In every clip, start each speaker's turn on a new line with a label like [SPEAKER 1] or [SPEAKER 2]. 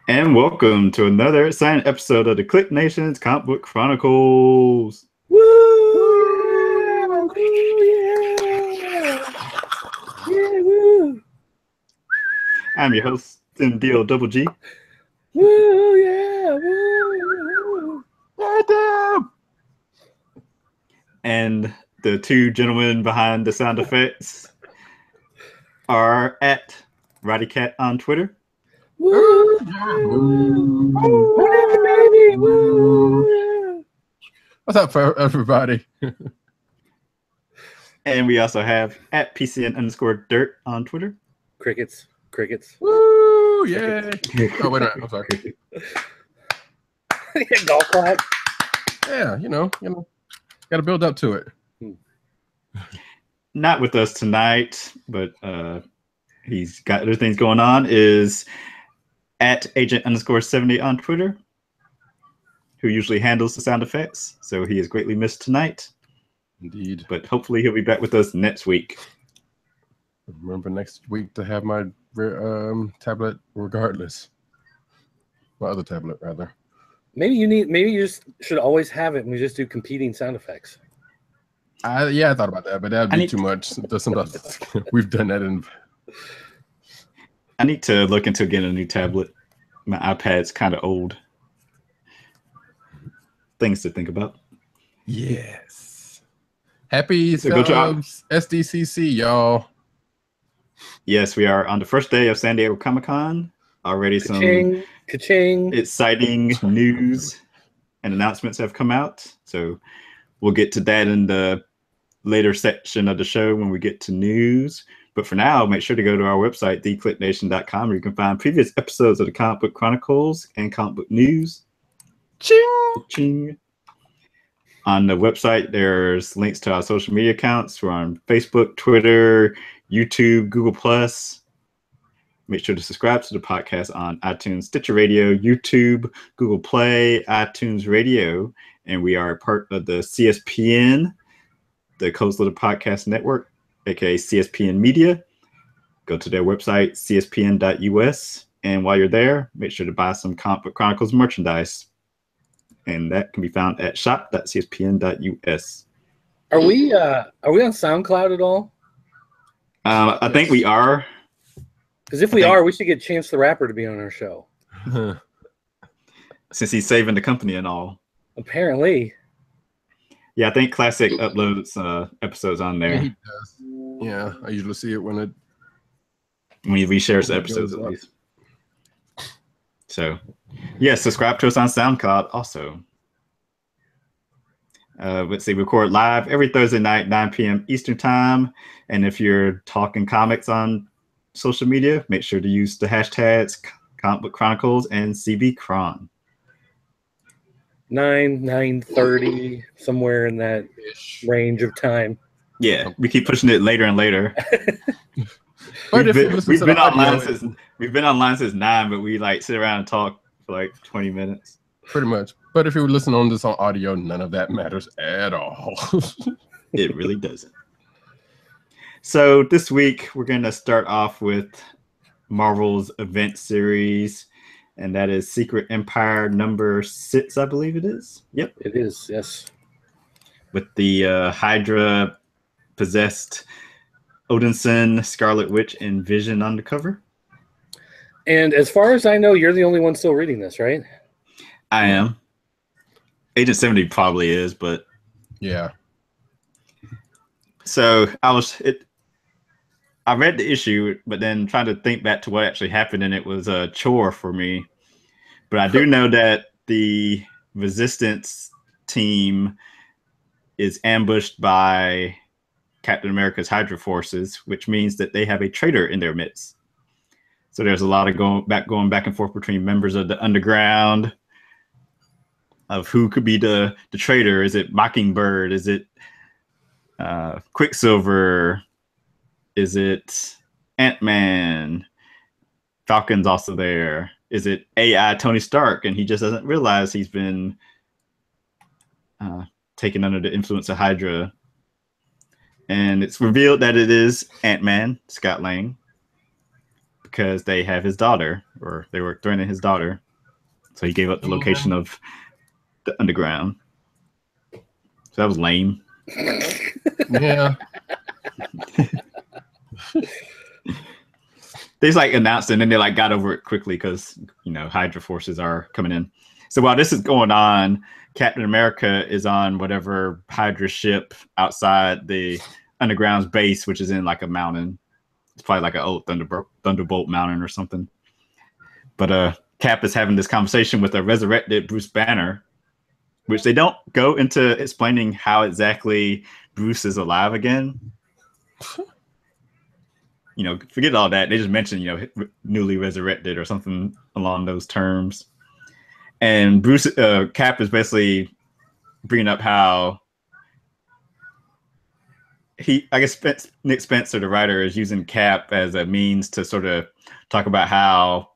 [SPEAKER 1] And welcome to another exciting episode of the Click Nation's Comic Book Chronicles.
[SPEAKER 2] Woo! Woo, yeah! Yeah, woo!
[SPEAKER 1] I'm your host, Tim Deal Double G.
[SPEAKER 2] Woo, yeah! Woo!
[SPEAKER 1] Damn! And the two gentlemen behind the sound effects are at Roddy Cat on Twitter.
[SPEAKER 2] Woo! Woo! Woo, baby! Woo!
[SPEAKER 3] What's up, everybody?
[SPEAKER 1] And we also have at PCN_dirt on Twitter.
[SPEAKER 2] Crickets.
[SPEAKER 3] Woo! Yay! Oh, wait a minute. I'm sorry.
[SPEAKER 2] Golf clap.
[SPEAKER 3] Yeah, you know, got to build up to it.
[SPEAKER 1] Not with us tonight, but he's got other things going on, is at Agent_70 on Twitter, who usually handles the sound effects. So he is greatly missed tonight.
[SPEAKER 3] Indeed.
[SPEAKER 1] But hopefully he'll be back with us next week.
[SPEAKER 3] Remember next week to have my tablet regardless. My other tablet, rather.
[SPEAKER 2] Maybe you just should always have it and we just do competing sound effects.
[SPEAKER 3] I thought about that, but that'd be too much. Sometimes we've done that
[SPEAKER 1] I need to look into getting a new tablet. My iPad's kind of old. Things to think about.
[SPEAKER 3] Yes. Happy
[SPEAKER 1] So go to
[SPEAKER 3] SDCC, y'all.
[SPEAKER 1] Yes, we are on the first day of San Diego Comic-Con. Already some
[SPEAKER 2] Ka-ching.
[SPEAKER 1] exciting news and announcements have come out. So we'll get to that in the later section of the show when we get to news. But for now, make sure to go to our website, theclicknation.com, where you can find previous episodes of the Comic Book Chronicles and Comic Book News.
[SPEAKER 3] Ching!
[SPEAKER 1] Ching. On the website, there's links to our social media accounts. We're on Facebook, Twitter, YouTube, Google+. Make sure to subscribe to the podcast on iTunes, Stitcher Radio, YouTube, Google Play, iTunes Radio. And we are part of the CSPN, the Coastal Podcast Network, aka CSPN Media. Go to their website, cspn.us. And while you're there, make sure to buy some Comic Book Chronicles merchandise. And that can be found at shop.cspn.us.
[SPEAKER 2] Are we on SoundCloud at all?
[SPEAKER 1] I think we are.
[SPEAKER 2] Because if we are, we should get Chance the Rapper to be on our show.
[SPEAKER 1] Since he's saving the company and all.
[SPEAKER 2] Apparently.
[SPEAKER 1] Yeah, I think Classic uploads episodes on there.
[SPEAKER 3] Yeah, he does. Yeah, I usually see it when
[SPEAKER 1] he reshares the episodes at least. So, yeah, subscribe to us on SoundCloud also. Let's see, we record live every Thursday night, 9 p.m. Eastern Time. And if you're talking comics on social media, make sure to use the hashtags Comic Book Chronicles and CBChron.
[SPEAKER 2] 9:30, somewhere in that range of time.
[SPEAKER 1] Yeah, we keep pushing it later and later.
[SPEAKER 3] But
[SPEAKER 1] we've been online since 9, but we like sit around and talk for like 20 minutes.
[SPEAKER 3] Pretty much. But if you were listening on this on audio, none of that matters at all.
[SPEAKER 1] It really doesn't. So this week we're going to start off with Marvel's event series, and that is Secret Empire number 6, I believe it is. Yep,
[SPEAKER 2] it is. Yes,
[SPEAKER 1] with the Hydra possessed Odinson, Scarlet Witch, and Vision on the cover.
[SPEAKER 2] And as far as I know, you're the only one still reading this, right?
[SPEAKER 1] I am. Agent 70 probably is, but
[SPEAKER 3] yeah.
[SPEAKER 1] So I read the issue, but then trying to think back to what actually happened, and it was a chore for me. But I do know that the Resistance team is ambushed by Captain America's Hydra forces, which means that they have a traitor in their midst. So there's a lot of going back and forth between members of the underground of who could be the traitor. Is it Mockingbird? Is it Quicksilver? Is it Ant-Man? Falcon's also there. Is it AI Tony Stark? And he just doesn't realize he's been taken under the influence of Hydra. And it's revealed that it is Ant-Man, Scott Lang. because they have his daughter, or they were threatening his daughter. So he gave up the location of the underground. So that was lame.
[SPEAKER 3] Yeah.
[SPEAKER 1] They just like announced it and then they like got over it quickly because Hydra forces are coming in. So while this is going on, Captain America is on whatever Hydra ship outside the underground's base, which is in like a mountain. It's probably like an old Thunderbolt mountain or something. But Cap is having this conversation with a resurrected Bruce Banner, which they don't go into explaining how exactly Bruce is alive again. Forget all that. They just mention, newly resurrected or something along those terms. And Cap is basically bringing up how Nick Spencer, the writer, is using Cap as a means to sort of talk about how,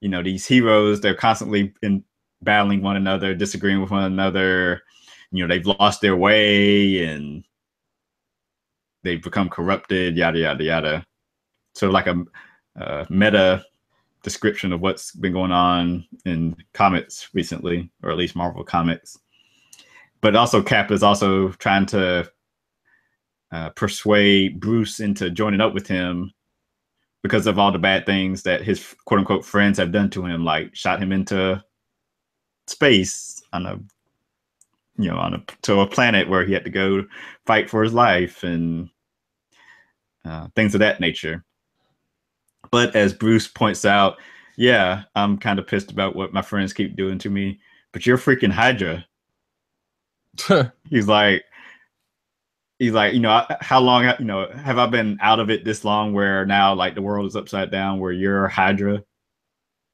[SPEAKER 1] these heroes, they're constantly battling one another, disagreeing with one another. They've lost their way and they've become corrupted, yada, yada, yada. So like a meta description of what's been going on in comics recently, or at least Marvel Comics. But also Cap is also trying to persuade Bruce into joining up with him because of all the bad things that his quote unquote friends have done to him, like shot him into space to a planet where he had to go fight for his life and things of that nature. But as Bruce points out, yeah, I'm kind of pissed about what my friends keep doing to me, but you're freaking Hydra. He's like, how long, have I been out of it this long where now like the world is upside down where you're Hydra?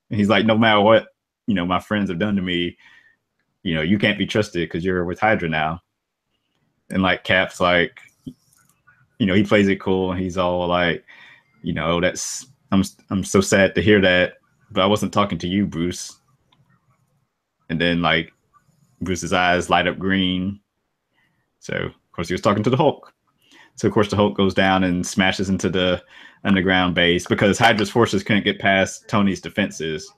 [SPEAKER 1] And he's like, no matter what, my friends have done to me, you can't be trusted because you're with Hydra now. And like Cap's like, he plays it cool and he's all like, I'm so sad to hear that, but I wasn't talking to you, Bruce. And then like Bruce's eyes light up green. So of course he was talking to the Hulk. So of course the Hulk goes down and smashes into the underground base because Hydra's forces couldn't get past Tony's defenses.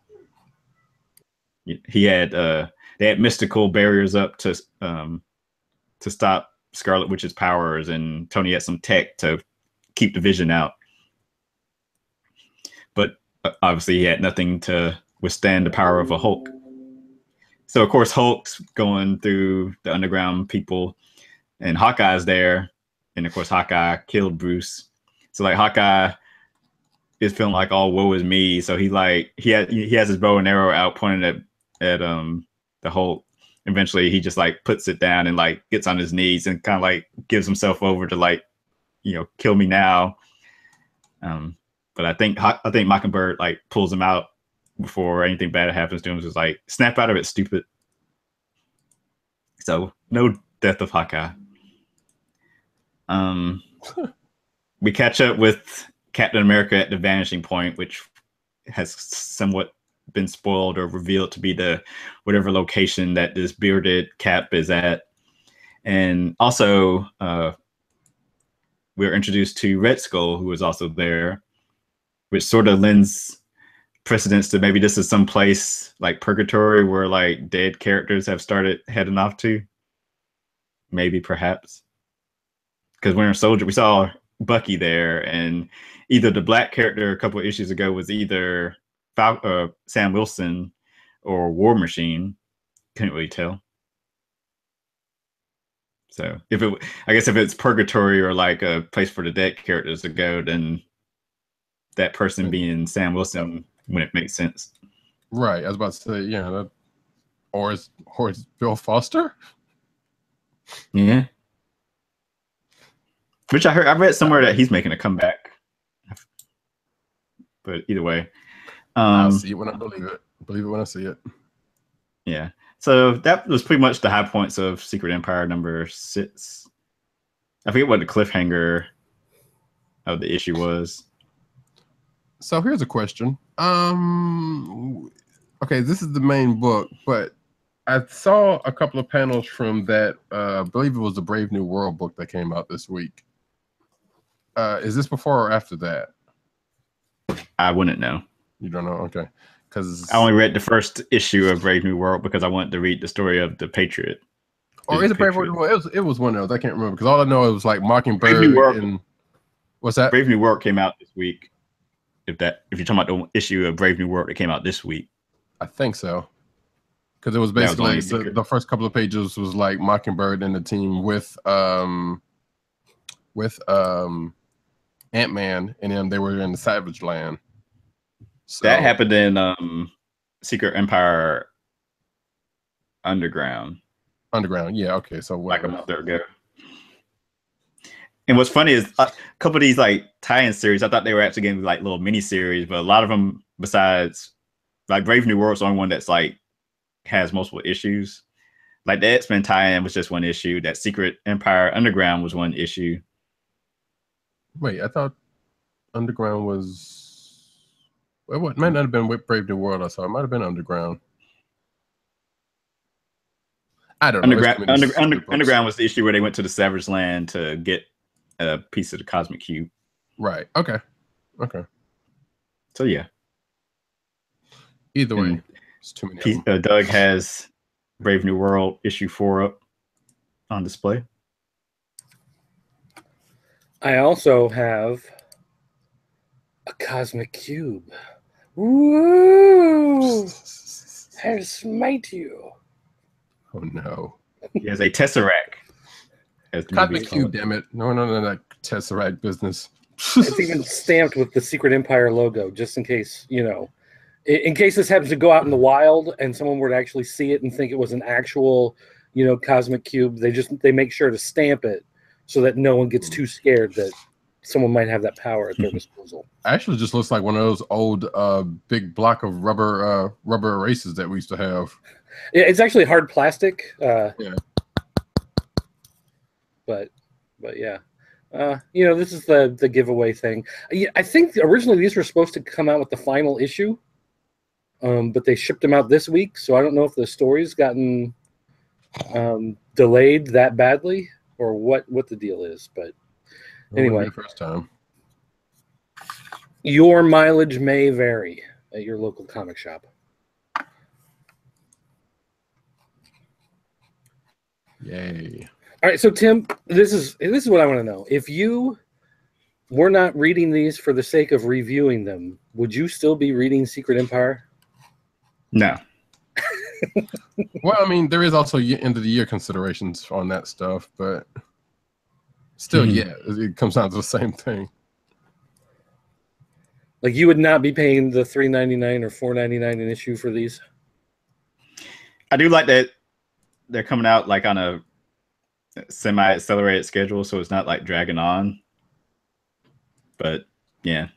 [SPEAKER 1] They had mystical barriers up to stop Scarlet Witch's powers, and Tony had some tech to keep the Vision out. But obviously he had nothing to withstand the power of a Hulk. So of course Hulk's going through the underground people, and Hawkeye's there, and of course Hawkeye killed Bruce. So like Hawkeye is feeling like all woe is me. So he has his bow and arrow out pointing at the Hulk. Eventually he just like puts it down and like gets on his knees and kind of like gives himself over to like, kill me now. But I think Mockingbird like pulls him out before anything bad happens to him. Just like, snap out of it, stupid. So no death of Hawkeye. We catch up with Captain America at the vanishing point, which has somewhat been spoiled or revealed to be the whatever location that this bearded Cap is at. And also we're introduced to Red Skull, who is also there, which sort of lends precedence to maybe this is some place like purgatory where like dead characters have started heading off to. Maybe, perhaps. Because Winter Soldier, we saw Bucky there, and either the black character a couple of issues ago was either Sam Wilson or War Machine. Couldn't really tell. So I guess if it's purgatory or like a place for the dead characters to go, then that person being Sam Wilson wouldn't make sense.
[SPEAKER 3] Right. I was about to say, yeah, or is Bill Foster?
[SPEAKER 1] Yeah. Which I read somewhere that he's making a comeback. But either way,
[SPEAKER 3] I'll see it when I believe it. Believe it when I see it.
[SPEAKER 1] Yeah. So that was pretty much the high points of Secret Empire number 6. I forget what the cliffhanger of the issue was.
[SPEAKER 3] So here's a question. Okay, this is the main book, but I saw a couple of panels from that. I believe it was the Brave New World book that came out this week. Is this before or after that?
[SPEAKER 1] I wouldn't know.
[SPEAKER 3] You don't know? Okay. Because
[SPEAKER 1] I only read the first issue of Brave New World because I wanted to read the story of the Patriot.
[SPEAKER 3] Or is it Brave New World? It was one of those. I can't remember because all I know it was like Mockingbird and what's that?
[SPEAKER 1] Brave New World came out this week. If you're talking about the issue of Brave New World that came out this week.
[SPEAKER 3] I think so. Because it was basically the first couple of pages was like Mockingbird and the team with Ant-Man, and then they were in the Savage Land. So,
[SPEAKER 1] that happened in Secret Empire Underground.
[SPEAKER 3] Yeah, okay. So
[SPEAKER 1] like a month ago. And what's funny is a couple of these like tie-in series, I thought they were actually getting like little mini series, but a lot of them, besides like Brave New World's the only one that's like has multiple issues. Like the X-Men tie-in was just one issue. That Secret Empire Underground was one issue.
[SPEAKER 3] Wait, I thought Underground was. Well, it might not have been with Brave New World. I saw it might have been Underground. I don't know.
[SPEAKER 1] Underground was the issue where they went to the Savage Land to get a piece of the Cosmic Cube.
[SPEAKER 3] Right. Okay.
[SPEAKER 1] So yeah.
[SPEAKER 3] Either way, it's too many.
[SPEAKER 1] Doug has Brave New World issue 4 up on display.
[SPEAKER 2] I also have a Cosmic Cube. Woo! I smite you.
[SPEAKER 3] Oh no.
[SPEAKER 1] He has a Tesseract.
[SPEAKER 3] Cosmic Cube, damn it. No, that Tesseract business.
[SPEAKER 2] It's even stamped with the Secret Empire logo, just in case, in case this happens to go out in the wild and someone were to actually see it and think it was an actual, Cosmic Cube. They make sure to stamp it so that no one gets too scared that someone might have that power at their disposal.
[SPEAKER 3] Actually, just looks like one of those old big block of rubber erasers that we used to have.
[SPEAKER 2] Yeah, it's actually hard plastic.
[SPEAKER 3] Yeah.
[SPEAKER 2] But yeah. This is the giveaway thing. I think originally these were supposed to come out with the final issue, but they shipped them out this week, so I don't know if the story's gotten delayed that badly or what the deal is. But anyway,
[SPEAKER 3] first time.
[SPEAKER 2] Your mileage may vary at your local comic shop.
[SPEAKER 3] Yay.
[SPEAKER 2] All right, so Tim, this is what I want to know. If you were not reading these for the sake of reviewing them, would you still be reading Secret Empire?
[SPEAKER 1] No.
[SPEAKER 3] Well, I mean, there is also end of the year considerations on that stuff, but still, yeah, it comes down to the same thing.
[SPEAKER 2] Like you would not be paying the $3.99 or $4.99 an issue for these?
[SPEAKER 1] I do like that they're coming out like on a semi-accelerated schedule, so it's not like dragging on. But yeah,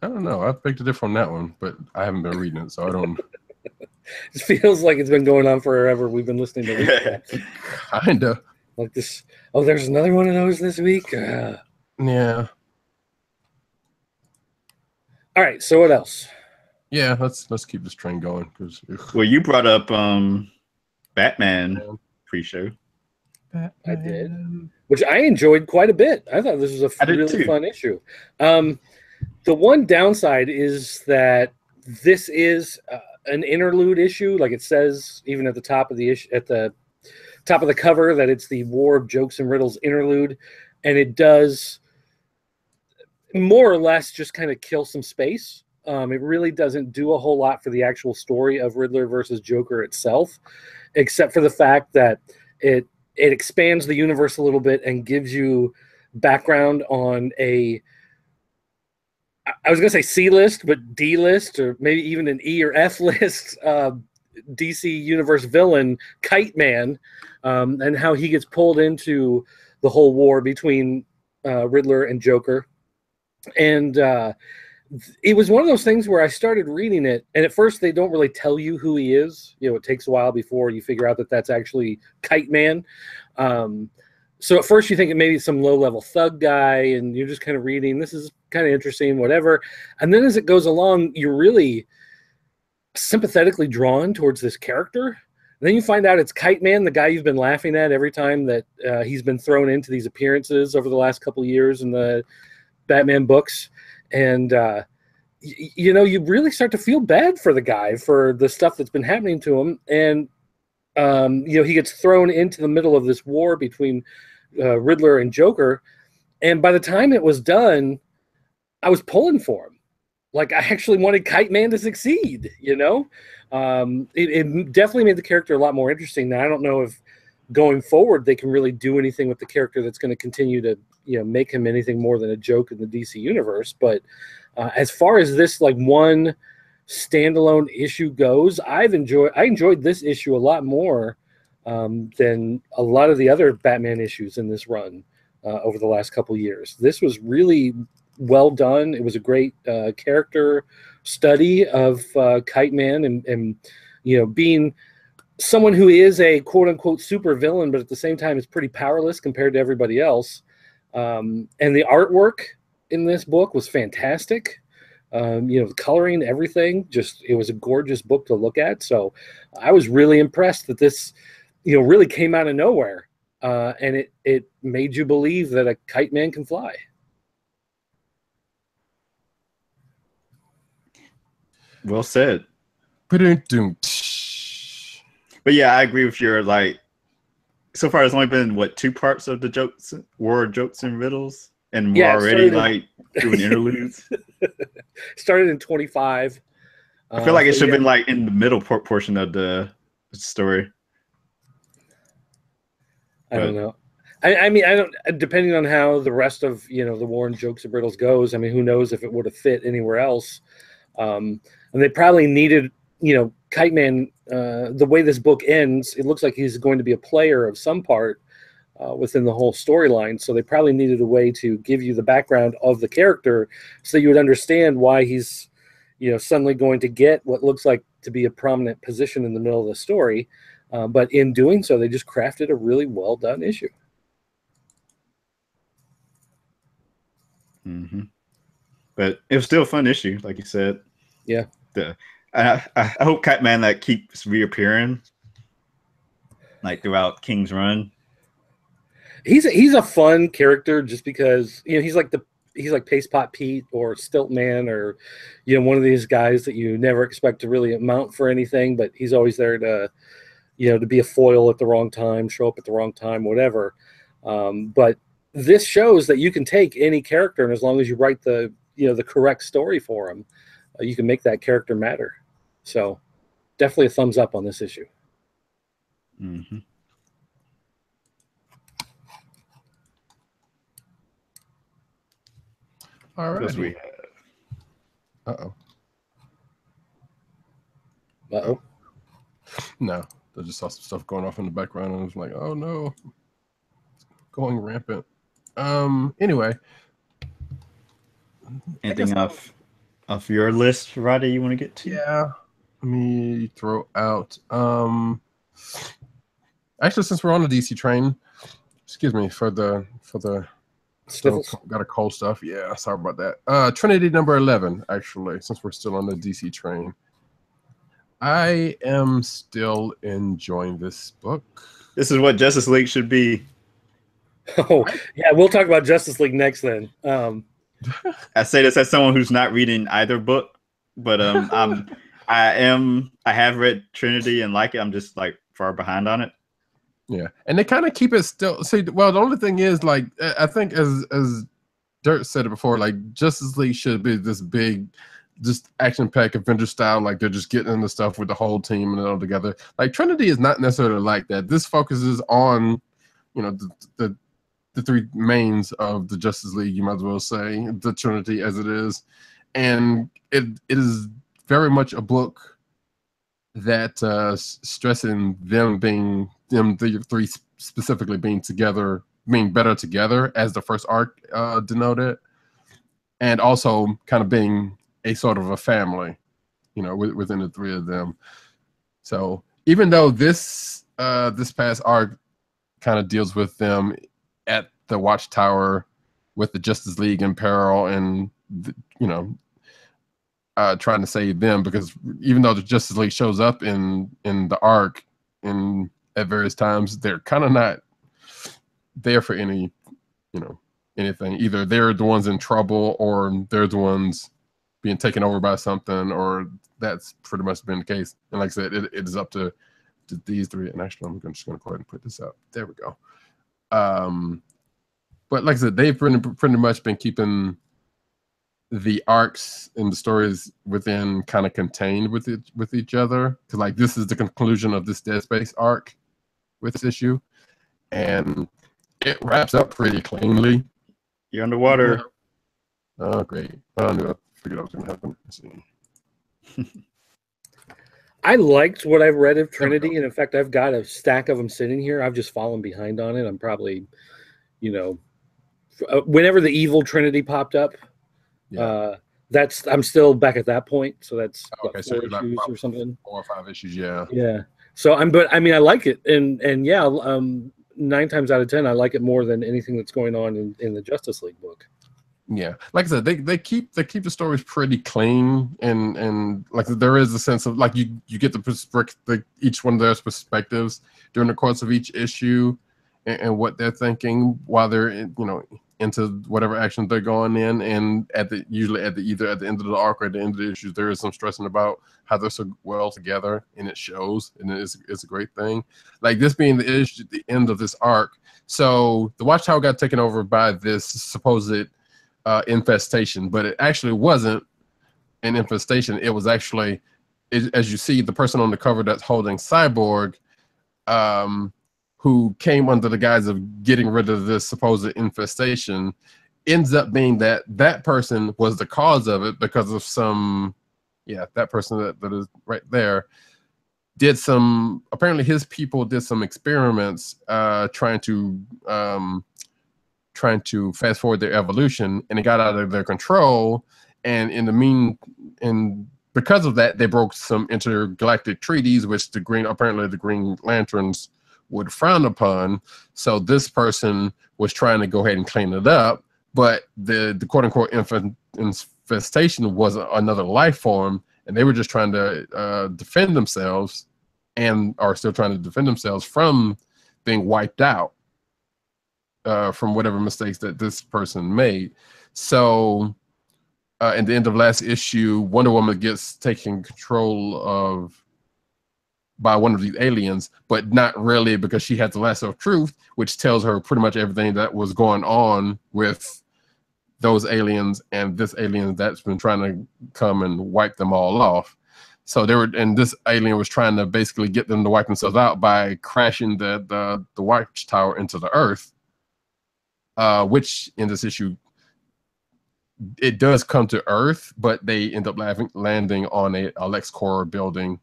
[SPEAKER 3] I don't know. I picked a different on that one, but I haven't been reading it, so I don't.
[SPEAKER 2] It feels like it's been going on forever. We've been listening to recaps.
[SPEAKER 3] Kinda
[SPEAKER 2] like this. Oh, there's another one of those this week.
[SPEAKER 3] Yeah.
[SPEAKER 2] All right. So what else?
[SPEAKER 3] Yeah, let's keep this train going.
[SPEAKER 1] Well, you brought up Batman pre-show.
[SPEAKER 2] I did, which I enjoyed quite a bit. I thought this was a really fun issue. The one downside is that this is an interlude issue, like it says even at the top of the issue, at the top of the cover, that it's the War of Jokes and Riddles interlude, and it does more or less just kind of kill some space. It really doesn't do a whole lot for the actual story of Riddler versus Joker itself, except for the fact that it expands the universe a little bit and gives you background on I was going to say C list, but D list, or maybe even an E or F list DC Universe villain, Kite Man, and how he gets pulled into the whole war between Riddler and Joker. And it was one of those things where I started reading it, and at first they don't really tell you who he is. It takes a while before you figure out that that's actually Kite Man. So at first you think it may be some low-level thug guy, and you're just kind of reading, this is kind of interesting, whatever. And then as it goes along, you're really sympathetically drawn towards this character. And then you find out it's Kite Man, the guy you've been laughing at every time that he's been thrown into these appearances over the last couple of years in the Batman books. And you know, you really start to feel bad for the guy for the stuff that's been happening to him. And, you know, he gets thrown into the middle of this war between Riddler and Joker. And by the time it was done, I was pulling for him. Like, I actually wanted Kite Man to succeed, you know? It definitely made the character a lot more interesting. Now, I don't know if going forward they can really do anything with the character that's going to continue to, you know, make him anything more than a joke in the DC universe. But as far as this, like, one standalone issue goes, I enjoyed this issue a lot more than a lot of the other Batman issues in this run over the last couple years. This was really well done. It was a great character study of Kite Man and you know, being someone who is a quote unquote super villain, but at the same time is pretty powerless compared to everybody else. And the artwork in this book was fantastic. You know, the coloring, everything, just, it was a gorgeous book to look at. So I was really impressed that this, you know, really came out of nowhere. And it made you believe that a Kite Man can fly.
[SPEAKER 1] Well said.
[SPEAKER 3] But
[SPEAKER 1] yeah, I agree with your, like, so far it's only been what, 2 parts of the jokes, War Jokes and Riddles, and we're already like doing interludes.
[SPEAKER 2] Started in 25.
[SPEAKER 1] I feel like it should have been like in the middle portion of the story.
[SPEAKER 2] I don't know. I mean, I don't. Depending on how the rest of, you know, the War and Jokes and Riddles goes, I mean, who knows if it would have fit anywhere else. And they probably needed, you know, Kite Man. The way this book ends, it looks like he's going to be a player of some part within the whole storyline. So they probably needed a way to give you the background of the character, so you would understand why he's, you know, suddenly going to get what looks like to be a prominent position in the middle of the story. But in doing so, they just crafted a really well done issue.
[SPEAKER 1] Mm-hmm. But it was still a fun issue, like you said.
[SPEAKER 2] Yeah.
[SPEAKER 1] I hope Kite Man that keeps reappearing, like throughout King's Run.
[SPEAKER 2] He's a fun character just because, you know, he's like Paste Pot Pete or Stilt Man, or, you know, one of these guys that you never expect to really amount for anything, but he's always there to, you know, to be a foil at the wrong time, show up at the wrong time, whatever. But this shows that you can take any character, and as long as you write the, you know, the correct story for him, you can make that character matter. So definitely a thumbs up on this issue.
[SPEAKER 1] Mm-hmm.
[SPEAKER 3] All right.
[SPEAKER 1] What else we have?
[SPEAKER 2] Uh-oh.
[SPEAKER 3] No, I just saw some stuff going off in the background, and I was like, oh no, it's going rampant. Anyway.
[SPEAKER 1] Anything off your list, Roddy, you want to get to?
[SPEAKER 3] Yeah. Let me throw out. Actually, since we're on the DC train, excuse me for the got a cold stuff. Yeah, sorry about that. Trinity number 11. Actually, since we're still on the DC train, I am still enjoying this book.
[SPEAKER 1] This is what Justice League should be.
[SPEAKER 2] Oh yeah, we'll talk about Justice League next then.
[SPEAKER 1] I say this as someone who's not reading either book, but I have read Trinity and like it. I'm just like far behind on it.
[SPEAKER 3] Yeah, and they kind of keep it still. See, well, the only thing is, like, I think as Dirt said it before, like, Justice League should be this big, just action-packed Avenger style. Like, they're just getting into stuff with the whole team and it all together. Like, Trinity is not necessarily like that. This focuses on, you know, the 3 mains of the Justice League, you might as well say, the Trinity as it is. And it is very much a book that stressing the 3 specifically being together, being better together, as the first arc denoted, and also kind of being a sort of a family, you know, within the 3 of them. So even though this past arc kind of deals with them at the Watchtower with the Justice League in peril, and you know, trying to save them, because even though the Justice League shows up in the arc at various times, they're kind of not there for anything. Either they're the ones in trouble or they're the ones being taken over by something, or that's pretty much been the case. And like I said, it is up to these three. And actually, I'm just going to go ahead and put this up. There we go. But like I said, they've pretty much been keeping the arcs and the stories within kind of contained with each other. Because like this is the conclusion of this Dead Space arc with this issue, and it wraps up pretty cleanly.
[SPEAKER 1] You're underwater.
[SPEAKER 3] Yeah. Oh, great. I knew I figured out what was going to happen. Let's see.
[SPEAKER 2] I liked what I've read of Trinity, and in fact, I've got a stack of them sitting here. I've just fallen behind on it. I'm probably, whenever the evil Trinity popped up, I'm still back at that point. So that's
[SPEAKER 3] okay.
[SPEAKER 2] So 4 issues or something.
[SPEAKER 3] 4 or 5 issues, yeah.
[SPEAKER 2] Yeah. So I like it, and yeah, 9 times out of 10, I like it more than anything that's going on in the Justice League book.
[SPEAKER 3] Yeah, like I said, they keep the stories pretty clean, and like there is a sense of like you get each one of their perspectives during the course of each issue, and what they're thinking while they're into whatever action they're going in, and usually either at the end of the arc or at the end of the issues, there is some stressing about how they're so well together, and it shows, and it's a great thing. Like this being the end of this arc, so the Watchtower got taken over by this supposed infestation, but it actually wasn't an infestation. It was actually, as you see, the person on the cover that's holding Cyborg, who came under the guise of getting rid of this supposed infestation, ends up being that person was the cause of it because of that person that is right there apparently his people did some experiments trying to fast forward their evolution, and it got out of their control. And because of that, they broke some intergalactic treaties, which apparently the Green Lanterns would frown upon. So this person was trying to go ahead and clean it up, but the quote unquote infestation was another life form, and they were just trying to defend themselves, and are still trying to defend themselves from being wiped out. From whatever mistakes that this person made. So at the end of last issue, Wonder Woman gets taken control of by one of these aliens, but not really, because she had the lasso of truth, which tells her pretty much everything that was going on with those aliens and this alien that's been trying to come and wipe them all off. So this alien was trying to basically get them to wipe themselves out by crashing the Watchtower into the Earth. Which in this issue, it does come to Earth, but they end up landing on a LexCorp building.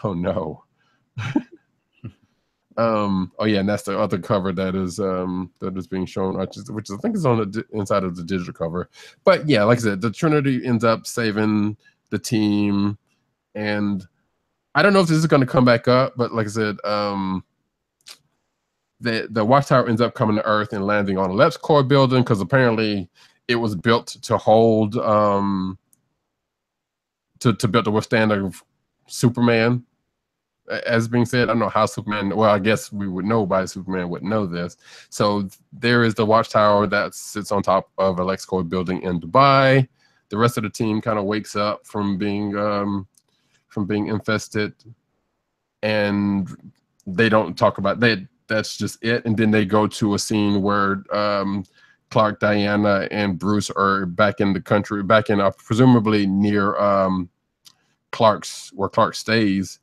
[SPEAKER 3] Oh no. Oh yeah, and that's the other cover that is being shown, which I think is on the inside of the digital cover. But yeah, like I said, the Trinity ends up saving the team, and I don't know if this is going to come back up, but like I said, the Watchtower ends up coming to Earth and landing on a LexCorp building, because apparently it was built to hold to withstand a Superman, as being said. I don't know how Superman, well, I guess we would know why Superman would know this. So there is the Watchtower that sits on top of a LexCorp building in Dubai. The rest of the team kind of wakes up from being infested, and they don't talk about that. That's just it. And then they go to a scene where Clark, Diana, and Bruce are back in the country, presumably near where Clark stays,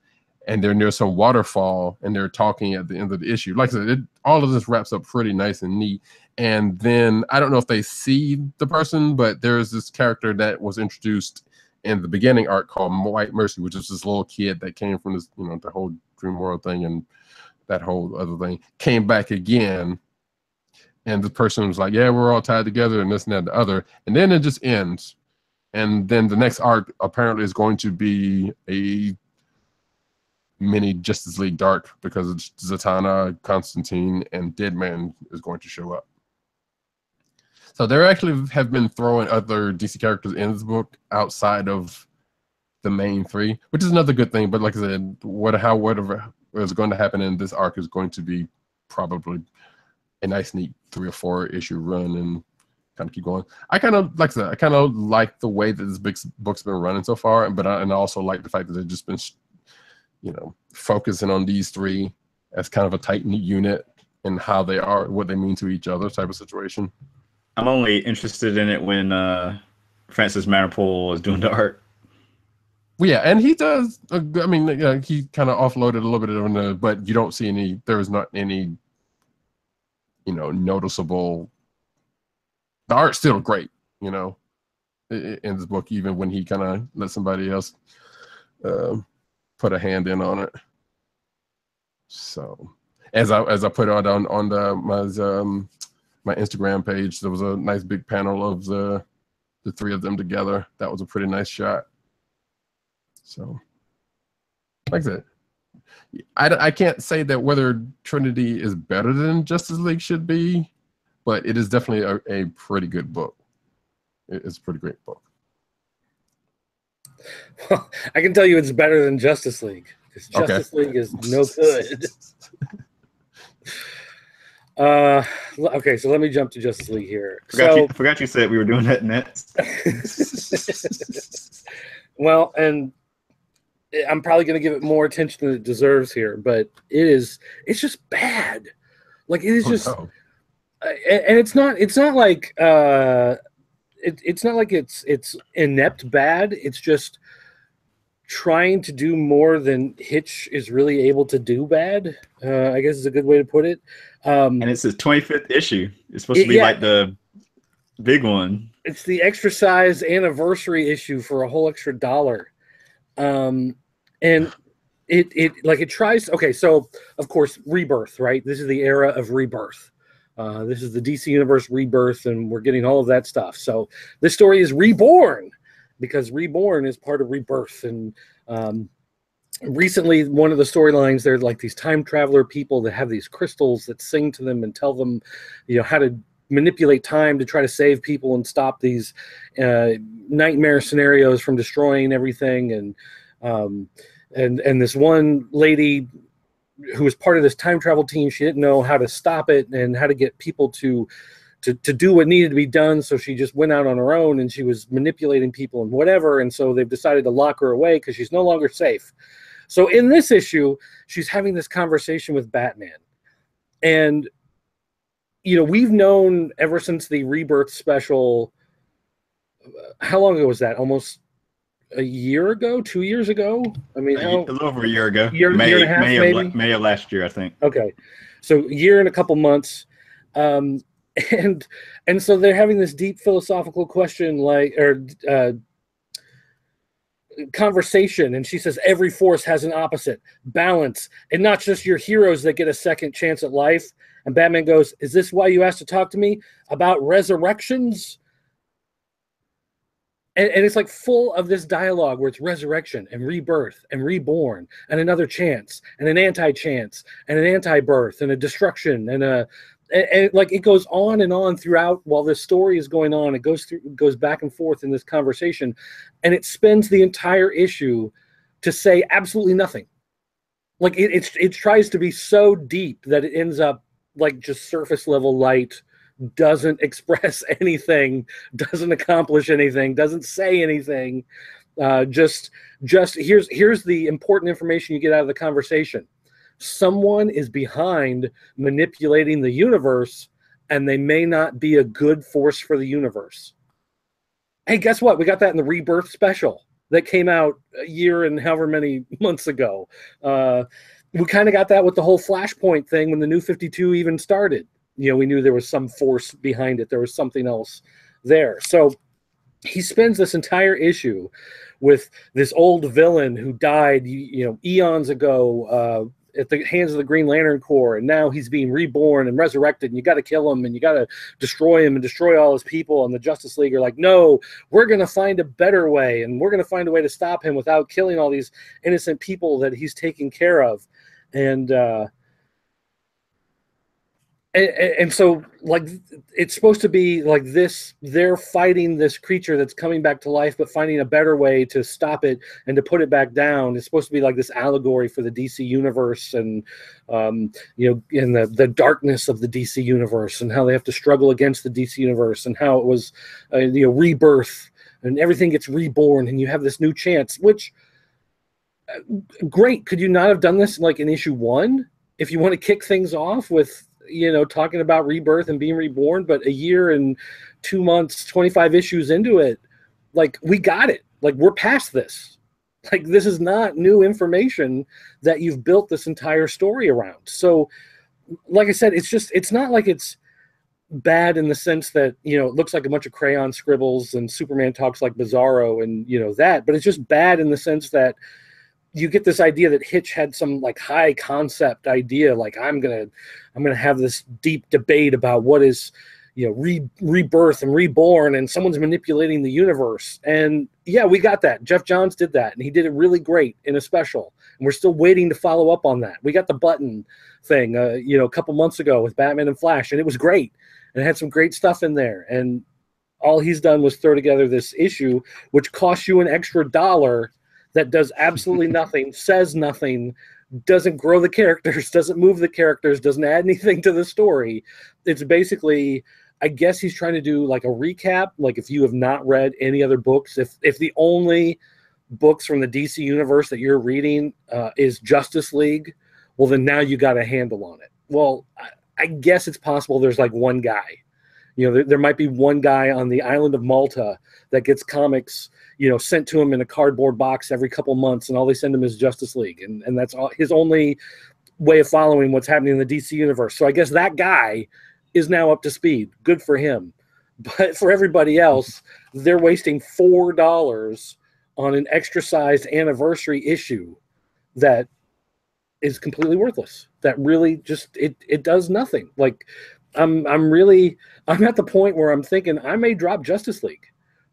[SPEAKER 3] and they're near some waterfall, and they're talking at the end of the issue. Like I said, all of this wraps up pretty nice and neat. And then I don't know if they see the person, but there's this character that was introduced in the beginning arc called White Mercy, which is this little kid that came from this, the whole Dream World thing and that whole other thing, came back again, and the person was like, yeah, we're all tied together and this and that and the other, and then it just ends. And then the next arc apparently is going to be a mini Justice League Dark, because Zatanna, Constantine, and Deadman is going to show up. So there actually have been throwing other DC characters in this book outside of the main three, which is another good thing. But like I said, whatever is going to happen in this arc is going to be probably a nice, neat 3 or 4 issue run, and kind of keep going. I kind of like that. I kind of like the way that this book's been running so far, and I also like the fact that they've just been, focusing on these three as kind of a tight knit unit and how they are, what they mean to each other, type of situation.
[SPEAKER 1] I'm only interested in it when Francis Manapul is doing the art.
[SPEAKER 3] Well, yeah, and he does. I mean, he kind of offloaded a little bit of it, but you don't see any. There is not any, noticeable. The art's still great, in this book, even when he kind of let somebody else put a hand in on it. So, as I put out on my Instagram page, there was a nice big panel of the three of them together. That was a pretty nice shot. So, like I said, I can't say that whether Trinity is better than Justice League should be, but it is definitely a pretty good book. It's a pretty great book.
[SPEAKER 2] Well, I can tell you it's better than Justice League, because Justice League is no good. Okay, so let me jump to Justice League here.
[SPEAKER 1] Forgot you said we were doing that next.
[SPEAKER 2] Well, and I'm probably going to give it more attention than it deserves here, but it's just bad. Like, it is just,
[SPEAKER 3] no.
[SPEAKER 2] And it's not like it's not like it's inept bad. It's just trying to do more than Hitch is really able to do bad. I guess is a good way to put it.
[SPEAKER 1] And it's his 25th issue. It's supposed to be like the big one.
[SPEAKER 2] It's the extra size anniversary issue for a whole extra $1. And it tries. Okay, so of course, Rebirth, right? This is the era of Rebirth. This is the DC Universe Rebirth, and we're getting all of that stuff. So this story is Reborn, because Reborn is part of Rebirth. And recently, one of the storylines, they're like these time traveler people that have these crystals that sing to them and tell them, how to manipulate time to try to save people and stop these nightmare scenarios from destroying everything. And this one lady who was part of this time travel team, she didn't know how to stop it and how to get people to do what needed to be done. So she just went out on her own, and she was manipulating people and whatever. And so they've decided to lock her away because she's no longer safe. So in this issue, she's having this conversation with Batman. And, we've known ever since the Rebirth special, how long ago was that? Almost a year ago, 2 years ago? I mean,
[SPEAKER 1] a little over a year ago.
[SPEAKER 2] Year and a half, maybe?
[SPEAKER 1] May of last year, I think.
[SPEAKER 2] Okay. So a year and a couple months. And so they're having this deep philosophical question, conversation, and she says every force has an opposite, balance, and not just your heroes that get a second chance at life. And Batman goes, "Is this why you asked to talk to me about resurrections?" And it's like full of this dialogue where it's resurrection and rebirth and reborn and another chance and an anti-chance and an anti-birth and a destruction and like it goes on and on throughout while this story is going on. It goes back and forth in this conversation, and it spends the entire issue to say absolutely nothing. Like it tries to be so deep that it ends up like just surface level light, doesn't express anything, doesn't accomplish anything, doesn't say anything. Just here's the important information you get out of the conversation. Someone is behind manipulating the universe, and they may not be a good force for the universe. Hey, guess what? We got that in the Rebirth special that came out a year and however many months ago. We kind of got that with the whole Flashpoint thing when the New 52 even started. We knew there was some force behind it. There was something else there. So he spends this entire issue with this old villain who died, eons ago at the hands of the Green Lantern Corps, and now he's being reborn and resurrected, and you got to kill him, and you got to destroy him and destroy all his people. And the Justice League are like, no, we're going to find a better way, and we're going to find a way to stop him without killing all these innocent people that he's taking care of. And and so like it's supposed to be like this, they're fighting this creature that's coming back to life but finding a better way to stop it and to put it back down. It's supposed to be like this allegory for the DC universe, and you know, in the darkness of the DC universe, and how they have to struggle against the DC universe, and how it was you know, rebirth, and everything gets reborn and you have this new chance. Which great, could you not have done this like in issue 1 if you want to kick things off with, you know, talking about rebirth and being reborn? But a year and 2 months, 25 issues into it, like, we got it. Like, we're past this. Like, this is not new information that you've built this entire story around. So, like I said, it's not like it's bad in the sense that, you know, it looks like a bunch of crayon scribbles and Superman talks like Bizarro and, you know, that, but it's just bad in the sense that you get this idea that Hitch had some like high concept idea, like I'm gonna have this deep debate about what is, you know, rebirth and reborn, and someone's manipulating the universe. And yeah, we got that. Jeff Johns did that, and he did it really great in a special. And we're still waiting to follow up on that. We got the button thing, you know, a couple months ago with Batman and Flash, and it was great, and it had some great stuff in there. And all he's done was throw together this issue, which costs you an extra $1. That does absolutely nothing, says nothing, doesn't grow the characters, doesn't move the characters, doesn't add anything to the story. It's basically, I guess he's trying to do like a recap. Like, if you have not read any other books, if the only books from the DC universe that you're reading is Justice League, well, then now you got a handle on it. Well, I guess it's possible there's like one guy. You know, there might be one guy on the island of Malta that gets comics, you know, sent to him in a cardboard box every couple months, and all they send him is Justice League, and that's all, his only way of following what's happening in the DC universe. So I guess that guy is now up to speed. Good for him. But for everybody else, they're wasting $4 on an extra-sized anniversary issue that is completely worthless. That really just it does nothing. Like, I'm at the point where I'm thinking I may drop Justice League,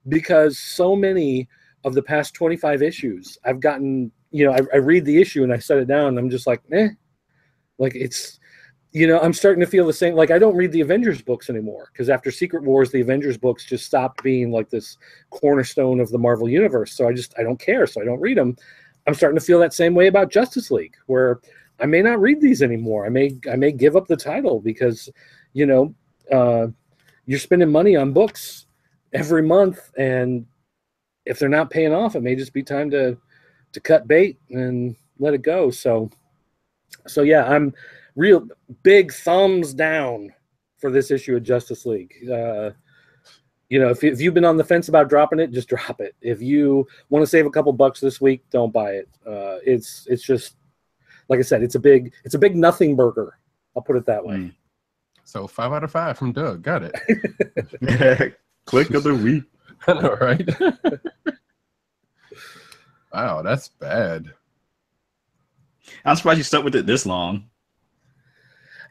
[SPEAKER 2] because so many of the past 25 issues I've gotten, you know, I read the issue and I set it down and I'm just like, like, it's, you know, I'm starting to feel the same. Like, I don't read the Avengers books anymore, because after Secret Wars, the Avengers books just stopped being like this cornerstone of the Marvel universe. So I don't care. So I don't read them. I'm starting to feel that same way about Justice League, where I may not read these anymore. I may give up the title, because, you know, you're spending money on books every month, and if they're not paying off, it may just be time to cut bait and let it go. So yeah, I'm real big thumbs down for this issue of Justice League. You know, if you've been on the fence about dropping it, just drop it. If you want to save a couple bucks this week, don't buy it. It's just, like I said, it's a big nothing burger. I'll put it that way.
[SPEAKER 3] So 5 out of 5 from Doug. Got it.
[SPEAKER 1] Click of the week.
[SPEAKER 3] I know, right? Wow, that's bad.
[SPEAKER 1] I'm surprised you stuck with it this long.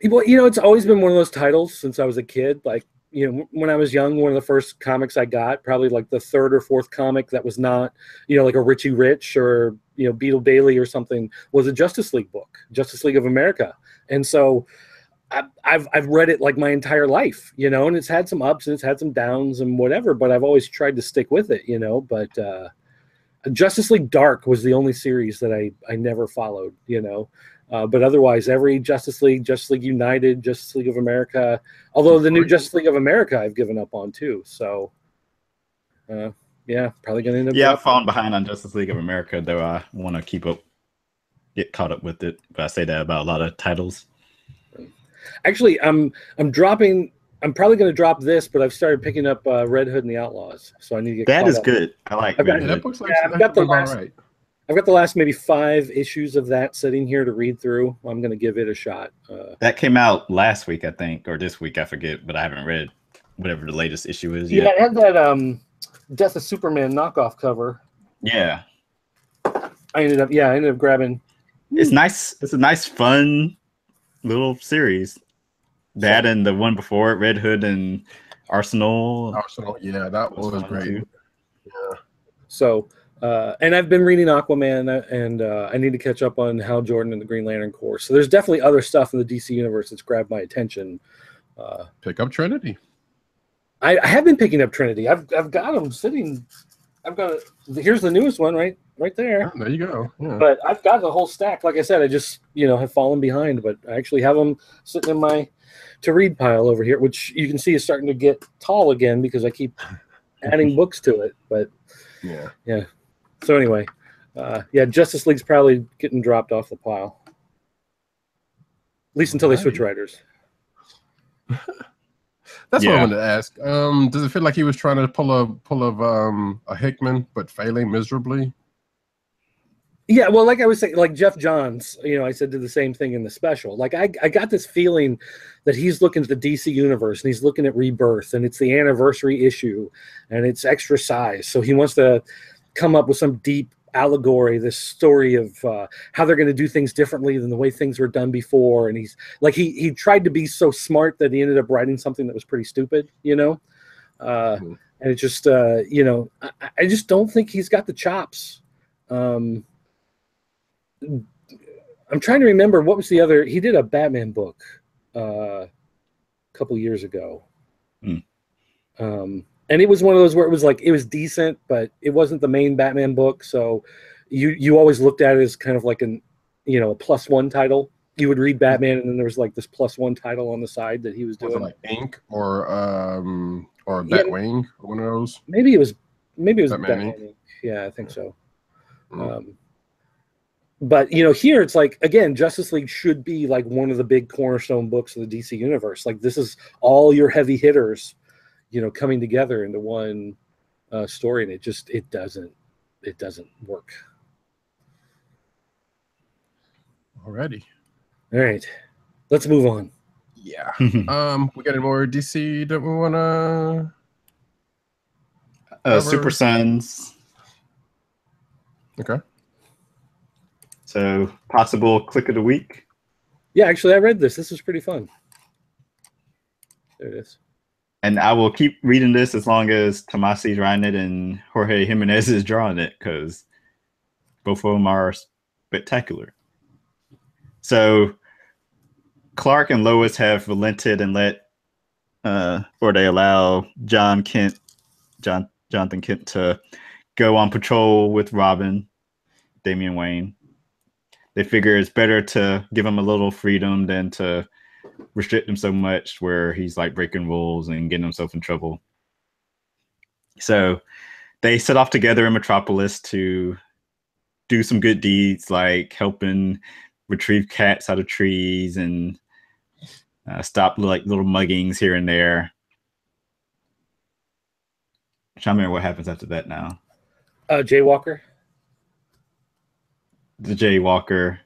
[SPEAKER 2] Well, you know, it's always been one of those titles since I was a kid. Like, you know, when I was young, one of the first comics I got, probably like the 3rd or 4th comic that was not, you know, like a Richie Rich or, you know, Beetle Bailey or something, was a Justice League book, Justice League of America. And so I've read it like my entire life, you know, and it's had some ups and it's had some downs and whatever, but I've always tried to stick with it, you know. But Justice League Dark was the only series that I never followed, you know. But otherwise, every Justice League United, Justice League of America, although the new Justice League of America I've given up on too. So, yeah, probably going to end up.
[SPEAKER 1] Yeah, I've fallen behind on Justice League of America, though I want to get caught up with it. But I say that about a lot of titles.
[SPEAKER 2] Actually, I'm dropping. I'm probably going to drop this, but I've started picking up Red Hood and the Outlaws, so I need to get.
[SPEAKER 1] That is
[SPEAKER 2] up.
[SPEAKER 1] good. I like Red Hood.
[SPEAKER 3] That book's like,
[SPEAKER 2] I've got the last maybe 5 issues of that sitting here to read through. I'm going to give it a shot.
[SPEAKER 1] That came out last week, I think, or this week, I forget, but I haven't read whatever the latest issue is yet.
[SPEAKER 2] Yeah, it had that Death of Superman knockoff cover.
[SPEAKER 1] Yeah.
[SPEAKER 2] I ended up grabbing.
[SPEAKER 1] It's nice. It's a nice, fun little series. That and the one before it, Red Hood and Arsenal.
[SPEAKER 3] Yeah, that was great.
[SPEAKER 1] Too.
[SPEAKER 3] Yeah.
[SPEAKER 2] So And I've been reading Aquaman, and I need to catch up on Hal Jordan and the Green Lantern Corps. So there's definitely other stuff in the DC universe that's grabbed my attention.
[SPEAKER 3] Pick up Trinity.
[SPEAKER 2] I have been picking up Trinity. I've got them sitting. Here's the newest one right there.
[SPEAKER 3] Oh, there you go. Yeah.
[SPEAKER 2] But I've got the whole stack. Like I said, I just have fallen behind, but I actually have them sitting in my to read pile over here, which you can see is starting to get tall again because I keep adding books to it. But yeah. So anyway, Justice League's probably getting dropped off the pile, at least until they switch writers.
[SPEAKER 3] That's what I wanted to ask. Does it feel like he was trying to pull a Hickman but failing miserably?
[SPEAKER 2] Yeah, well, like I was saying, like Jeff Johns, I said did the same thing in the special. Like I got this feeling that he's looking at the DC universe and he's looking at Rebirth, and it's the anniversary issue, and it's extra size. So he wants to come up with some deep allegory, this story of how they're going to do things differently than the way things were done before. And he's like, he tried to be so smart that he ended up writing something that was pretty stupid, and it just, I just don't think he's got the chops. I'm trying to remember what was the other. He did a Batman book a couple years ago, and it was one of those where it was decent, but it wasn't the main Batman book. So you always looked at it as kind of like a +1 title. You would read Batman, and then there was like this +1 title on the side that he was doing.
[SPEAKER 3] Was it like Ink or Batwing, or one of those?
[SPEAKER 2] Maybe it was
[SPEAKER 3] Batman
[SPEAKER 2] Ink. Yeah, I think so. But here it's like, again, Justice League should be like one of the big cornerstone books of the DC universe. Like this is all your heavy hitters, coming together into one story, and it doesn't work.
[SPEAKER 3] Alrighty.
[SPEAKER 2] All right, let's move on.
[SPEAKER 3] Yeah. We got any more DC that we wanna
[SPEAKER 1] Super Sons.
[SPEAKER 3] Okay.
[SPEAKER 1] So possible click of the week.
[SPEAKER 2] Yeah, actually, I read this. This was pretty fun. There it is.
[SPEAKER 1] And I will keep reading this as long as Tomasi's writing it and Jorge Jimenez is drawing it, because both of them are spectacular. So Clark and Lois have relented and or they allow Jonathan Kent to go on patrol with Robin, Damian Wayne. They figure it's better to give him a little freedom than to restrict him so much where he's like breaking rules and getting himself in trouble. So they set off together in Metropolis to do some good deeds, like helping retrieve cats out of trees and stop like little muggings here and there. I'm trying to remember what happens after that now.
[SPEAKER 2] Jaywalker.
[SPEAKER 1] The Jaywalker.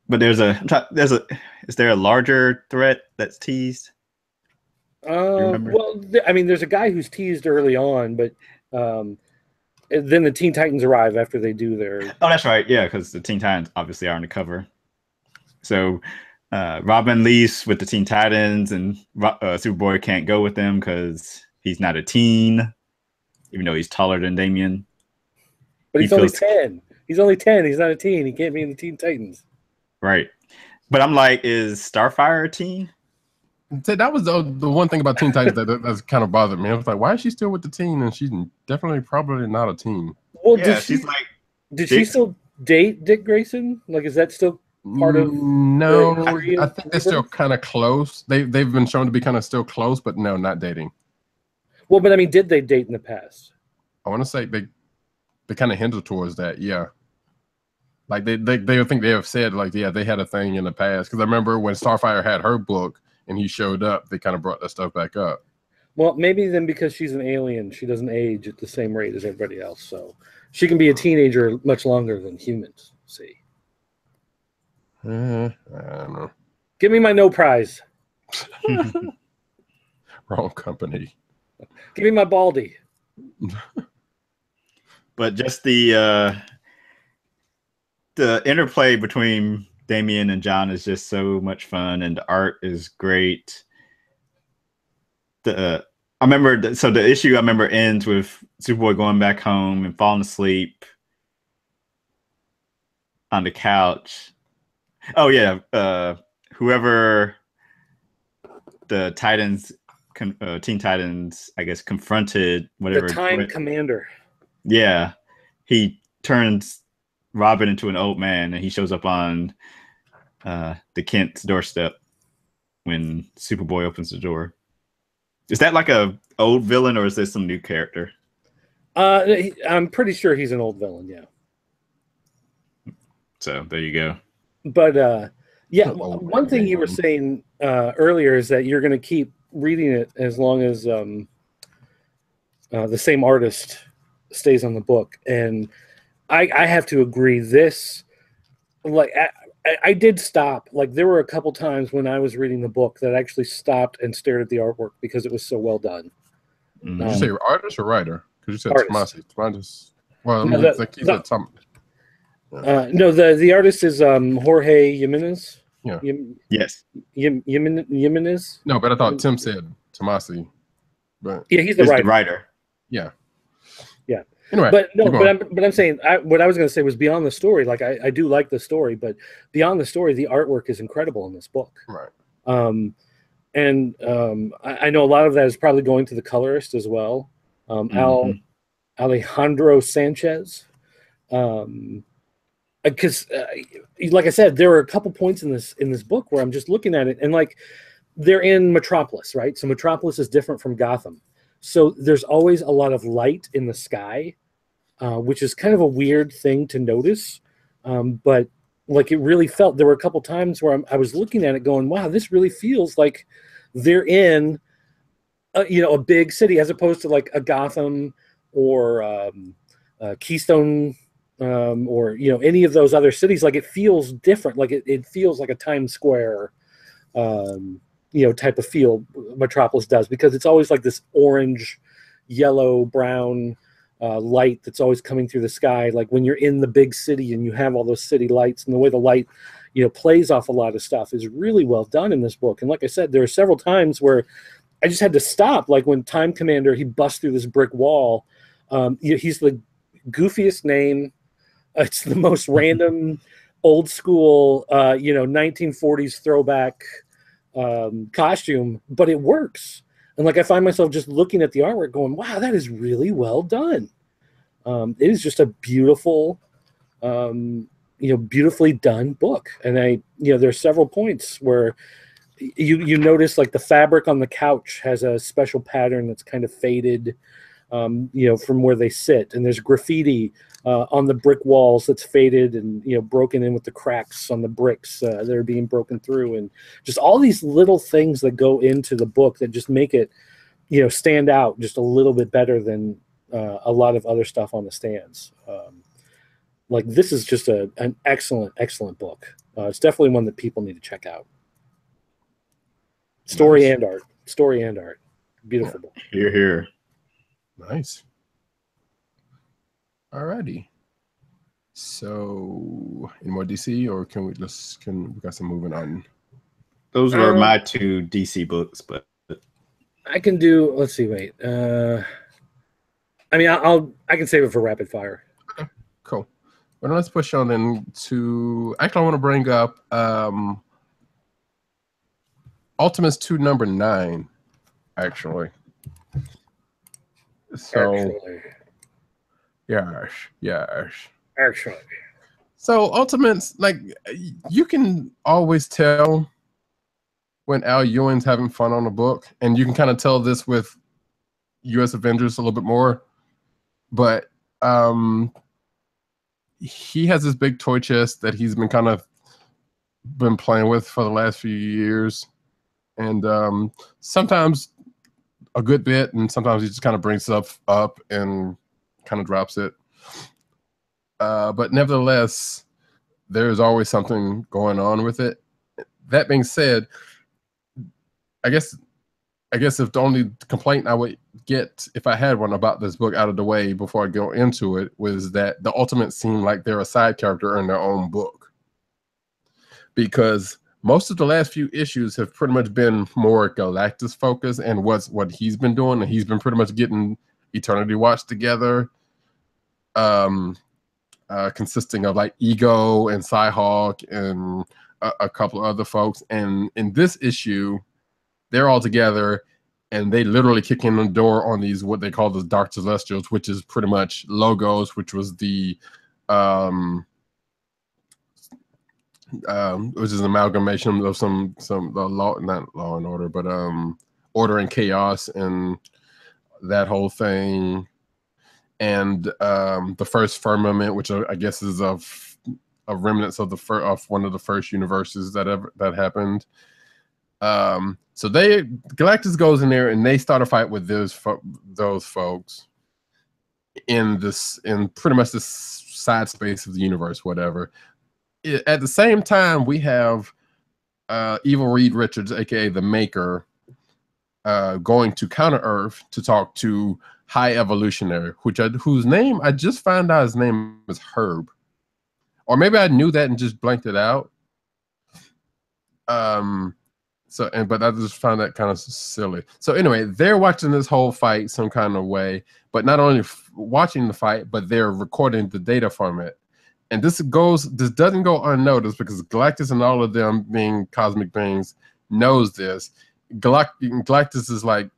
[SPEAKER 1] But is there a larger threat that's teased?
[SPEAKER 2] Well, I mean, there's a guy who's teased early on, but then the Teen Titans arrive after they do their.
[SPEAKER 1] Oh, that's right. Yeah, because the Teen Titans obviously are on the cover. So Robin leaves with the Teen Titans, and Superboy can't go with them because he's not a teen, even though he's taller than Damian.
[SPEAKER 2] But he's only 10. He's only 10. He's not a teen. He can't be in the Teen Titans.
[SPEAKER 1] Right. But I'm like, is Starfire a teen?
[SPEAKER 3] So that was the one thing about Teen Titans that's kind of bothered me. I was like, why is she still with the teen? And she's definitely probably not a teen.
[SPEAKER 2] Well,
[SPEAKER 1] yeah, she's like.
[SPEAKER 2] Did she still date Dick Grayson? Like, is that still part of?
[SPEAKER 3] No, I think they're still kind of close. They've been shown to be kind of still close, but no, not dating.
[SPEAKER 2] Well, but I mean, did they date in the past?
[SPEAKER 3] I want to say they kind of hinted towards that. Yeah. Like they think they have said like, yeah, they had a thing in the past. Because I remember when Starfire had her book and he showed up, they kind of brought that stuff back up.
[SPEAKER 2] Well, maybe then because she's an alien, she doesn't age at the same rate as everybody else. So she can be a teenager much longer than humans. See.
[SPEAKER 3] I don't know.
[SPEAKER 2] Give me my no prize.
[SPEAKER 3] Wrong company.
[SPEAKER 2] Give me my Baldy.
[SPEAKER 1] But just the interplay between Damian and John is just so much fun, and the art is great. I remember. So the issue I remember ends with Superboy going back home and falling asleep on the couch. Oh yeah, whoever the Titans, Teen Titans, I guess, confronted whatever.
[SPEAKER 2] The Time Commander.
[SPEAKER 1] Yeah, he turns Robin into an old man, and he shows up on the Kent's doorstep when Superboy opens the door. Is that like a old villain, or is this some new character?
[SPEAKER 2] I'm pretty sure he's an old villain. Yeah.
[SPEAKER 1] So there you go.
[SPEAKER 2] But yeah, one thing you were saying earlier is that you're going to keep reading it as long as the same artist stays on the book, and I have to agree. This, like, I did stop. Like, there were a couple times when I was reading the book that I actually stopped and stared at the artwork because it was so well done.
[SPEAKER 3] Did you say artist or writer? Because you said
[SPEAKER 2] artist.
[SPEAKER 3] Tomasi. Well,
[SPEAKER 2] No,
[SPEAKER 3] it's like he's a Tom.
[SPEAKER 2] No, the artist is Jorge Jimenez.
[SPEAKER 3] Yeah.
[SPEAKER 1] Yes.
[SPEAKER 2] Jimenez.
[SPEAKER 3] No, but I thought Tim said Tomasi. But
[SPEAKER 2] yeah, he's the writer.
[SPEAKER 3] Yeah.
[SPEAKER 2] Yeah.
[SPEAKER 3] Anyway,
[SPEAKER 2] but no, but I'm saying what I was going to say was beyond the story. Like I do like the story, but beyond the story, the artwork is incredible in this book.
[SPEAKER 3] Right.
[SPEAKER 2] I know a lot of that is probably going to the colorist as well, Alejandro Sanchez. Because like I said, there were a couple points in this book where I'm just looking at it and like they're in Metropolis, right? So Metropolis is different from Gotham. So there's always a lot of light in the sky, which is kind of a weird thing to notice. But like it really felt, there were a couple times where I was looking at it going, wow, this really feels like they're in a big city as opposed to like a Gotham or Keystone or any of those other cities. Like it feels different. Like it feels like a Times Square type of feel Metropolis does, because it's always like this orange, yellow, brown light that's always coming through the sky. Like when you're in the big city and you have all those city lights, and the way the light plays off a lot of stuff is really well done in this book. And like I said, there are several times where I just had to stop. Like when Time Commander, he busts through this brick wall. He's the goofiest name. It's the most random, old school, 1940s throwback costume, but it works. And like I find myself just looking at the artwork, going, "Wow, that is really well done." It is just a beautiful, beautifully done book. And there's several points where you notice like the fabric on the couch has a special pattern that's kind of faded, from where they sit, and there's graffiti on the brick walls that's faded and broken in with the cracks on the bricks that are being broken through, and just all these little things that go into the book that just make it stand out just a little bit better than a lot of other stuff on the stands. Like this is just an excellent book. It's definitely one that people need to check out. Story and art, beautiful book.
[SPEAKER 1] Here.
[SPEAKER 3] Nice. Alrighty. So, any more DC, or we got some moving on?
[SPEAKER 1] Those were my two DC books, but
[SPEAKER 2] I can do. Let's see. Wait. I can save it for rapid fire.
[SPEAKER 3] Okay. Cool. Well, let's push on then to. Actually, I want to bring up Ultimates 2 number 9. Actually. So. Yes.
[SPEAKER 2] Actually.
[SPEAKER 3] So Ultimates, like, you can always tell when Al Ewing's having fun on a book, and you can kind of tell this with U.S. Avengers a little bit more. But he has this big toy chest that he's been playing with for the last few years, and sometimes a good bit, and sometimes he just kind of brings stuff up and kind of drops it. But nevertheless, there's always something going on with it. That being said, I guess if the only complaint I would get if I had one about this book out of the way before I go into it was that the Ultimates seem like they're a side character in their own book. Because most of the last few issues have pretty much been more Galactus focused and what he's been doing, and he's been pretty much getting Eternity Watch together, consisting of like Ego and Psyhawk and a couple of other folks. And in this issue, they're all together, and they literally kick in the door on these what they call the Dark Celestials, which is pretty much Logos, which was the which is an amalgamation of some law, not Law and Order, but Order and Chaos and that whole thing. And the first Firmament, which I guess is a remnants of one of the first universes that happened. So Galactus goes in there and they start a fight with those folks in pretty much this side space of the universe, whatever. At the same time, we have Evil Reed Richards, aka the Maker, going to Counter Earth to talk to High Evolutionary, whose name I just found out his name is Herb, or maybe I knew that and just blanked it out. But I just found that kind of silly. So anyway, they're watching this whole fight some kind of way, but not only watching the fight, but they're recording the data from it. And this doesn't go unnoticed because Galactus and all of them being cosmic beings knows this. Galactus is like,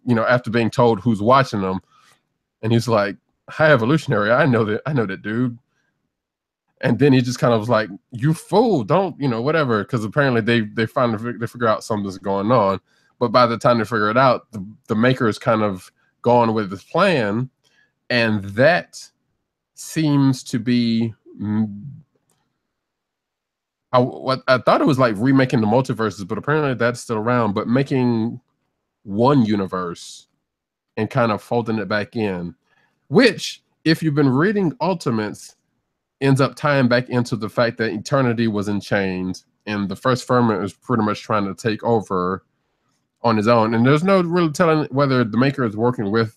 [SPEAKER 3] after being told who's watching them, and he's like, High Evolutionary, I know that dude. And then he just kind of was like, you fool, don't, whatever. Because apparently they finally figure out something's going on. But by the time they figure it out, the Maker is kind of gone with his plan. And that seems to be what I thought it was like remaking the multiverses, but apparently that's still around. But making one universe and kind of folding it back in, which, if you've been reading Ultimates, ends up tying back into the fact that Eternity was in chains and the first Firmament is pretty much trying to take over on his own. And there's no real telling whether the Maker is working with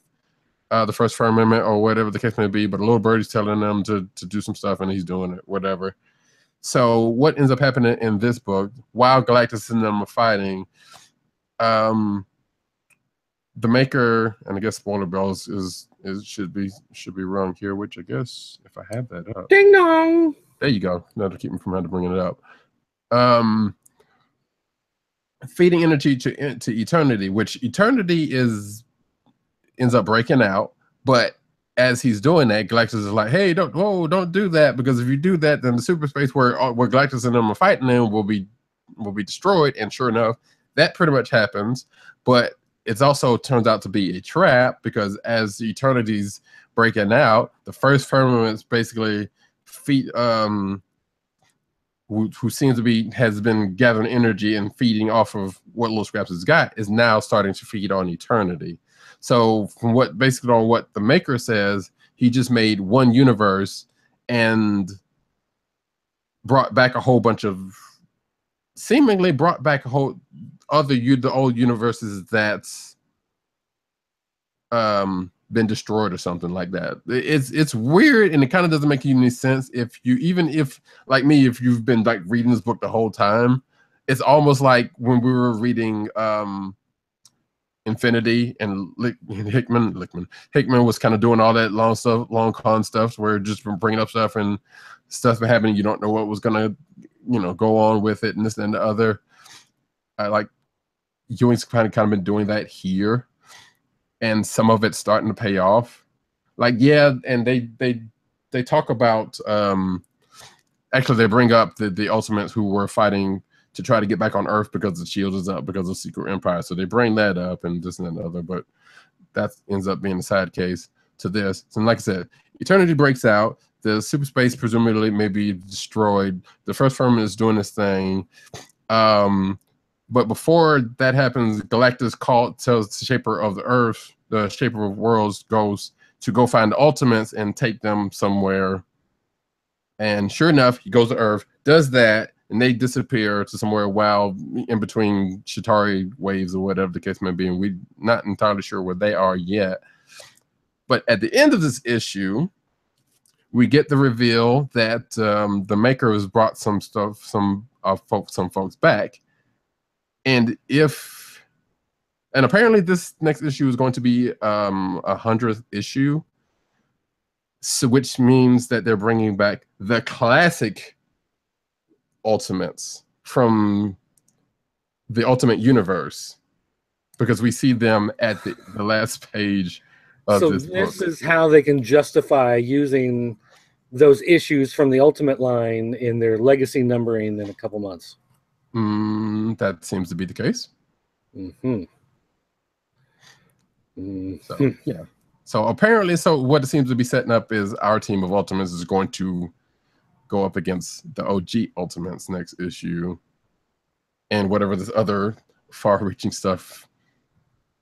[SPEAKER 3] the first Firmament or whatever the case may be, but a little birdie's telling them to do some stuff and he's doing it, whatever. So what ends up happening in this book, while Galactus and them are fighting, the Maker, and I guess spoiler bells should be rung here, which I guess if I have that up.
[SPEAKER 2] Ding dong.
[SPEAKER 3] There you go. Now to keep me from having to bring it up. Feeding energy to Eternity, which Eternity ends up breaking out, but as he's doing that, Galactus is like, "Hey, don't do that, because if you do that, then the super space where Galactus and them are fighting in will be destroyed." And sure enough, that pretty much happens. But it also turns out to be a trap, because as Eternity's breaking out, the first Firmament's basically who seems to has been gathering energy and feeding off of what little scraps it's got, is now starting to feed on Eternity. So from what the Maker says, he just made one universe and brought back a whole bunch of the old universes that's been destroyed or something like that. It's weird, and it kind of doesn't make any sense if like me, if you've been like reading this book the whole time. It's almost like when we were reading Infinity, and Hickman was kind of doing all that long con stuff, where just bringing up stuff and stuff's been happening. You don't know what was gonna go on with it, and this and the other. I like Ewing's kind of been doing that here, and some of it's starting to pay off. Like, yeah, and they talk about actually they bring up the Ultimates who were fighting to try to get back on Earth because the shield is up because of Secret Empire. So they bring that up and this and the other, but that ends up being a side case to this. And like I said, Eternity breaks out. The super space presumably may be destroyed. The first Firmament is doing this thing. But before that happens, Galactus tells the Shaper of the Earth, the Shaper of Worlds, goes to go find the Ultimates and take them somewhere. And sure enough, he goes to Earth, does that, and they disappear to somewhere while in between Chitauri waves or whatever the case may be. And we're not entirely sure where they are yet. But at the end of this issue, we get the reveal that the Maker has brought some some folks back. And apparently this next issue is going to be 100th issue, so which means that they're bringing back the classic Ultimates from the Ultimate Universe, because we see them at the last page of this book.
[SPEAKER 2] This is how they can justify using those issues from the Ultimate line in their legacy numbering in a couple months.
[SPEAKER 3] That seems to be the case. So yeah. So apparently, what it seems to be setting up is our team of Ultimates is going to go up against the OG Ultimates next issue, and whatever this other far-reaching stuff,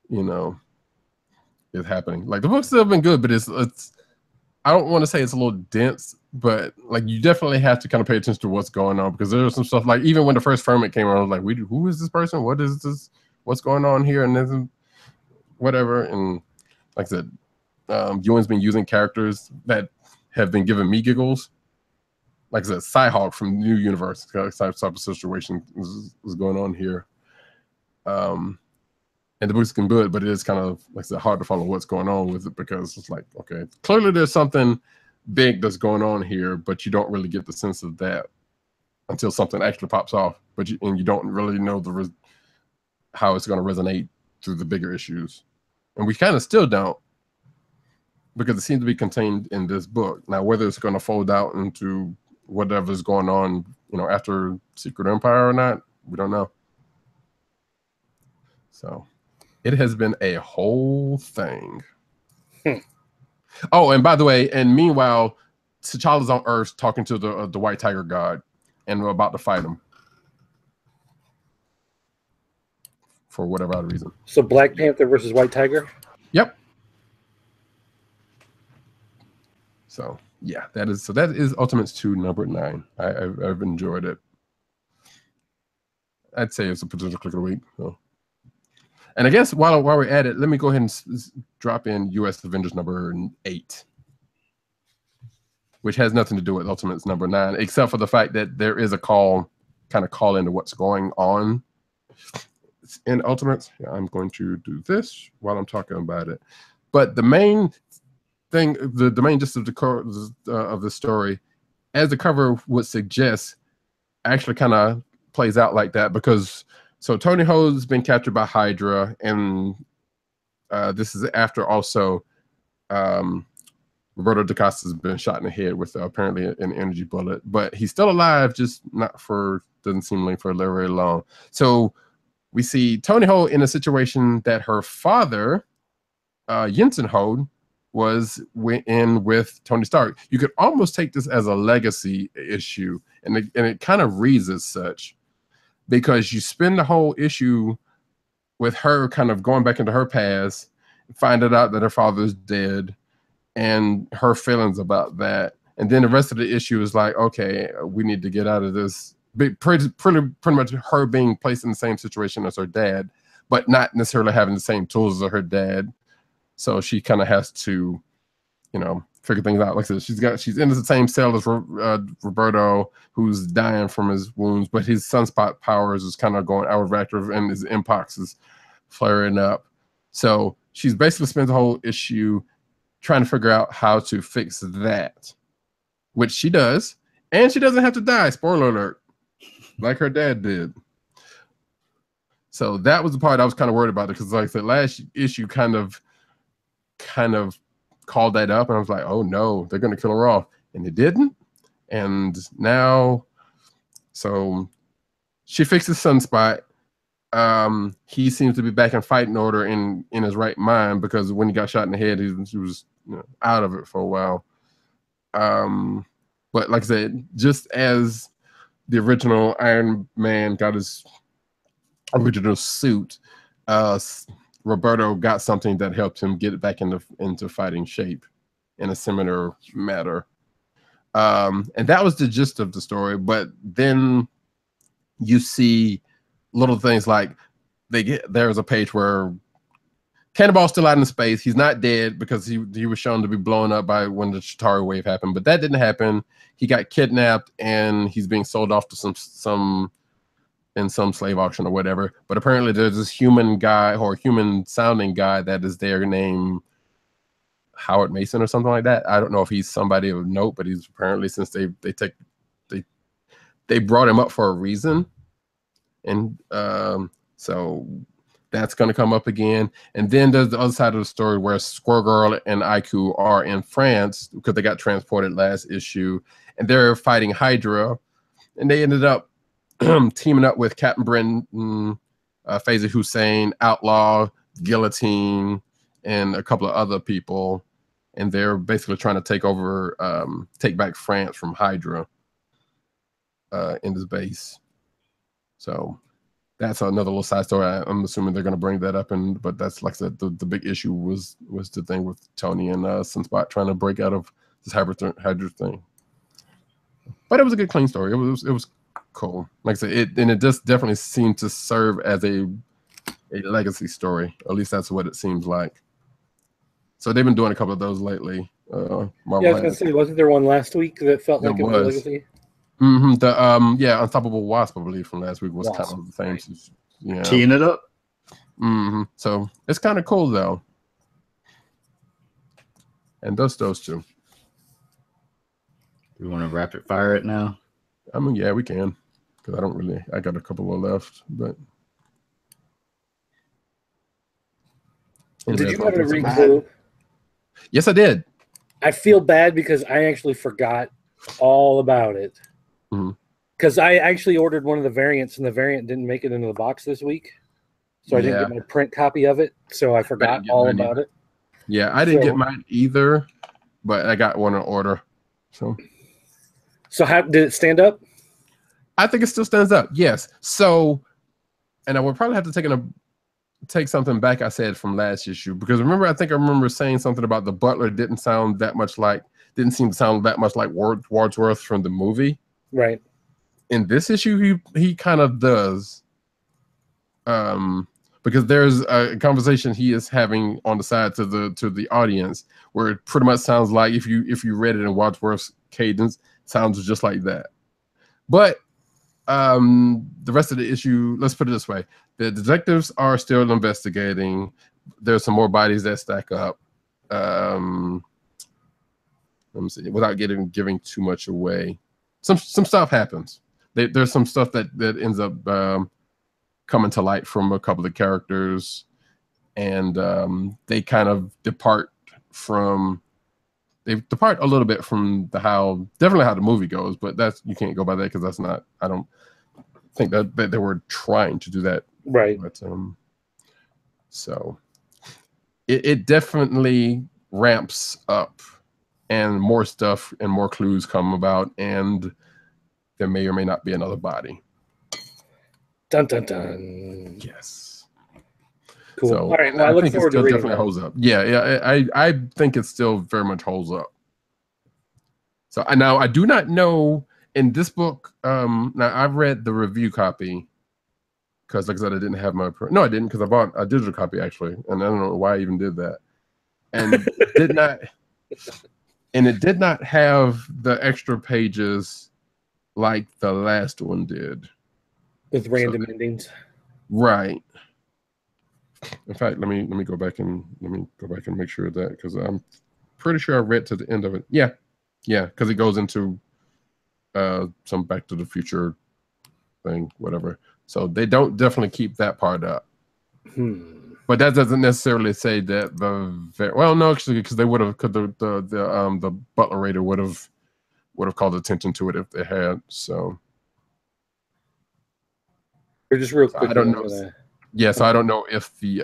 [SPEAKER 3] is happening. Like, the book's still been good, but it's I don't want to say it's a little dense, but like you definitely have to kind of pay attention to what's going on, because there's some stuff like even when the first Ferment came out, I was like, who is this person? What is this? What's going on here? And then whatever. And like I said, Ewan's been using characters that have been giving me giggles. Like I said, Cyhawk from New Universe, type of situation is going on here. And the book's been good, but it is kind of, like I said, hard to follow what's going on with it, because it's like, okay, clearly there's something big that's going on here, but you don't really get the sense of that until something actually pops off. But you don't really know how it's going to resonate through the bigger issues, and we kind of still don't, because it seems to be contained in this book. Now, whether it's going to fold out into whatever's going on, after Secret Empire or not, we don't know. So it has been a whole thing. Oh, and by the way, and meanwhile, T'Challa's on Earth talking to the White Tiger God, and we're about to fight him for whatever other reason.
[SPEAKER 2] So Black Panther versus White Tiger?
[SPEAKER 3] Yep. So yeah, that is Ultimates 2 number 9. I've enjoyed it. I'd say it's a potential click of the week. So. And I guess while we're at it, let me go ahead and drop in U.S. Avengers number 8, which has nothing to do with Ultimates number 9, except for the fact that there is a call into what's going on in Ultimates. Yeah, I'm going to do this while I'm talking about it. But the main thing, the main gist of the story, as the cover would suggest, actually kind of plays out like that, because Tony Ho's been captured by Hydra, and this is after also Roberto DaCosta's been shot in the head with apparently an energy bullet, but he's still alive, just doesn't seem like for very long. So we see Tony Ho in a situation that her father, Jensen Ho, was in with Tony Stark. You could almost take this as a legacy issue, and it kind of reads as such, because you spend the whole issue with her kind of going back into her past, finding out that her father's dead, and her feelings about that. And then the rest of the issue is like, okay, we need to get out of this. Pretty much her being placed in the same situation as her dad, but not necessarily having the same tools as her dad. So she kind of has to, figure things out. Like I said, she's in the same cell as Roberto, who's dying from his wounds, but his sunspot powers is kind of going overactive, and his Mpox is flaring up. So she's basically spent the whole issue trying to figure out how to fix that, which she does, and she doesn't have to die. Spoiler alert, like her dad did. So that was the part I was kind of worried about, because like I said, last issue kind of called that up, and I was like, oh no, they're going to kill her off, and they didn't. And now, so she fixes Sunspot. He seems to be back in fighting order in his right mind, because when he got shot in the head, he was out of it for a while. But like I said, just as the original Iron Man got his original suit, Roberto got something that helped him get back into fighting shape in a similar matter. And that was the gist of the story. But then you see little things like there's a page where Cannonball's still out in space. He's not dead because he was shown to be blown up by when the Chitauri wave happened, but that didn't happen. He got kidnapped and he's being sold off to some slave auction or whatever. But apparently there's this human guy or human sounding guy that is there named Howard Mason or something like that. I don't know if he's somebody of note, but he's apparently, since they brought him up for a reason. And so that's going to come up again. And then there's the other side of the story where Squirrel Girl and IQ are in France because they got transported last issue, and they're fighting Hydra. And they ended up teaming up with Captain Britain, Faiza Hussein, Outlaw, Guillotine, and a couple of other people. And they're basically trying to take back France from Hydra in this base. So that's another little side story. I'm assuming they're going to bring that up, but that's, like I said, the big issue was the thing with Tony and Sunspot trying to break out of this Hydra thing. But it was a good, clean story. It was cool. Like I said, it just definitely seemed to serve as a legacy story. At least that's what it seems like. So they've been doing a couple of those lately.
[SPEAKER 2] I was going to say, wasn't there one last week that felt like it was a legacy?
[SPEAKER 3] Mm-hmm. Unstoppable Wasp, I believe, from last week was kind of the same. Right. Yeah.
[SPEAKER 1] Teeing it up.
[SPEAKER 3] Mm-hmm. So it's kind of cool though. And those two.
[SPEAKER 1] We want to rapid fire it now?
[SPEAKER 3] I mean, yeah, we can. Because I got a couple of left, but.
[SPEAKER 2] Did you have to read Clue?
[SPEAKER 3] Yes, I did.
[SPEAKER 2] I feel bad because I actually forgot all about it. Because I actually ordered one of the variants, and the variant didn't make it into the box this week, so I didn't get my print copy of it. So I forgot all about it.
[SPEAKER 3] Yeah, I didn't get mine either, but I got one in order. So
[SPEAKER 2] how did it stand up?
[SPEAKER 3] I think it still stands up. Yes. So, and I would probably have to take something back I said from last issue, because I think I remember saying something about the butler didn't seem to sound that much like Wadsworth from the movie.
[SPEAKER 2] Right.
[SPEAKER 3] In this issue, he kind of does, because there's a conversation he is having on the side to the audience where it pretty much sounds like, if you read it in Wadsworth's cadence, sounds just like that. But the rest of the issue, let's put it this way: the detectives are still investigating. There's some more bodies that stack up. Let me see, without giving too much away. Some stuff happens. There's some stuff that ends up coming to light from a couple of characters, and they kind of depart a little bit from definitely how the movie goes, but you can't go by that because that's not. I don't think that they were trying to do that,
[SPEAKER 2] right?
[SPEAKER 3] But so it definitely ramps up, and more stuff and more clues come about, and there may or may not be another body.
[SPEAKER 2] Dun dun dun.
[SPEAKER 3] Yes.
[SPEAKER 2] Cool.
[SPEAKER 3] So,
[SPEAKER 2] all right. Well, I look forward to reading
[SPEAKER 3] definitely holds up. Yeah. I think it still very much holds up. So I do not know in this book. Now I've read the review copy because, like I said, I didn't have my. No, I didn't, because I bought a digital copy actually, and I don't know why I even did that. And it did not have the extra pages like the last one did,
[SPEAKER 2] with random endings.
[SPEAKER 3] Right. In fact, let me go back and make sure of that, because I'm pretty sure I read to the end of it. Yeah, because it goes into some Back to the Future thing, whatever. So they don't definitely keep that part up. But that doesn't necessarily say that no, actually, because they would have, because the Butler Raider would have called attention to it if they had. So
[SPEAKER 2] just real quick.
[SPEAKER 3] I don't know. Yeah, so I don't know if the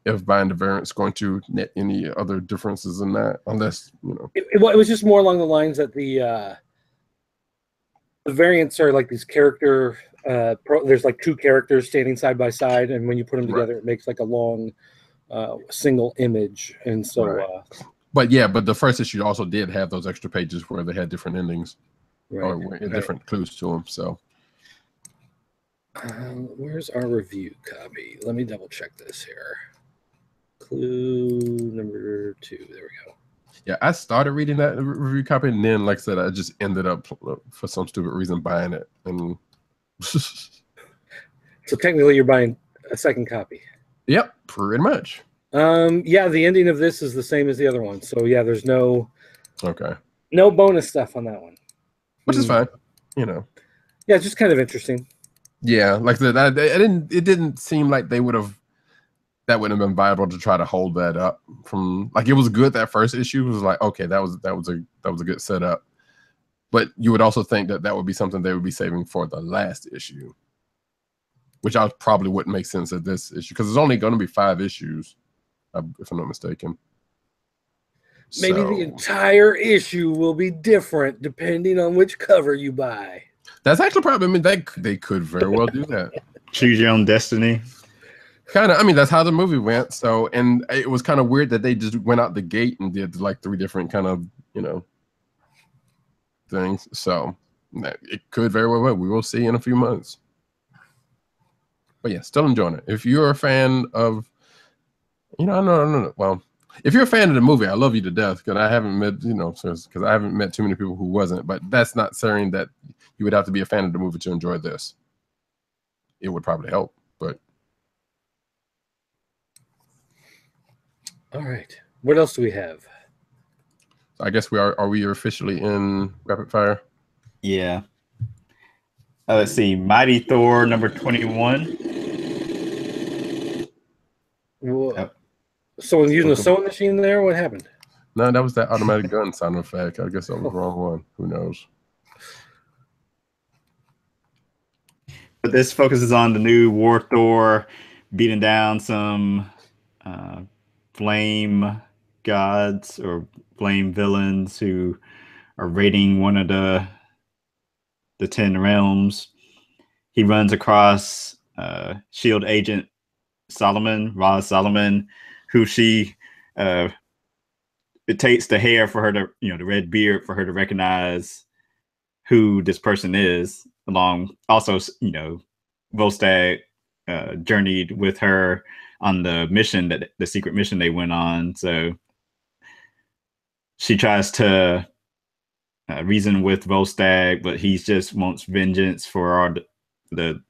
[SPEAKER 3] if buying the variant is going to net any other differences in that, unless
[SPEAKER 2] It was just more along the lines that the variants are like these character. There's like two characters standing side by side, and when you put them together, it makes like a long single image. And so,
[SPEAKER 3] but the first issue also did have those extra pages where they had different endings, or different clues to them. So.
[SPEAKER 2] Where's our review copy? Let me double check this here. Clue number 2. There we go.
[SPEAKER 3] Yeah, I started reading that review copy, and then, like I said, I just ended up for some stupid reason buying it. And
[SPEAKER 2] so technically, you're buying a second copy.
[SPEAKER 3] Yep, pretty much.
[SPEAKER 2] Yeah, the ending of this is the same as the other one. So yeah, there's no bonus stuff on that one,
[SPEAKER 3] which is fine. You know.
[SPEAKER 2] Yeah, just kind of interesting.
[SPEAKER 3] Yeah, like that. It didn't seem like that wouldn't have been viable to try to hold that up from, like, it was good. That first issue was like, okay, that was a good setup, but you would also think that would be something they would be saving for the last issue, which probably wouldn't make sense at this issue because there's only going to be 5 issues, if I'm not mistaken.
[SPEAKER 2] Maybe the entire issue will be different depending on which cover you buy. That's
[SPEAKER 3] actually probably. I mean, they could very well do that.
[SPEAKER 1] Choose your own destiny.
[SPEAKER 3] Kind of. I mean, that's how the movie went. So, and it was kind of weird that they just went out the gate and did like 3 different kind of, things. So it could very well. We will see in a few months. But yeah, still enjoying it. If you're a fan of, no. Well, if you're a fan of the movie, I love you to death because I haven't met, because I haven't met too many people who wasn't. But that's not saying that you would have to be a fan of the movie to enjoy this. It would probably help, but.
[SPEAKER 2] All right. What else do we have?
[SPEAKER 3] I guess are we officially in rapid fire?
[SPEAKER 1] Yeah. Let's see. Mighty Thor number 21.
[SPEAKER 2] Yep. Someone using a sewing machine there? What happened?
[SPEAKER 3] No, that was that automatic gun sound effect. I guess that was the wrong one. Who knows?
[SPEAKER 1] But this focuses on the new War Thor beating down some flame gods or flame villains who are raiding one of the 10 realms. He runs across Shield agent Roz Solomon, who it takes the hair for her to, the red beard for her to recognize who this person is. Along also, Volstagg journeyed with her on the secret mission they went on. So she tries to reason with Volstagg, but he just wants vengeance for the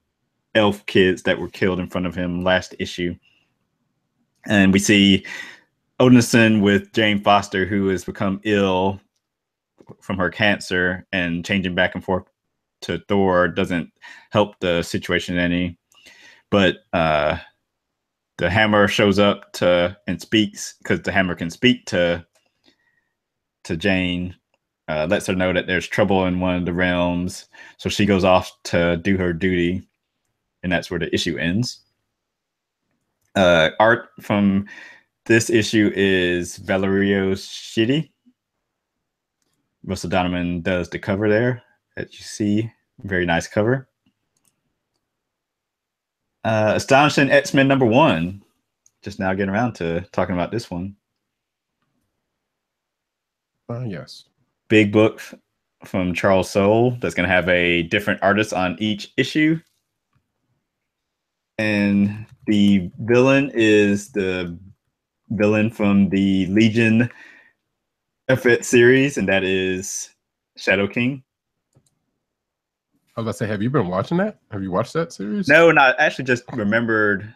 [SPEAKER 1] elf kids that were killed in front of him last issue. And we see Odinson with Jane Foster, who has become ill from her cancer, and changing back and forth to Thor doesn't help the situation any. But the Hammer shows up and speaks, because the Hammer can speak to Jane, lets her know that there's trouble in one of the realms. So she goes off to do her duty, and that's where the issue ends. Art from this issue is Valerio Schiti. Russell Donovan does the cover there that you see. Very nice cover. Astonishing X-Men number 1. Just now getting around to talking about this one.
[SPEAKER 3] Yes.
[SPEAKER 1] Big book from Charles Soule that's going to have a different artist on each issue. And the villain is the villain from the Legion FX series, and that is Shadow King.
[SPEAKER 3] I was about to say, have you been watching that? Have you watched that series?
[SPEAKER 1] No, not actually. Just remembered.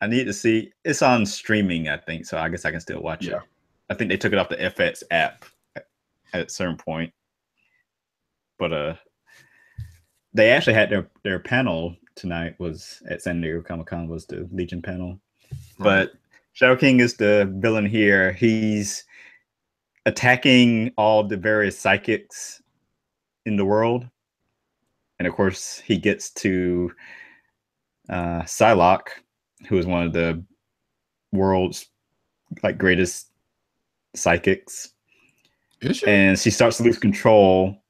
[SPEAKER 1] I need to see. It's on streaming, I think. So I guess I can still watch it. I think they took it off the FX app at a certain point. But they actually had their panel tonight was at San Diego Comic-Con, was the Legion panel. But Shadow King is the villain here. He's attacking all the various psychics in the world. And of course, he gets to Psylocke, who is one of the world's greatest psychics.
[SPEAKER 3] Is she?
[SPEAKER 1] And she starts to lose control.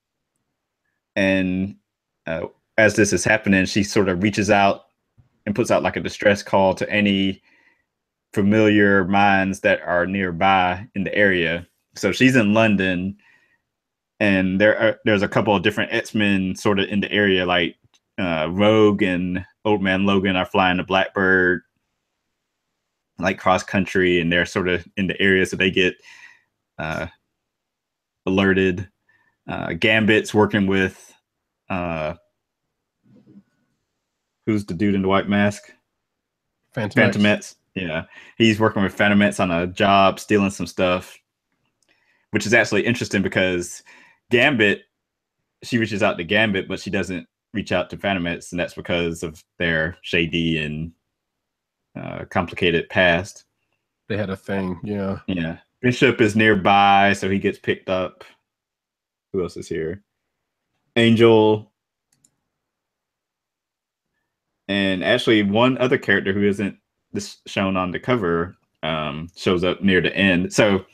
[SPEAKER 1] And as this is happening, she sort of reaches out and puts out like a distress call to any familiar minds that are nearby in the area. So she's in London, and there's a couple of different X-Men sort of in the area, like Rogue and Old Man Logan are flying the Blackbird. like cross country, and they're sort of in the area, so they get alerted. Gambit's working with who's the dude in the white mask?
[SPEAKER 3] Phantom
[SPEAKER 1] X. Yeah, he's working with Phantom X on a job, stealing some stuff, which is actually interesting because Gambit, she reaches out to Gambit, but she doesn't reach out to Phantom X, and that's because of their shady and complicated past.
[SPEAKER 3] They had a thing, yeah.
[SPEAKER 1] Yeah. Bishop is nearby, so he gets picked up. Who else is here? Angel. And actually, one other character who isn't shown on the cover shows up near the end. So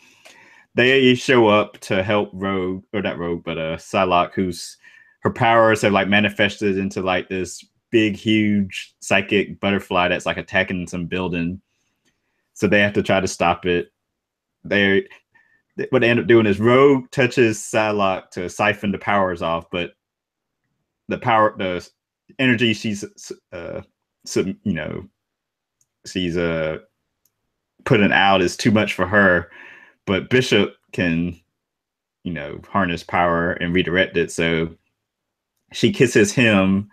[SPEAKER 1] they show up to help Rogue, or not Rogue, but Psylocke, who's her powers have like manifested into like this big, huge psychic butterfly that's like attacking some building. So they have to try to stop it. What they end up doing is Rogue touches Psylocke to siphon the powers off, but the energy she's she's putting out is too much for her. But Bishop can, harness power and redirect it. So she kisses him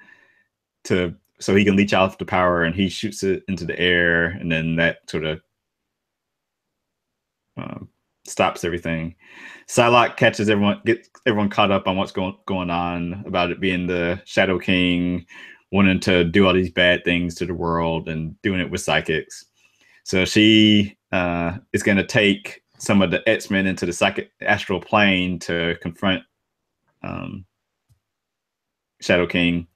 [SPEAKER 1] so he can leech off the power, and he shoots it into the air, and then that sort of stops everything. Psylocke catches gets everyone caught up on what's going on about it being the Shadow King wanting to do all these bad things to the world and doing it with psychics. So she is going to take some of the X-Men into the psychic astral plane to confront Shadow King.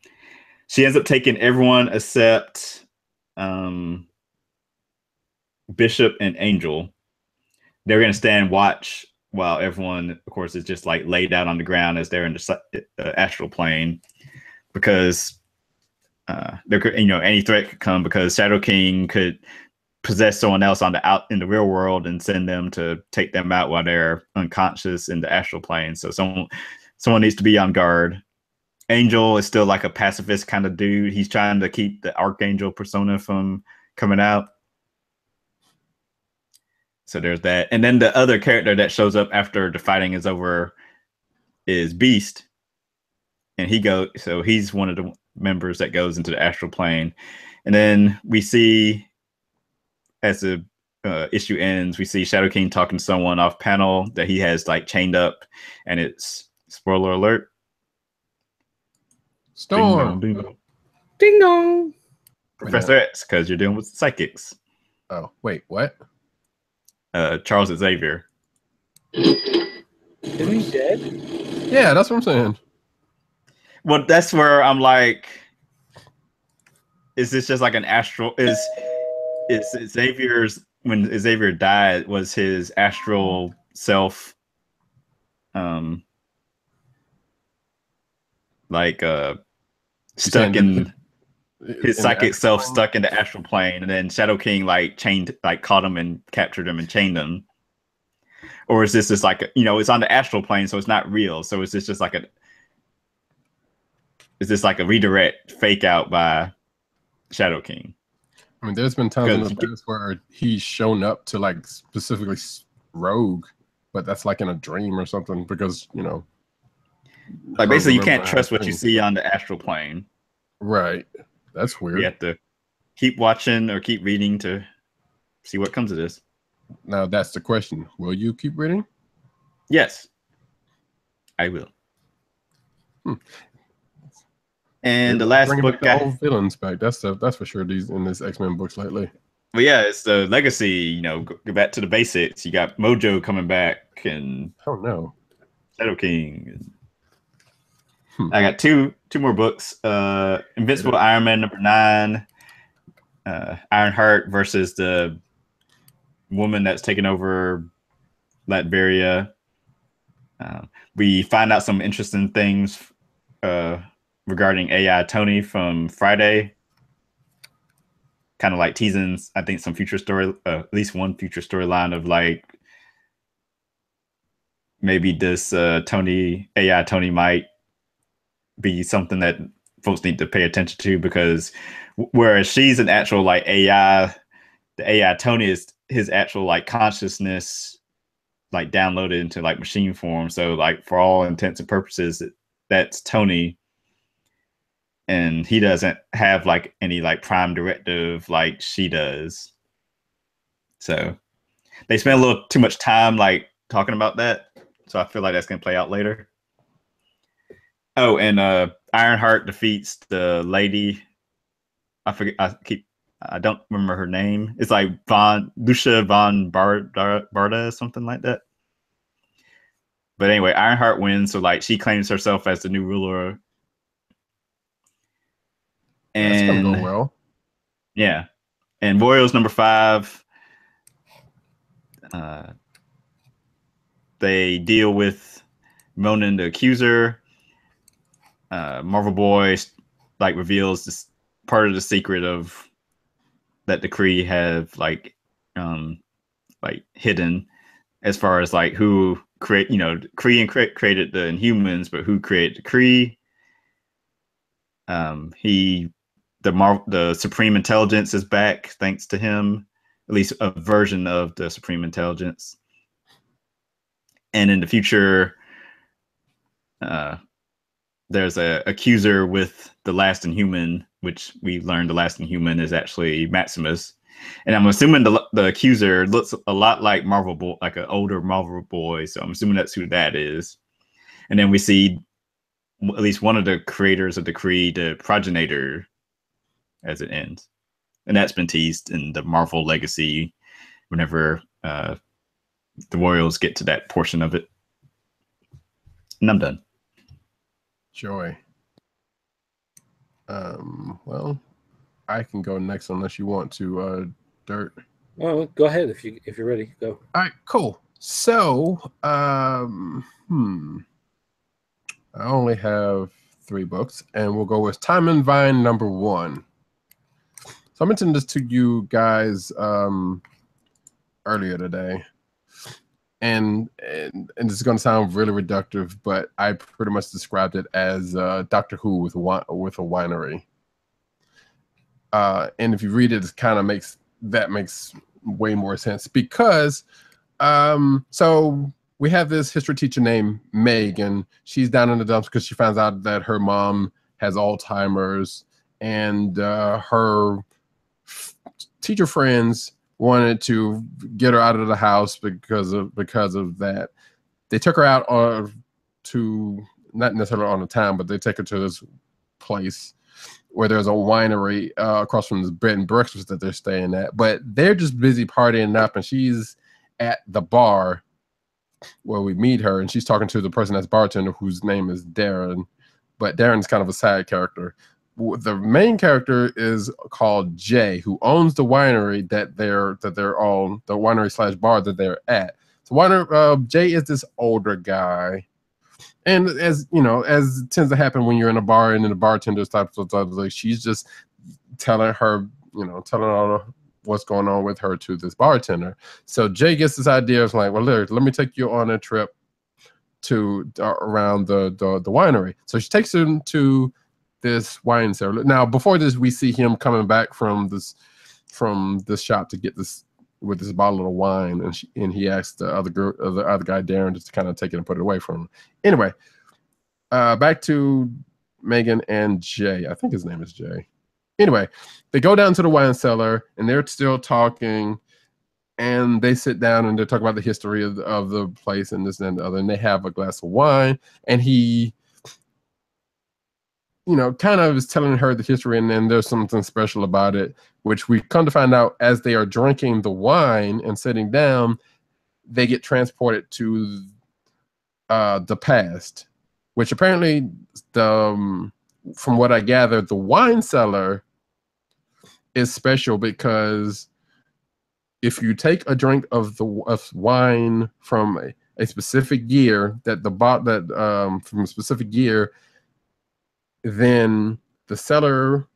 [SPEAKER 1] She ends up taking everyone except Bishop and Angel. They're going to stand watch while everyone, of course, is just like laid out on the ground as they're in the astral plane, because there could, any threat could come, because Shadow King could possess someone else out in the real world and send them to take them out while they're unconscious in the astral plane. So someone needs to be on guard. Angel is still like a pacifist kind of dude. He's trying to keep the Archangel persona from coming out. So there's that. And then the other character that shows up after the fighting is over is Beast. And he's one of the members that goes into the astral plane. And then we see, as the issue ends, we see Shadow King talking to someone off panel that he has like chained up, and it's, spoiler alert,
[SPEAKER 3] Storm.
[SPEAKER 1] Ding dong.
[SPEAKER 2] Ding dong.
[SPEAKER 1] Professor X, because you're dealing with psychics.
[SPEAKER 3] Oh, wait, what?
[SPEAKER 1] Charles Xavier.
[SPEAKER 2] Isn't he dead?
[SPEAKER 3] Yeah, that's what I'm saying.
[SPEAKER 1] Well, that's where I'm like, is this just like an astral? Is Xavier's, when Xavier died, was his astral self stuck in his psychic self stuck in the astral plane, and then Shadow King caught him and captured him and chained him? Or is this just like it's on the astral plane, so it's not real? So is this just like a redirect fake out by Shadow King?
[SPEAKER 3] I mean, there's been times in the past where he's shown up to like specifically Rogue, but that's like in a dream or something, because
[SPEAKER 1] like basically you can't trust what you see on the astral plane.
[SPEAKER 3] Right. That's weird.
[SPEAKER 1] You have to keep watching or keep reading to see what comes of this.
[SPEAKER 3] Now that's the question. Will you keep reading?
[SPEAKER 1] Yes, I will. And the last book,
[SPEAKER 3] the villains back. That's for sure. These in this X-Men books lately.
[SPEAKER 1] Well, yeah, it's the legacy. Go back to the basics. You got Mojo coming back, and
[SPEAKER 3] oh no,
[SPEAKER 1] Shadow King. I got two more books. Invincible Iron Man #9. Ironheart versus the woman that's taken over Latveria. We find out some interesting things regarding AI Tony from Friday. Kind of like teasing, I think, some future story, at least one future storyline of like maybe this AI Tony might be something that folks need to pay attention to, because whereas she's an actual like AI the AI Tony is his actual like consciousness, like downloaded into like machine form. So like for all intents and purposes, that's Tony, and he doesn't have like any like prime directive like she does. So they spend a little too much time like talking about that. So I feel like that's gonna play out later. Oh, and Ironheart defeats the lady. I forget. I don't remember her name. It's like Lucia von Barda, something like that. But anyway, Ironheart wins, so like she claims herself as the new ruler. And
[SPEAKER 3] that's gonna go well.
[SPEAKER 1] Yeah. And Royals number 5. They deal with Ronan the Accuser. Marvel Boy like reveals this part of the secret of that the Kree have like hidden, as far as like who Kree created the Inhumans, but who created the Kree. The Supreme Intelligence is back thanks to him, at least a version of the Supreme Intelligence. And in the future, there's a accuser with the last Inhuman, which we learned the last Inhuman is actually Maximus. And I'm assuming the accuser looks a lot like like an older Marvel Boy. So I'm assuming that's who that is. And then we see at least one of the creators of the Kree, the progenitor, as it ends. And that's been teased in the Marvel Legacy whenever the Royals get to that portion of it. And I'm done.
[SPEAKER 3] Joy. Well, I can go next unless you want to, Dirt.
[SPEAKER 2] Well, go ahead if you're ready. Go.
[SPEAKER 3] All right, cool. So, I only have 3 books, and we'll go with Time and Vine number 1. So I mentioned this to you guys earlier today, and this is going to sound really reductive, but I pretty much described it as Doctor Who with a winery. And if you read it, it kind of makes way more sense because so we have this history teacher named Meg, and she's down in the dumps because she finds out that her mom has Alzheimer's, and her teacher friends wanted to get her out of the house because of that. They took her out to not necessarily on the town, but they take her to this place where there's a winery across from this bed and breakfast that they're staying at. But they're just busy partying up, and she's at the bar where we meet her, and she's talking to the person that's bartender, whose name is Darren. But Darren's kind of a side character. The main character is called Jay, who owns the winery that they're all the winery / bar that they're at. So Jay is this older guy. And as you know, as tends to happen when you're in a bar and then the bartender stops, like she's just telling her, all what's going on with her to this bartender. So Jay gets this idea of like, well, let me take you on a trip to around the winery. So she takes him to this wine cellar. Now, before this, we see him coming back from this shop to get this with this bottle of wine, and he asked the other guy Darren just to kind of take it and put it away from him. Anyway, back to Megan and Jay. I think his name is Jay. Anyway, they go down to the wine cellar and they're still talking, and they sit down and they're talking about the history of the place and this and the other, and they have a glass of wine, and he kind of is telling her the history, and then there's something special about it, which we come to find out as they are drinking the wine and sitting down, they get transported to the past, which apparently, from what I gathered, the wine cellar is special because if you take a drink of wine from a specific year, from a specific year, then the seller,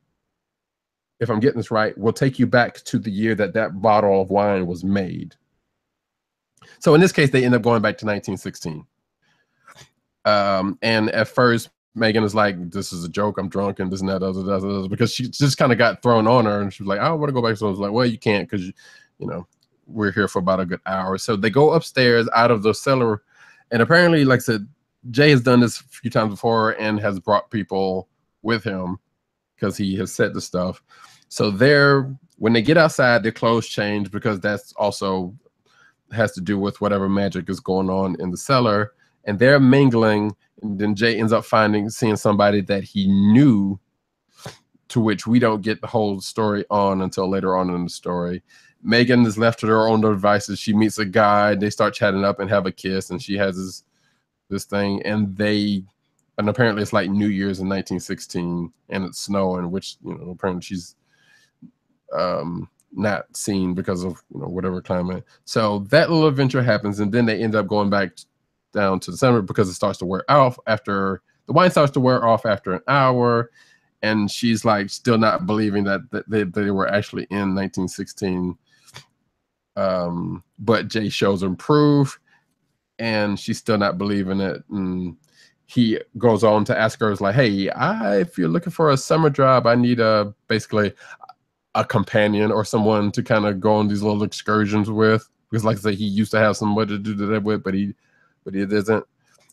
[SPEAKER 3] if I'm getting this right, will take you back to the year that bottle of wine was made. So in this case, they end up going back to 1916. And at first, Megan is like, this is a joke, I'm drunk, and this and that, because she just kind of got thrown on her, and she was like, I want to go back. So I was like, well, you can't, because, we're here for about a good hour. So they go upstairs out of the cellar, and apparently, like I said, Jay has done this a few times before and has brought people with him because he has said the stuff. So when they get outside, their clothes change, because that's also has to do with whatever magic is going on in the cellar, and they're mingling. And then Jay ends up seeing somebody that he knew, to which we don't get the whole story on until later on in the story. Megan is left to her own devices. She meets a guy, they start chatting up and have a kiss, and she has this thing, and apparently it's like New Year's in 1916, and it's snowing, which, apparently she's not seen because of whatever climate. So that little adventure happens, and then they end up going back down to the center because it starts to wear off after the wine starts to wear off after an hour, and she's like still not believing that they were actually in 1916. But Jay shows her proof, and she's still not believing it. And he goes on to ask her, like, hey, if you're looking for a summer job, I need basically a companion or someone to kind of go on these little excursions with, because like I say, he used to have somebody to do that with, but he isn't.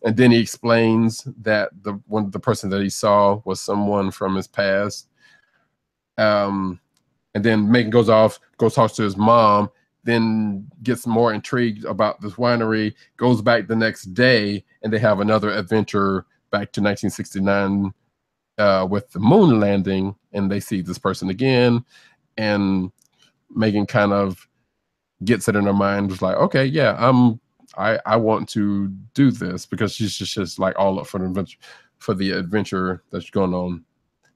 [SPEAKER 3] And then he explains that the person that he saw was someone from his past. And then Megan goes talks to his mom, then gets more intrigued about this winery, goes back the next day, and they have another adventure back to 1969 with the moon landing, and they see this person again, and Megan kind of gets it in her mind, was like, okay, yeah, I want to do this, because she's just like all up for the adventure that's going on,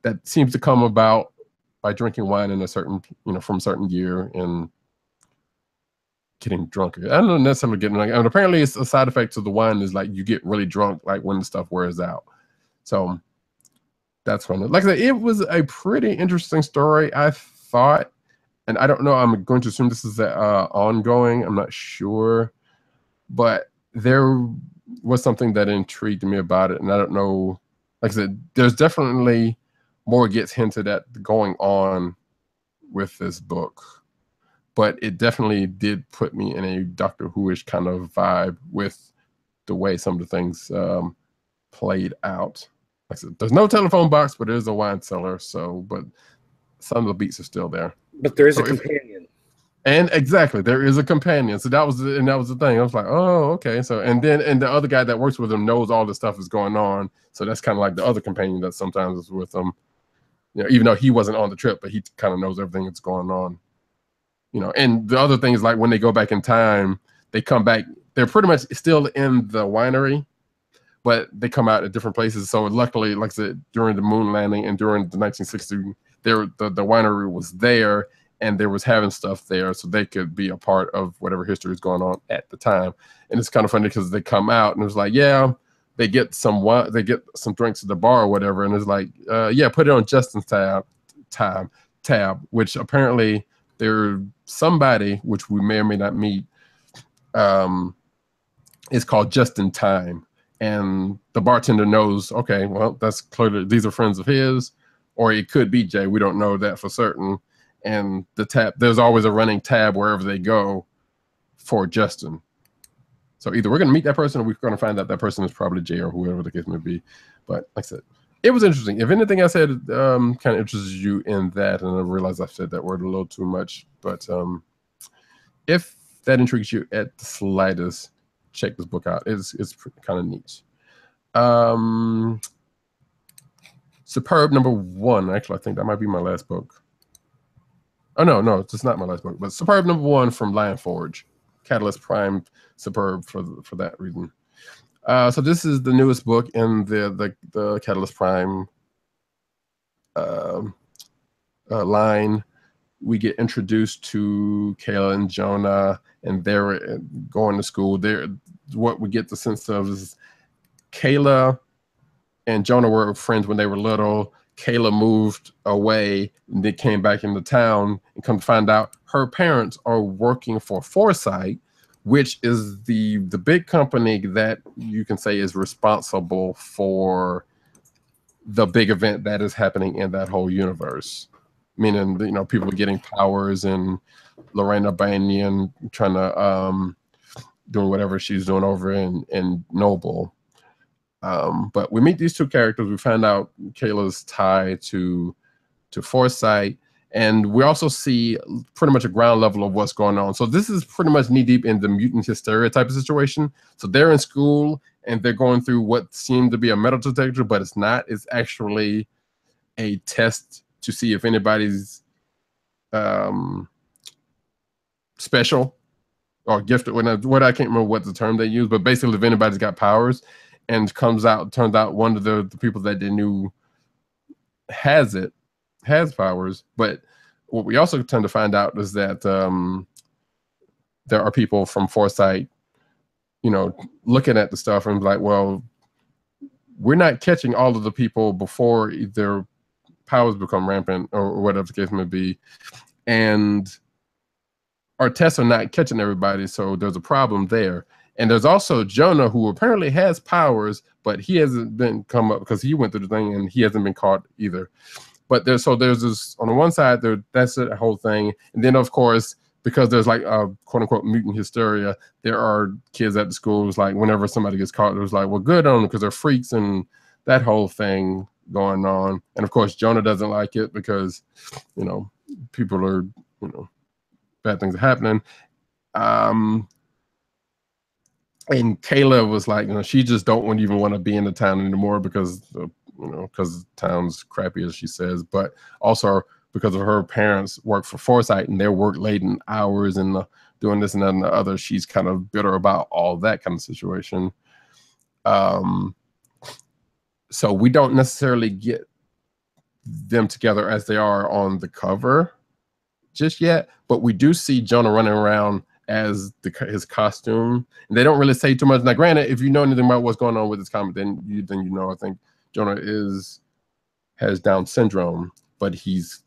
[SPEAKER 3] that seems to come about by drinking wine in a certain, from a certain year and getting drunker. I don't necessarily getting like, and apparently it's a side effect to the wine is like you get really drunk like when the stuff wears out. So that's fun. Like I said, it was a pretty interesting story, I thought, and I don't know, I'm going to assume this is ongoing. I'm not sure. But there was something that intrigued me about it, and I don't know. Like I said, there's definitely more gets hinted at going on with this book, but it definitely did put me in a Doctor Who-ish kind of vibe with the way some of the things played out. Like I said, there's no telephone box, but there's a wine cellar. So, but some of the beats are still there.
[SPEAKER 2] But there is a companion.
[SPEAKER 3] And exactly, there is a companion. So that was the thing. I was like, oh, okay. So and the other guy that works with him knows all the stuff is going on. So that's kind of like the other companion that sometimes is with him. Even though he wasn't on the trip, but he kind of knows everything that's going on. And the other thing is, like, when they go back in time, they come back. They're pretty much still in the winery, but they come out at different places. So luckily, like I said, during the moon landing and during the 1960, the winery was there. And there was having stuff there, so they could be a part of whatever history is going on at the time. And it's kind of funny because they come out and it was like, yeah, they get some wine, they get some drinks at the bar or whatever, and it's like, yeah, put it on Justin's tab, which apparently there's somebody which we may or may not meet. It's called Just in Time, and the bartender knows. Okay, well, that's clearly these are friends of his, or it could be Jay. We don't know that for certain. And there's always a running tab wherever they go for Justin. So either we're going to meet that person or we're going to find out that person is probably Jay or whoever the case may be. But like I said, it was interesting. If anything I said kind of interests you in that, and I realize I've said that word a little too much, but if that intrigues you at the slightest, check this book out. It's kind of neat. Superb #1. Actually, I think that might be my last book. Oh, no, it's not my last book, but Superb #1 from Lion Forge. Catalyst Prime Superb for that reason. So this is the newest book in the Catalyst Prime line. We get introduced to Kayla and Jonah, and they're going to school. What we get the sense of is Kayla and Jonah were friends when they were little. Kayla moved away and then came back into town, and come to find out her parents are working for Foresight, which is the big company that you can say is responsible for the big event that is happening in that whole universe. Meaning, you know, people getting powers and Lorena Banyan trying to doing whatever she's doing over in Noble. But we meet these two characters. We find out Kayla's tie to Foresight, and we also see pretty much a ground level of what's going on. So this is pretty much knee deep in the mutant hysteria type of situation. So they're in school and they're going through what seemed to be a metal detector, but it's not. It's actually a test to see if anybody's special or gifted. What I can't remember what the term they use, but basically if anybody's got powers, and turns out one of the people that they knew has powers. But what we also tend to find out is that there are people from Foresight, you know, looking at the stuff and like, well, we're not catching all of the people before their powers become rampant or whatever the case may be. And our tests are not catching everybody, so there's a problem there. And there's also Jonah, who apparently has powers, but he hasn't been come up because he went through the thing and he hasn't been caught either. But there's this on the one side, that's the whole thing. And then, of course, because there's like a quote unquote mutant hysteria, there are kids at the schools, like whenever somebody gets caught, it was like, well, good on them because they're freaks and that whole thing going on. And of course, Jonah doesn't like it because, you know, people are, you know, bad things are happening. And Kayla was like, you know, she just don't even want to be in the town anymore because, you know, because the town's crappy, as she says, but also because of her parents work for Foresight and their work laden hours and doing this and that and the other. She's kind of bitter about all that kind of situation. So we don't necessarily get them together as they are on the cover just yet, but we do see Jonah running around as his costume, and they don't really say too much. Now, granted, if you know anything about what's going on with this comic, then you know. I think Jonah has Down syndrome, but he's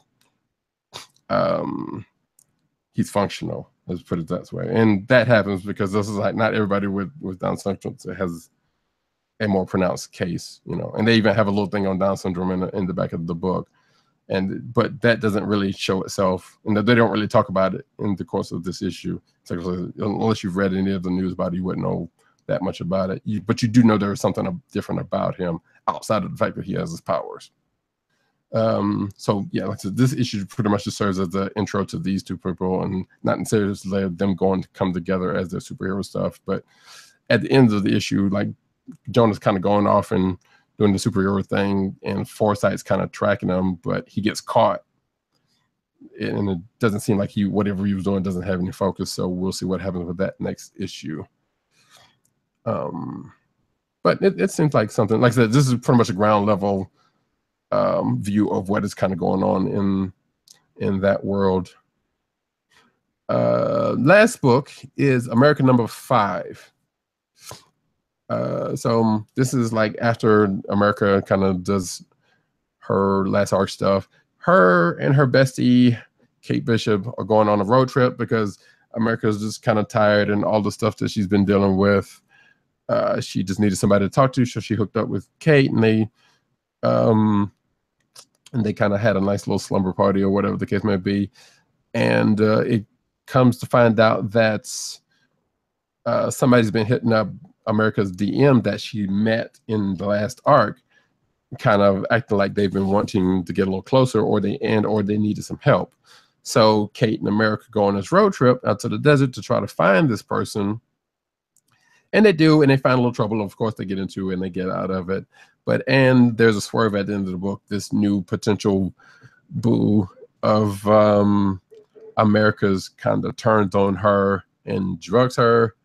[SPEAKER 3] functional. Let's put it that way, and that happens because this is like not everybody with Down syndrome has a more pronounced case, you know. And they even have a little thing on Down syndrome in the back of the book. But that doesn't really show itself, and they don't really talk about it in the course of this issue. So unless you've read any of the news about it, you wouldn't know that much about it. But you do know there is something different about him outside of the fact that he has his powers. So yeah, like I said, this issue pretty much just serves as the intro to these two people, and not necessarily them going to come together as their superhero stuff. But at the end of the issue, like Jonah's kind of going off and doing the superhero thing, and Foresight's kind of tracking him, but he gets caught, and it doesn't seem like whatever he was doing doesn't have any focus. So we'll see what happens with that next issue. But it seems like something, like I said, this is pretty much a ground level view of what is kind of going on in that world. Last book is America #5. So this is like after America kind of does her last arc stuff. Her and her bestie, Kate Bishop, are going on a road trip because America's just kind of tired and all the stuff that she's been dealing with. She just needed somebody to talk to, so she hooked up with Kate, and they kind of had a nice little slumber party or whatever the case may be. And it comes to find out that somebody's been hitting up America's DM that she met in the last arc, kind of acting like they've been wanting to get a little closer, or they needed some help. So Kate and America go on this road trip out to the desert to try to find this person. And they do, and they find a little trouble, of course, they get into, and they get out of it. And there's a swerve at the end of the book. This new potential boo of America's kind of turns on her and drugs her.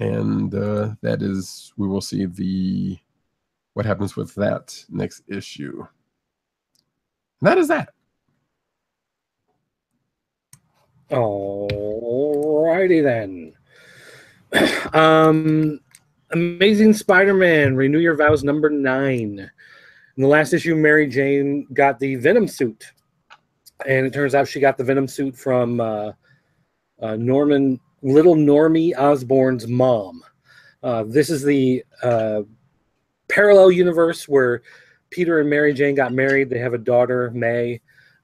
[SPEAKER 3] And that is, we will see what happens with that next issue. And that is that.
[SPEAKER 2] Alrighty then. Amazing Spider-Man, Renew Your Vows #9. In the last issue, Mary Jane got the Venom suit. And it turns out she got the Venom suit from little Normie Osborn's mom. This is the parallel universe where Peter and Mary Jane got married. They have a daughter, May,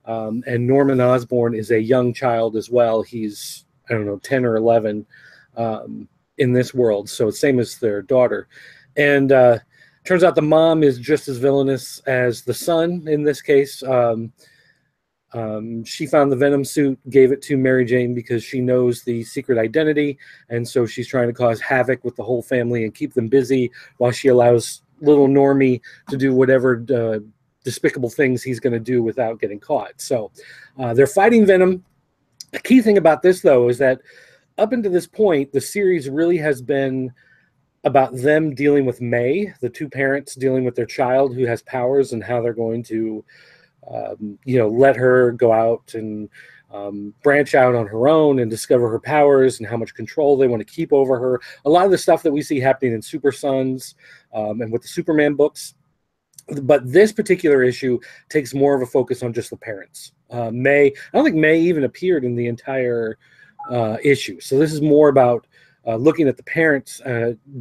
[SPEAKER 2] and Norman Osborn is a young child as well. He's, I don't know, 10 or 11 in this world. So it's same as their daughter. And turns out the mom is just as villainous as the son in this case. She found the Venom suit, gave it to Mary Jane because she knows the secret identity. And so she's trying to cause havoc with the whole family and keep them busy while she allows little Normie to do whatever despicable things he's going to do without getting caught. So they're fighting Venom. The key thing about this, though, is that up until this point, the series really has been about them dealing with May, the two parents dealing with their child who has powers, and how they're going to let her go out and branch out on her own and discover her powers and how much control they want to keep over her. A lot of the stuff that we see happening in Super Sons and with the Superman books. But this particular issue takes more of a focus on just the parents. May, I don't think May even appeared in the entire issue. So this is more about looking at the parents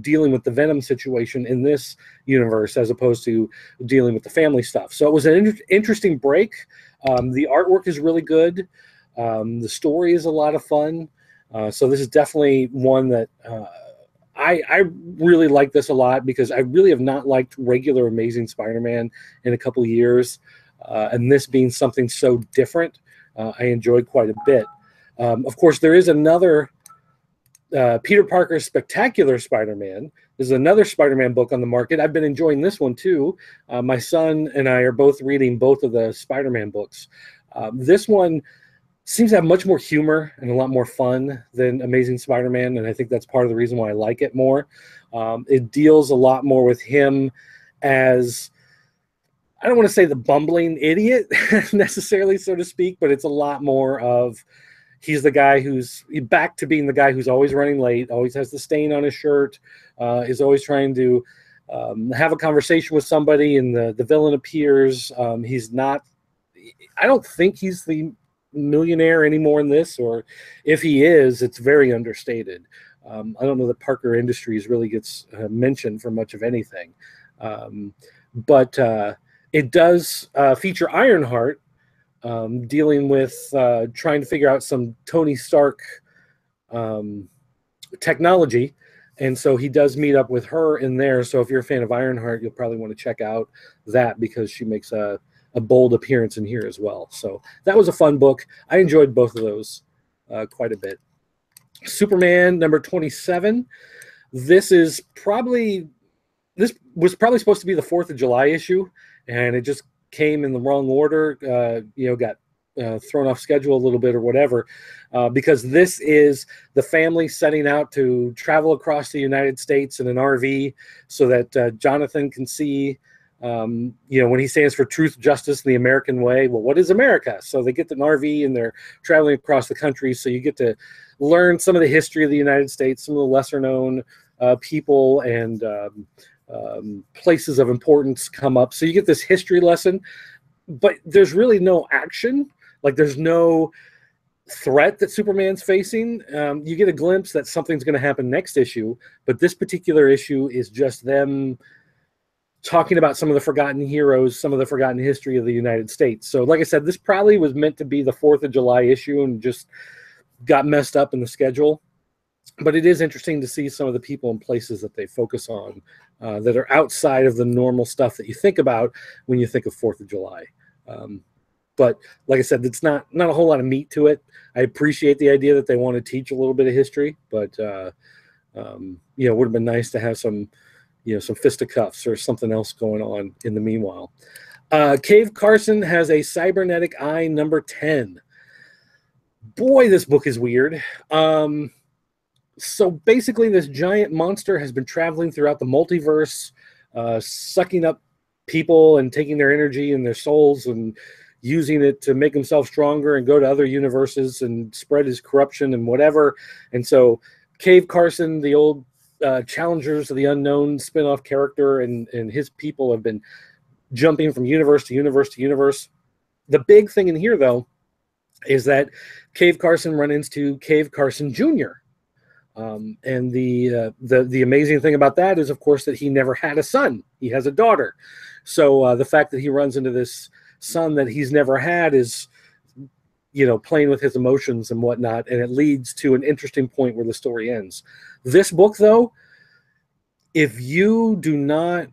[SPEAKER 2] dealing with the Venom situation in this universe as opposed to dealing with the family stuff. So it was an interesting break. The artwork is really good. The story is a lot of fun. So this is definitely one that I really like this a lot because I really have not liked regular Amazing Spider-Man in a couple of years. And this being something so different, I enjoyed quite a bit. Of course, there is another Peter Parker's Spectacular Spider-Man. There's another Spider-Man book on the market. I've been enjoying this one too. My son and I are both reading both of the Spider-Man books. This one seems to have much more humor and a lot more fun than Amazing Spider-Man, and I think that's part of the reason why I like it more. It deals a lot more with him as, I don't want to say the bumbling idiot necessarily, so to speak, but it's a lot more of he's the guy who's back to being the guy who's always running late, always has the stain on his shirt, is always trying to have a conversation with somebody, and the villain appears. He's not, I don't think he's the millionaire anymore in this, or if he is, it's very understated. I don't know that Parker Industries really gets mentioned for much of anything. But it does feature Ironheart, dealing with trying to figure out some Tony Stark technology. And so he does meet up with her in there. So if you're a fan of Ironheart, you'll probably want to check out that because she makes a bold appearance in here as well. So that was a fun book. I enjoyed both of those quite a bit. Superman number 27. This was probably supposed to be the 4th of July issue, and it just came in the wrong order, got thrown off schedule a little bit or whatever, because this is the family setting out to travel across the United States in an RV so that Jonathan can see, when he stands for truth, justice, and the American way. Well, what is America? So they get an RV and they're traveling across the country. So you get to learn some of the history of the United States, some of the lesser known people and places of importance come up. So you get this history lesson, but there's really no action. Like there's no threat that Superman's facing. You get a glimpse that something's going to happen next issue, but this particular issue is just them talking about some of the forgotten heroes, some of the forgotten history of the United States. So like I said, this probably was meant to be the 4th of July issue and just got messed up in the schedule. But it is interesting to see some of the people and places that they focus on that are outside of the normal stuff that you think about when you think of 4th of July. But like I said, it's not a whole lot of meat to it. I appreciate the idea that they want to teach a little bit of history, but it would have been nice to have some fisticuffs or something else going on in the meanwhile. Cave Carson has a cybernetic eye number 10. Boy, this book is weird. So basically, this giant monster has been traveling throughout the multiverse, sucking up people and taking their energy and their souls and using it to make himself stronger and go to other universes and spread his corruption and whatever. And so Cave Carson, the old Challengers of the Unknown spin-off character, and his people have been jumping from universe to universe to universe. The big thing in here, though, is that Cave Carson run into Cave Carson Jr., and the amazing thing about that is, of course, that he never had a son. He has a daughter. So the fact that he runs into this son that he's never had is, playing with his emotions and whatnot, and it leads to an interesting point where the story ends. This book, though, if you do not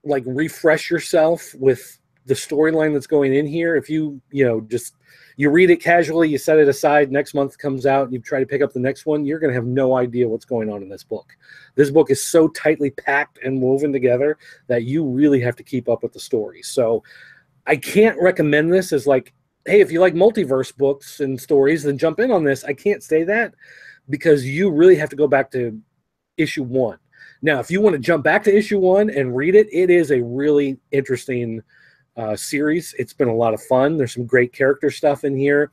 [SPEAKER 2] refresh yourself with the storyline that's going in here, if you you read it casually, you set it aside, next month comes out, and you try to pick up the next one, you're going to have no idea what's going on in this book. This book is so tightly packed and woven together that you really have to keep up with the story. So I can't recommend this as hey, if you like multiverse books and stories, then jump in on this. I can't say that because you really have to go back to issue 1. Now, if you want to jump back to issue 1 and read it, it is a really interesting series. It's been a lot of fun. There's some great character stuff in here.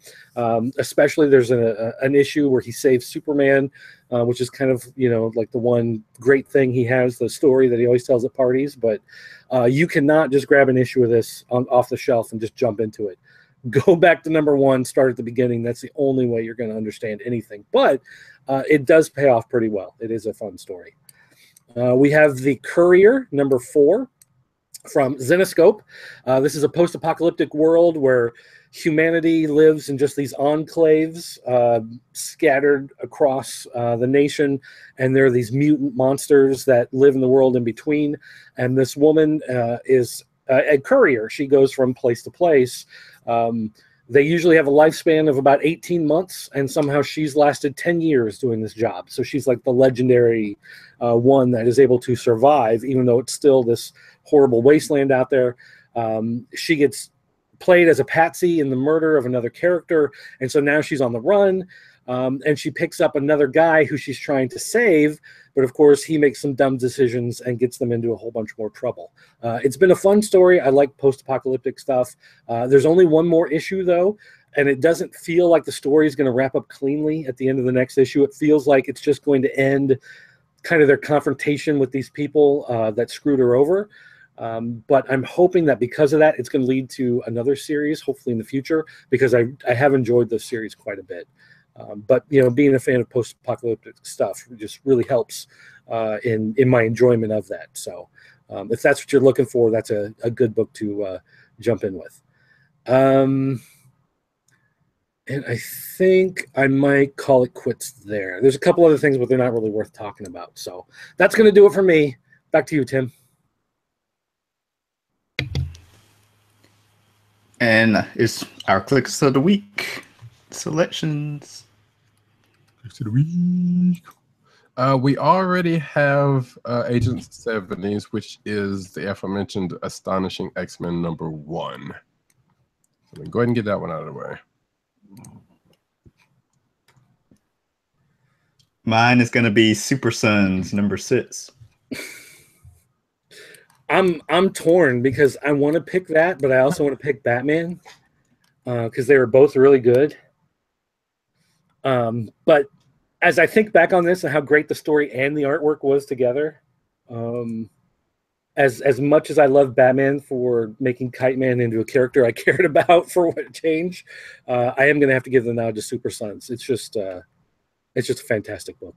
[SPEAKER 2] Especially there's an issue where he saves Superman, which is kind of, the one great thing he has, the story that he always tells at parties. But you cannot just grab an issue of this off the shelf and just jump into it. Go back to number 1, start at the beginning. That's the only way you're going to understand anything. But it does pay off pretty well. It is a fun story. We have The Courier, number 4, from Zenoscope. This is a post-apocalyptic world where humanity lives in just these enclaves scattered across the nation, and there are these mutant monsters that live in the world in between. And this woman is a courier. She goes from place to place. They usually have a lifespan of about 18 months, and somehow she's lasted 10 years doing this job. So she's like the legendary one that is able to survive, even though it's still this horrible wasteland out there. She gets played as a patsy in the murder of another character, and so now she's on the run, and she picks up another guy who she's trying to save, but of course he makes some dumb decisions and gets them into a whole bunch more trouble. It's been a fun story. I like post-apocalyptic stuff. There's only one more issue, though, and it doesn't feel like the story is going to wrap up cleanly at the end of the next issue. It feels like it's just going to end kind of their confrontation with these people that screwed her over. But I'm hoping that because of that, it's going to lead to another series, hopefully in the future, because I have enjoyed this series quite a bit. But being a fan of post-apocalyptic stuff just really helps in my enjoyment of that. So if that's what you're looking for, that's a good book to jump in with. And I think I might call it quits there. There's a couple other things, but they're not really worth talking about. So that's going to do it for me. Back to you, Tim.
[SPEAKER 1] And it's our clicks of the week selections.
[SPEAKER 3] Clicks of the week. We already have Agent 70s, which is the aforementioned Astonishing X-Men number 1. So go ahead and get that one out of the way.
[SPEAKER 1] Mine is going to be Super Sons number 6.
[SPEAKER 2] I'm torn because I want to pick that, but I also want to pick Batman because they were both really good. But as I think back on this and how great the story and the artwork was together, as much as I love Batman for making Kite Man into a character I cared about for what changed, I am going to have to give the nod to Super Sons. It's just a fantastic book.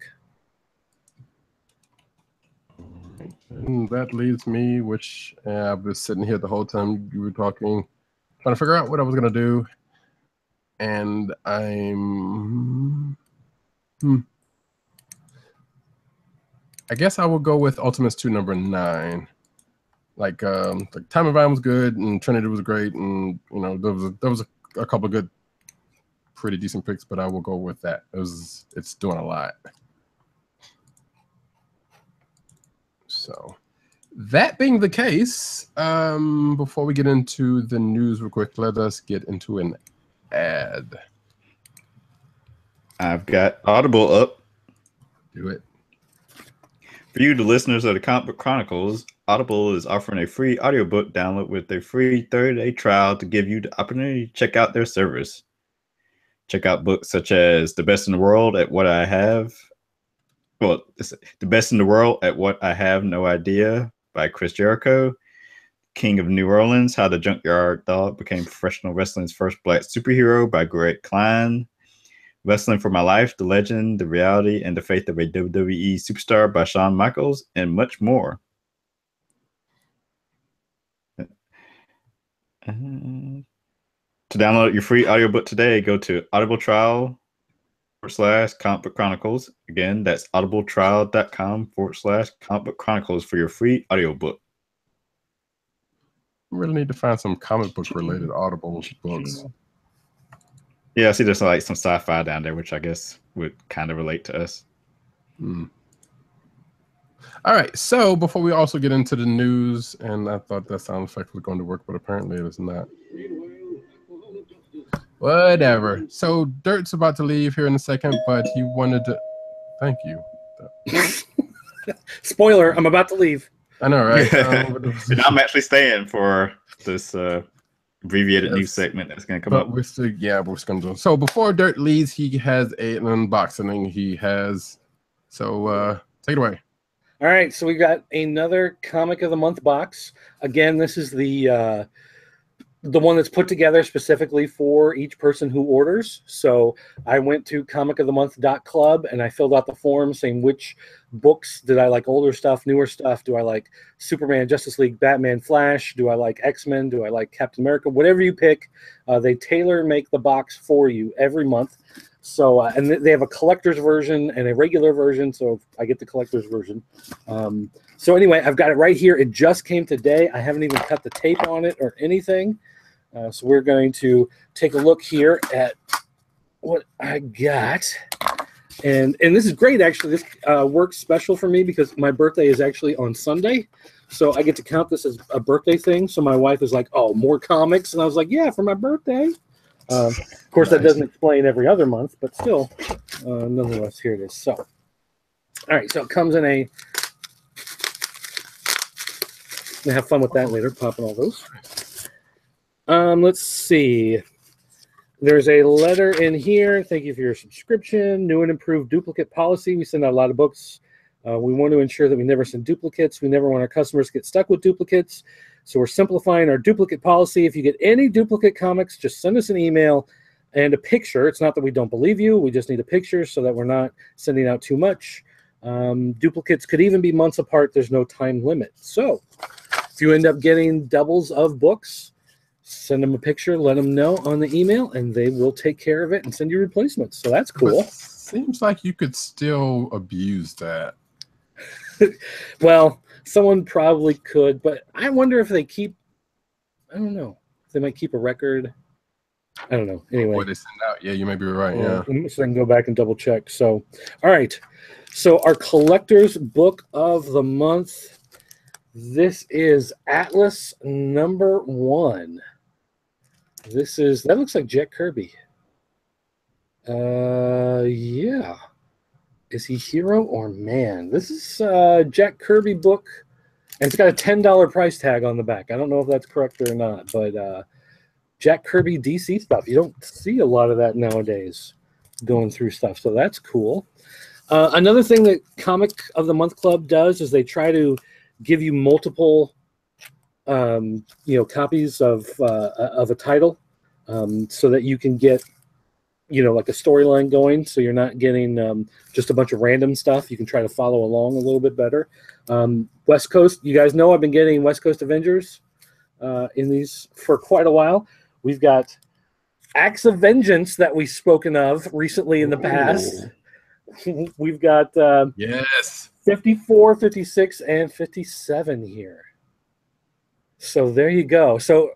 [SPEAKER 3] And that leaves me, which I was sitting here the whole time you were talking, trying to figure out what I was going to do. And I'm... I guess I will go with Ultimates 2 number 9. Like Time of Vine was good, and Trinity was great, and there was a couple of good, pretty decent picks, but I will go with that. It's doing a lot. So that being the case, before we get into the news real quick, let us get into an ad.
[SPEAKER 1] I've got Audible up.
[SPEAKER 3] Do it.
[SPEAKER 1] For you, the listeners of the Comic Book Chronicles, Audible is offering a free audiobook download with a free 30-day trial to give you the opportunity to check out their service. Check out books such as The Best in the World at What I Have. Well, The Best in the World at What I Have No Idea by Chris Jericho. King of New Orleans, How the Junkyard Dog Became Professional Wrestling's First Black Superhero by Greg Klein. Wrestling for My Life, The Legend, The Reality, and the Faith of a WWE Superstar by Shawn Michaels, and much more. To download your free audiobook today, go to audibletrial.com/Comic Book Chronicles. Again, that's audibletrial.com/Comic Book Chronicles for your free audiobook.
[SPEAKER 3] We really need to find some comic book related Audible books.
[SPEAKER 1] Yeah, I see there's like some sci-fi down there, which I guess would kind of relate to us.
[SPEAKER 3] All right, so before we also get into the news, and I thought that sound effect was going to work, but apparently it is not. Whatever. So Dirt's about to leave here in a second, but he wanted to... Thank you.
[SPEAKER 2] Spoiler, I'm about to leave.
[SPEAKER 3] I know, right?
[SPEAKER 1] And I'm actually staying for this abbreviated news segment that's going to come up.
[SPEAKER 3] We're still, we're going to do. So before Dirt leaves, he has an unboxing. He has. So take it away.
[SPEAKER 2] All right, so we got another Comic of the Month box. Again, this is the one that's put together specifically for each person who orders. So I went to comicofthemonth.club and I filled out the form saying which books did I like, older stuff, newer stuff. Do I like Superman, Justice League, Batman, Flash? Do I like X-Men? Do I like Captain America? Whatever you pick, they tailor make the box for you every month. So, and they have a collector's version and a regular version. So I get the collector's version. So anyway, I've got it right here. It just came today. I haven't even cut the tape on it or anything. So we're going to take a look here at what I got. And this is great, actually. This works special for me because my birthday is actually on Sunday. So I get to count this as a birthday thing. So my wife is like, oh, more comics. And I was like, yeah, for my birthday. Of course, that doesn't explain every other month, but still, nonetheless, here it is. So, all right, so it comes in a... I'm going to have fun with that later, popping all those. Let's see. There's a letter in here. Thank you for your subscription. New and improved duplicate policy. We send out a lot of books. We want to ensure that we never send duplicates. We never want our customers to get stuck with duplicates. So we're simplifying our duplicate policy. If you get any duplicate comics, just send us an email and a picture. It's not that we don't believe you. We just need a picture so that we're not sending out too much. Duplicates could even be months apart. There's no time limit. So if you end up getting doubles of books, send them a picture, let them know on the email, and they will take care of it and send you replacements. So that's cool.
[SPEAKER 3] But seems like you could still abuse that.
[SPEAKER 2] Well, someone probably could, but I wonder if they keep, I don't know, if they might keep a record. I don't know. Anyway.
[SPEAKER 3] What they send out. Yeah, you may be right. Yeah.
[SPEAKER 2] So I can go back and double check. So, all right. So our collector's book of the month. This is Atlas #1. That looks like Jack Kirby. Yeah. Is he hero or man? This is Jack Kirby book, and it's got a $10 price tag on the back. I don't know if that's correct or not, but Jack Kirby DC stuff. You don't see a lot of that nowadays going through stuff, so that's cool. Another thing that Comic of the Month Club does is they try to give you multiple copies of a title so that you can get like a storyline going, so you're not getting just a bunch of random stuff. You can try to follow along a little bit better. West Coast, you guys know I've been getting West Coast Avengers in these for quite a while. We've got Acts of Vengeance that we've spoken of recently in the past. We've got
[SPEAKER 3] yes,
[SPEAKER 2] 54, 56, and 57 here. So there you go. So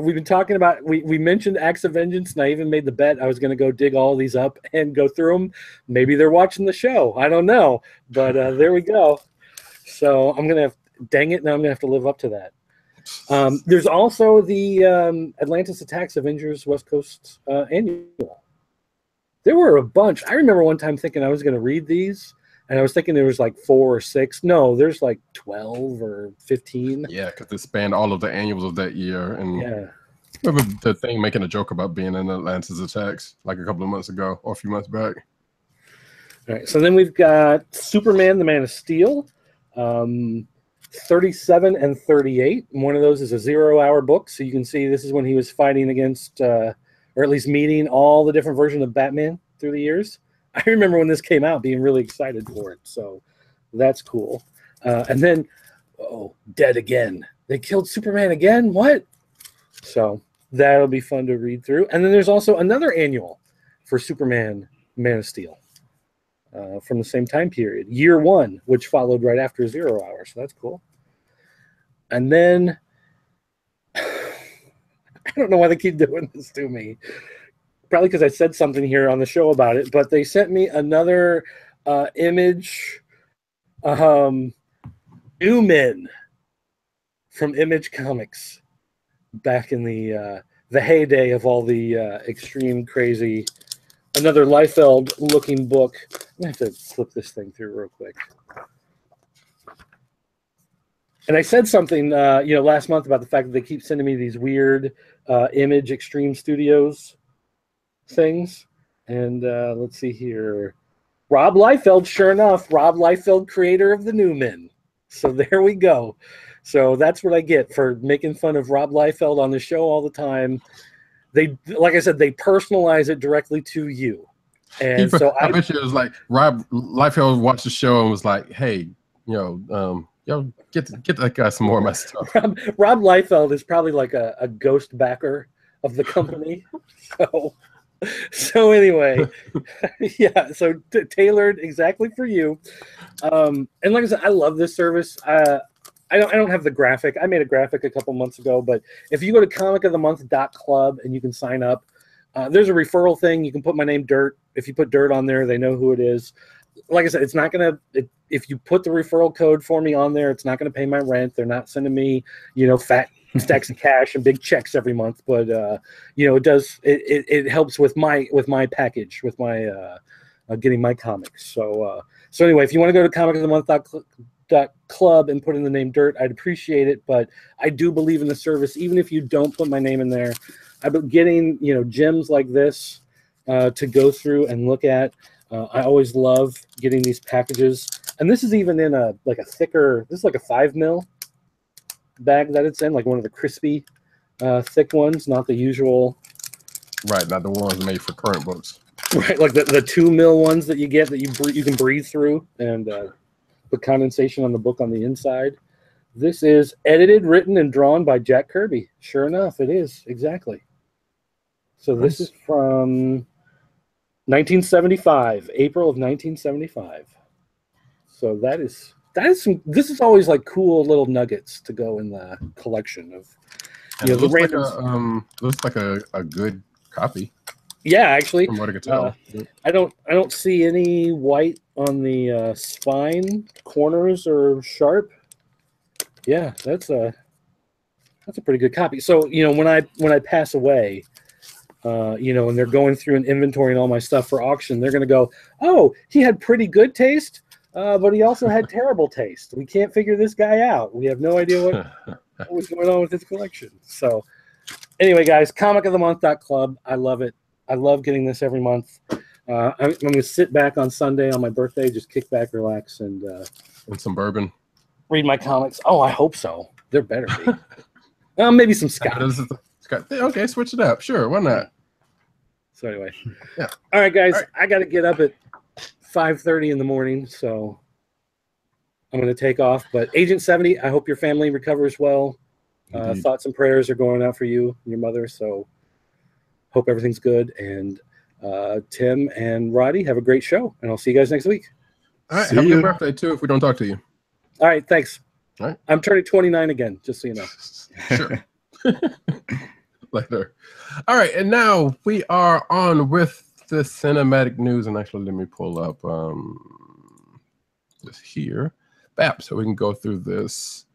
[SPEAKER 2] we've been talking about, we mentioned Acts of Vengeance, and I even made the bet I was going to go dig all these up and go through them. Maybe they're watching the show. I don't know. But there we go. So I'm going to dang it, now I'm going to have to live up to that. There's also the Atlantis Attacks Avengers West Coast annual. There were a bunch. I remember one time thinking I was going to read these, and I was thinking there was like 4 or 6. No, there's like 12 or 15.
[SPEAKER 3] Yeah, because they spanned all of the annuals of that year. And
[SPEAKER 2] yeah,
[SPEAKER 3] remember the thing making a joke about being in Atlantis Attacks like a couple of months ago or a few months back.
[SPEAKER 2] All right, so then we've got Superman, the Man of Steel, 37 and 38. One of those is a 0-hour book, so you can see this is when he was fighting against, or at least meeting all the different versions of Batman through the years. I remember when this came out being really excited for it, so that's cool. And then, Dead Again. They killed Superman again? What? So that'll be fun to read through. And then there's also another annual for Superman, Man of Steel, from the same time period, year 1, which followed right after 0 Hour. So that's cool. And then I don't know why they keep doing this to me. Probably because I said something here on the show about it, but they sent me another Image Newman from Image Comics back in the heyday of all the extreme crazy. Another Liefeld looking book. I'm gonna have to flip this thing through real quick. And I said something last month about the fact that they keep sending me these weird Image Extreme Studios things. And let's see here. Rob Liefeld, sure enough, Rob Liefeld, creator of the Newman. So there we go. So that's what I get for making fun of Rob Liefeld on the show all the time. They, like I said, they personalize it directly to you. And so
[SPEAKER 3] I bet you it was like Rob Liefeld watched the show and was like, "Hey, yo, get that guy some more of my stuff."
[SPEAKER 2] Rob Liefeld is probably like a ghost backer of the company. So anyway, yeah. So tailored exactly for you. And like I said, I love this service. I don't have the graphic. I made a graphic a couple months ago, but if you go to comicofthemonth.club and you can sign up, there's a referral thing. You can put my name, Dirt. If you put Dirt on there, they know who it is. Like I said, it's not going to, if you put the referral code for me on there, it's not going to pay my rent. They're not sending me, fat stacks of cash and big checks every month. But, it does, it helps with my package, with my, getting my comics. So anyway, if you want to go to comicofthemonth.club and put in the name Dirt, I'd appreciate it. But I do believe in the service, even if you don't put my name in there. I've been getting, gems like this to go through and look at. I always love getting these packages. And this is even in a thicker, this is like a 5 mil bag that it's in, like one of the crispy, thick ones, not the usual.
[SPEAKER 3] Right, not the ones made for current books.
[SPEAKER 2] Right, like the 2 mil ones that you get that you can breathe through and put condensation on the book on the inside. This is edited, written, and drawn by Jack Kirby. Sure enough, it is. Exactly. So nice. This is from 1975, April of 1975. So that is some. This is always like cool little nuggets to go in the collection of.
[SPEAKER 3] The random. Looks like a good copy.
[SPEAKER 2] Yeah, actually,
[SPEAKER 3] from what I could tell.
[SPEAKER 2] I don't see any white on the spine corners or sharp. Yeah, that's a pretty good copy. So when I pass away. And they're going through and inventorying all my stuff for auction, they're going to go, oh, he had pretty good taste, but he also had terrible taste. We can't figure this guy out. We have no idea what was going on with his collection. So anyway, guys, comicofthemonth.club. I love it. I love getting this every month. I'm going to sit back on Sunday on my birthday, just kick back, relax, and
[SPEAKER 3] some bourbon.
[SPEAKER 2] Read my comics. Oh, I hope so. There better be. Maybe some scotch.
[SPEAKER 3] Okay, switch it up. Sure, why not?
[SPEAKER 2] So anyway,
[SPEAKER 3] yeah.
[SPEAKER 2] All right, guys. All right. I got to get up at 5:30 in the morning, so I'm going to take off. But Agent 70, I hope your family recovers well. Thoughts and prayers are going out for you and your mother. So hope everything's good. And Tim and Roddy, have a great show, and I'll see you guys next week.
[SPEAKER 3] All right, have a good birthday too. If we don't talk to you.
[SPEAKER 2] All right, thanks.
[SPEAKER 3] All right,
[SPEAKER 2] I'm turning 29 again, just so you know.
[SPEAKER 3] Sure. Later. All right, and now we are on with the cinematic news. And actually, let me pull up this here, so we can go through this.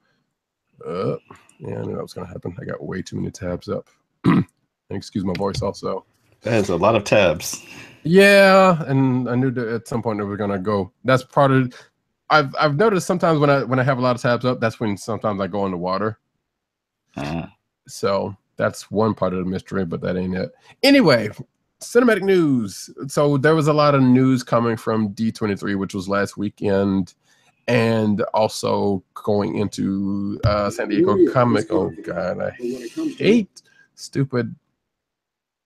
[SPEAKER 3] Yeah, I knew that was going to happen. I got way too many tabs up. Excuse my voice, also.
[SPEAKER 1] That's a lot of tabs.
[SPEAKER 3] Yeah, and I knew that at some point they were going to go. That's part of. I've noticed sometimes when I have a lot of tabs up, that's when sometimes I go in the water. So that's one part of the mystery, but that ain't it. Anyway, cinematic news. So there was a lot of news coming from D23, which was last weekend, and also going into San Diego Comic. Oh God, I hate stupid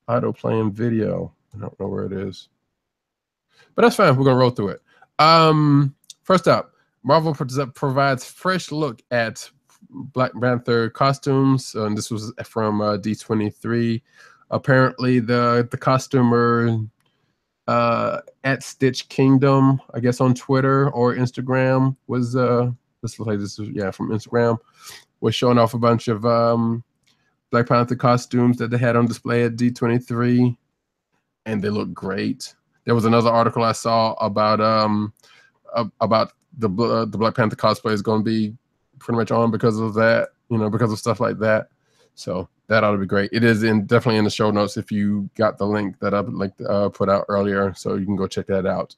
[SPEAKER 3] auto-playing video. I don't know where it is, but that's fine. We're gonna roll through it. First up, Marvel provides fresh look at Black Panther costumes, and this was from D23. Apparently, the costumer at Stitch Kingdom, I guess on Twitter or Instagram, was this looks like this is from Instagram, was showing off a bunch of Black Panther costumes that they had on display at D23, and they look great. There was another article I saw about the Black Panther cosplay is going to be pretty much on because of that, because of stuff like that. So that ought to be great. It is definitely in the show notes if you got the link that I put out earlier, so you can go check that out.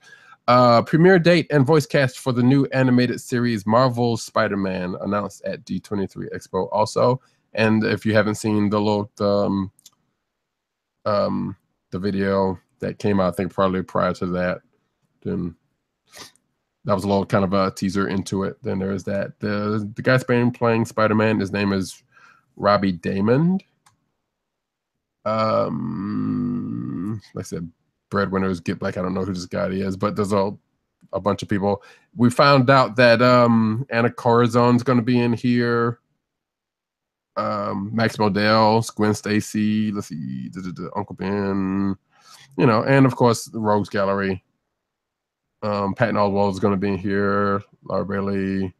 [SPEAKER 3] Premiere date and voice cast for the new animated series Marvel's Spider-Man announced at D23 Expo also. And if you haven't seen the video that came out, I think probably prior to that, then that was a little kind of a teaser into it. Then there's that. The guy playing Spider-Man, his name is Robbie Damon. Like I said, breadwinners get black. I don't know who this guy is, but there's a bunch of people. We found out that Anna Corazon's going to be in here. Max Modell, Gwen Stacy, let's see, Uncle Ben, and of course the Rogues Gallery. Patton Oswalt is going to be in here. Laura Bailey. Let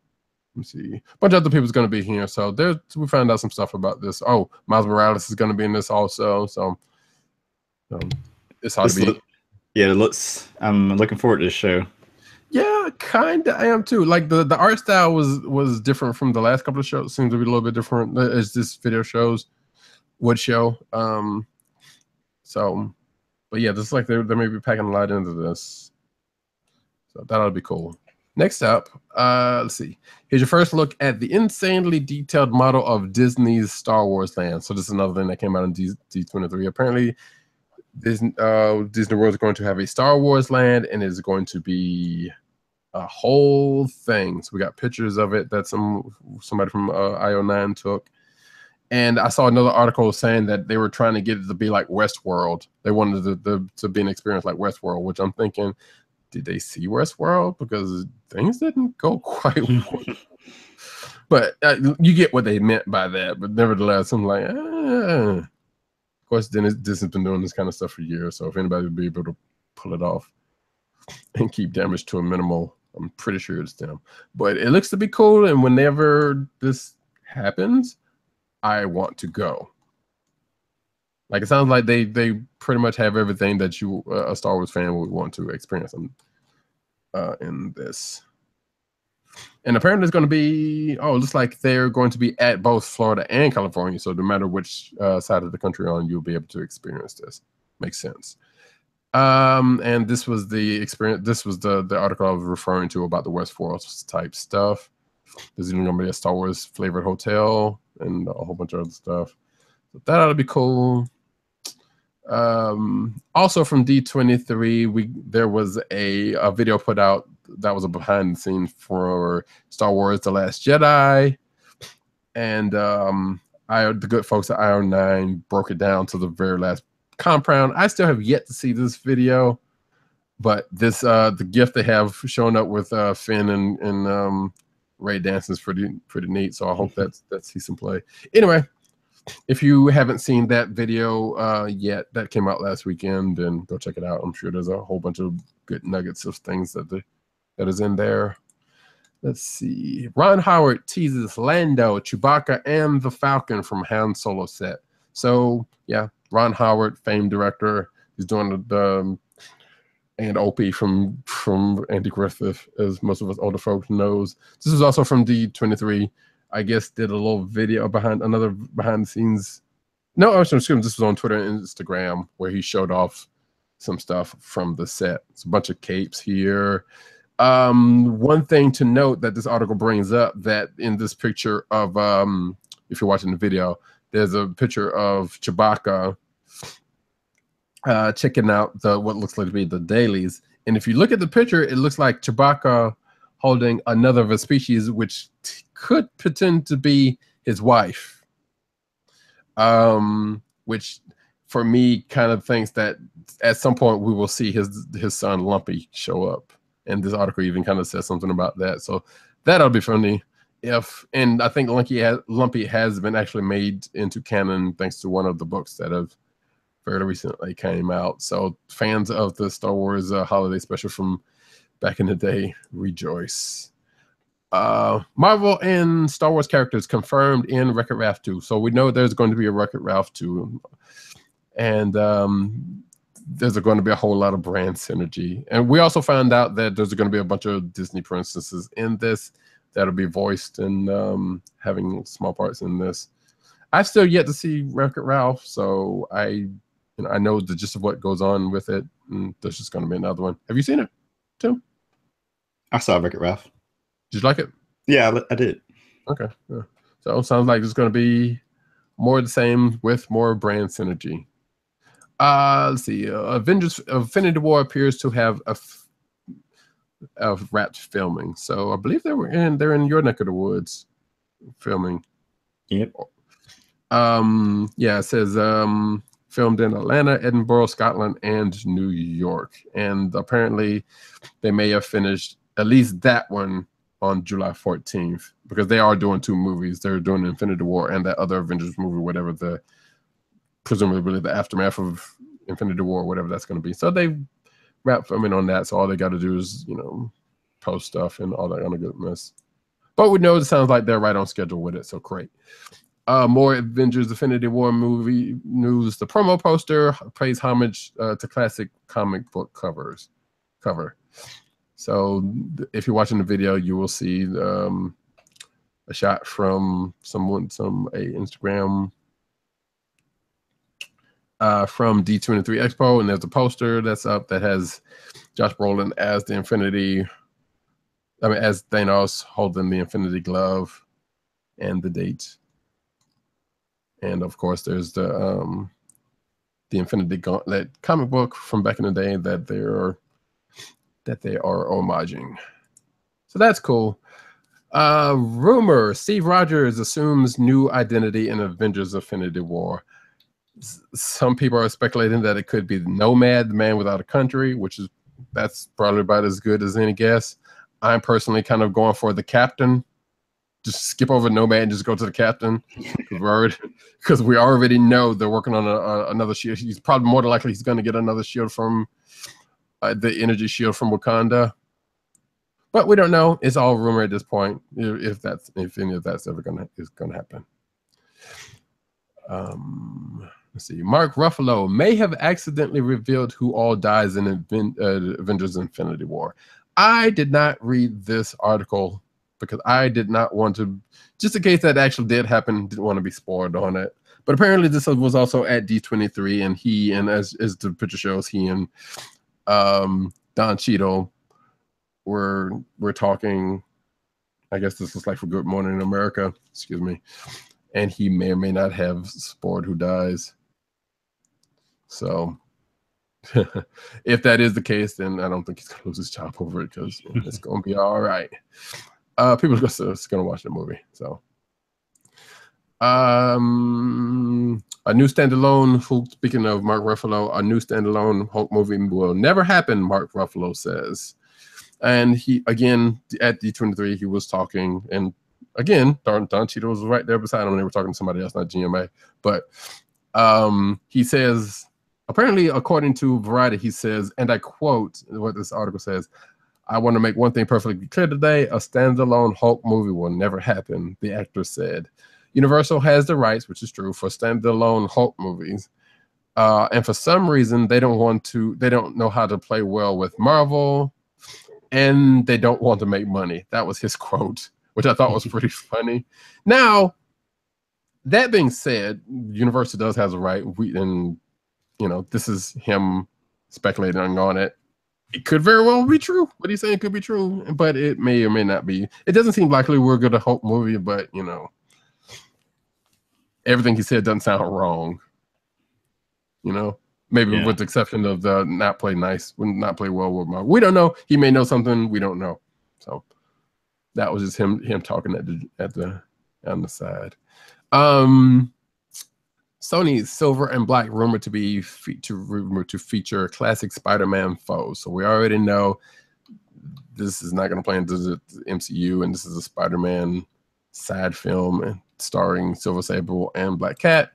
[SPEAKER 3] me see. A bunch of other people's going to be here. So we found out some stuff about this. Oh, Miles Morales is going to be in this also. So it's hard to be.
[SPEAKER 1] It looks. I'm looking forward to this show.
[SPEAKER 3] Yeah, kind of. I am too. Like the art style was different from the last couple of shows. Seems to be a little bit different as this video would show. But yeah, this is like they may be packing a lot into this. So that ought to be cool. Next up, let's see. Here's your first look at the insanely detailed model of Disney's Star Wars land. So this is another thing that came out in D23. Apparently, Disney World is going to have a Star Wars land, and it's going to be a whole thing. So we got pictures of it that somebody from IO9 took. And I saw another article saying that they were trying to get it to be like Westworld. They wanted to be an experience like Westworld, which I'm thinking, did they see Westworld? Because things didn't go quite well. But you get what they meant by that. But nevertheless, I'm like, Of course, Disney's been doing this kind of stuff for years. So if anybody would be able to pull it off and keep damage to a minimal, I'm pretty sure it's them. But it looks to be cool. And whenever this happens, I want to go. Like, it sounds like they pretty much have everything that you, a Star Wars fan, would want to experience in this. And apparently it's going to be, it looks like they're going to be at both Florida and California. So no matter which side of the country you're on, you'll be able to experience this. Makes sense. And this was the experience. This was the article I was referring to about the Westworld type stuff. There's even going to be a Star Wars flavored hotel and a whole bunch of other stuff. So that ought to be cool. Also from D23, there was a video put out that was a behind the scenes for Star Wars The Last Jedi, and the good folks at IO9 broke it down to the very last compound. I still have yet to see this video, but this the gift they have showing up with Finn and Ray dancing is pretty neat. So I hope that's see some play. Anyway, if you haven't seen that video yet, that came out last weekend, then go check it out. I'm sure there's a whole bunch of good nuggets of things that is in there. Let's see. Ron Howard teases Lando, Chewbacca, and the Falcon from Han Solo set. So yeah, Ron Howard, famed director, he's doing the and OP from Andy Griffith, as most of us older folks knows. This is also from D23. I guess did a little video behind the scenes. No, excuse me, this was on Twitter and Instagram where he showed off some stuff from the set. It's a bunch of capes here. One thing to note that this article brings up, that in this picture of if you're watching the video, there's a picture of Chewbacca checking out what looks like to be the dailies. And if you look at the picture, it looks like Chewbacca holding another of a species, which could pretend to be his wife. Which for me kind of thinks that at some point we will see his son Lumpy show up. And this article even kind of says something about that. So that'll be funny. and I think Lumpy has been actually made into canon thanks to one of the books that have fairly recently came out. So fans of the Star Wars holiday special from back in the day, rejoice. Marvel and Star Wars characters confirmed in Wreck-It Ralph 2. So we know there's going to be a Wreck-It Ralph 2. And there's going to be a whole lot of brand synergy. And we also found out that there's going to be a bunch of Disney princesses in this that'll be voiced and having small parts in this. I've still yet to see Wreck-It Ralph, so I know the gist of what goes on with it. And there's just going to be another one. Have you seen it, Tim?
[SPEAKER 1] I saw Wreck-It Ralph.
[SPEAKER 3] Did you like it?
[SPEAKER 1] Yeah, I did.
[SPEAKER 3] Okay. Yeah. So it sounds like it's going to be more of the same with more brand synergy. Let's see. Avengers Infinity War appears to have wrapped filming. So I believe they're in your neck of the woods filming.
[SPEAKER 1] Yep.
[SPEAKER 3] Yeah, it says filmed in Atlanta, Edinburgh, Scotland, and New York. And apparently they may have finished at least that one on July 14th, because they are doing 2 movies. They're doing Infinity War and that other Avengers movie, whatever presumably the aftermath of Infinity War, whatever that's going to be. So they wrap filming on that. So all they got to do is, post stuff and all that kind of goodness. But we know it sounds like they're right on schedule with it. So great. More Avengers Infinity War movie news. The promo poster pays homage to classic comic book cover. So if you're watching the video, you will see a shot from Instagram from D23 Expo, and there's a poster that's up that has Josh Brolin as as Thanos holding the Infinity Glove and the date. And of course, there's the Infinity Gauntlet comic book from back in the day that they are homaging. So that's cool. Rumor: Steve Rogers assumes new identity in Avengers Infinity War. Some people are speculating that it could be the Nomad, the man without a country, that's probably about as good as any guess. I'm personally kind of going for the Captain. Just skip over Nomad and just go to the Captain, because we already know they're working on another shield. He's probably more than likely he's going to get another shield from the energy shield from Wakanda, but we don't know. It's all rumor at this point. If any of that's ever gonna happen. Let's see. Mark Ruffalo may have accidentally revealed who all dies in Avengers Infinity War. I did not read this article because I did not want to, just in case that actually did happen, didn't want to be spoiled on it. But apparently this was also at D23, and as the picture shows, he and Don Cheadle were talking. I guess this was like for Good Morning America, excuse me. And he may or may not have spoiled who dies. So if that is the case, then I don't think he's going to lose his job over it, because it's going to be all right. People are going to watch the movie. So a new standalone Hulk, speaking of Mark Ruffalo, a new standalone Hulk movie will never happen, Mark Ruffalo says. And he, again, at D23, he was talking, and again, Don Cheadle was right there beside him. They were talking to somebody else, not GMA. But he says, apparently, according to Variety, he says, and I quote what this article says, "I want to make one thing perfectly clear today. A standalone Hulk movie will never happen," the actor said. Universal has the rights, which is true, for standalone Hulk movies. And for some reason, they don't know how to play well with Marvel, and they don't want to make money. That was his quote, which I thought was pretty funny. Now, that being said, Universal does have a right. This is him speculating on it. It could very well be true. What he's saying could be true, but it may or may not be. It doesn't seem likely we're going to Hulk movie, but everything he said doesn't sound wrong. Maybe with the exception of the not play well with Marvel. We don't know. He may know something we don't know. So that was just him talking on the side. Sony's Silver and Black rumored to feature classic Spider-Man foes. So we already know this is not going to play into the MCU, and this is a Spider-Man side film and starring Silver Sable and Black Cat.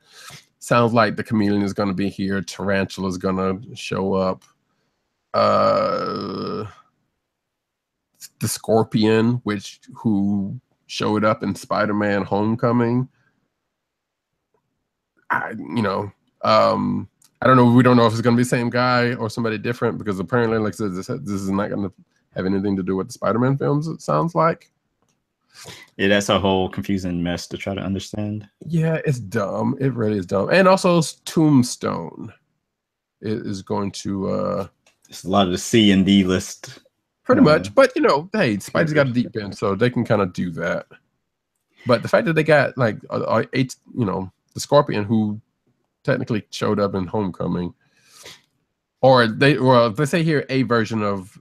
[SPEAKER 3] Sounds like the Chameleon is going to be here. Tarantula is going to show up. The Scorpion, who showed up in Spider-Man: Homecoming. I don't know. We don't know if it's going to be the same guy or somebody different, because apparently, like I said, this is not going to have anything to do with the Spider-Man films, it sounds like.
[SPEAKER 1] Yeah, that's a whole confusing mess to try to understand.
[SPEAKER 3] Yeah, it's dumb. It really is dumb. And also, Tombstone is going to...
[SPEAKER 1] It's a lot of the C and D list.
[SPEAKER 3] Pretty much. But, hey, Spidey's got a deep end, so they can kind of do that. But the fact that they got, like, the Scorpion, who technically showed up in Homecoming, or they say here a version of...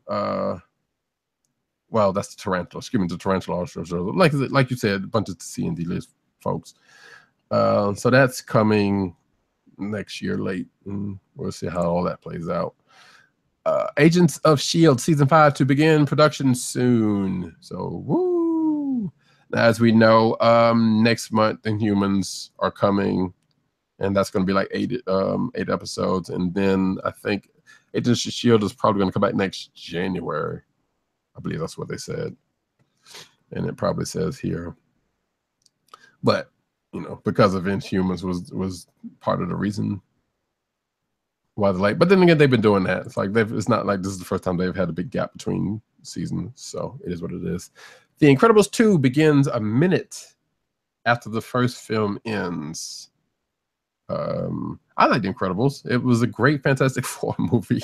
[SPEAKER 3] well, that's the Tarantula. Excuse me, the Tarantula also. Like you said, a bunch of C and D list folks. So that's coming next year late, and we'll see how all that plays out. Agents of S.H.I.E.L.D. Season 5 to begin production soon. So, woo! As we know, next month, Inhumans are coming, and that's going to be like 8 episodes. And then I think Agents of S.H.I.E.L.D. is probably going to come back next January. I believe that's what they said. And it probably says here. But, because of Inhumans was part of the reason why they're late. But then again, they've been doing that. It's like it's not like this is the first time they've had a big gap between seasons. So it is what it is. The Incredibles 2 begins a minute after the first film ends. I like The Incredibles. It was a great Fantastic Four movie,